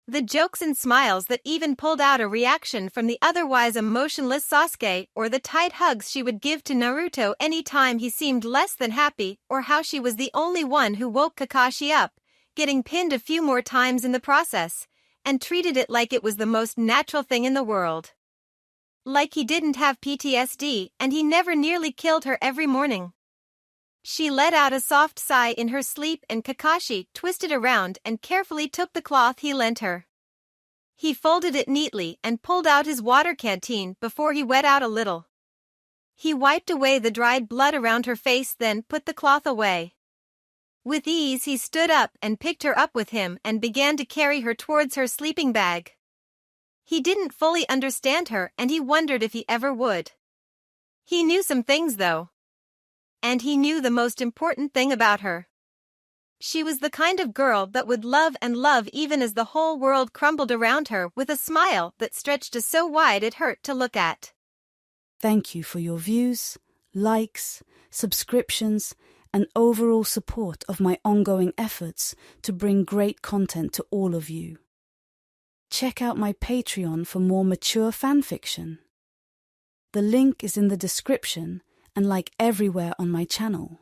The jokes and smiles that even pulled out a reaction from the otherwise emotionless Sasuke, or the tight hugs she would give to Naruto any time he seemed less than happy, or how she was the only one who woke Kakashi up, getting pinned a few more times in the process, and treated it like it was the most natural thing in the world. Like he didn't have PTSD and he never nearly killed her every morning. She let out a soft sigh in her sleep and Kakashi twisted around and carefully took the cloth he lent her. He folded it neatly and pulled out his water canteen before he wet out a little. He wiped away the dried blood around her face, then put the cloth away. With ease he stood up and picked her up with him and began to carry her towards her sleeping bag. He didn't fully understand her and he wondered if he ever would. He knew some things though. And he knew the most important thing about her. She was the kind of girl that would love and love even as the whole world crumbled around her, with a smile that stretched so wide it hurt to look at. Thank you for your views, likes, subscriptions, and overall support of my ongoing efforts to bring great content to all of you. Check out my Patreon for more mature fanfiction. The link is in the description and like everywhere on my channel.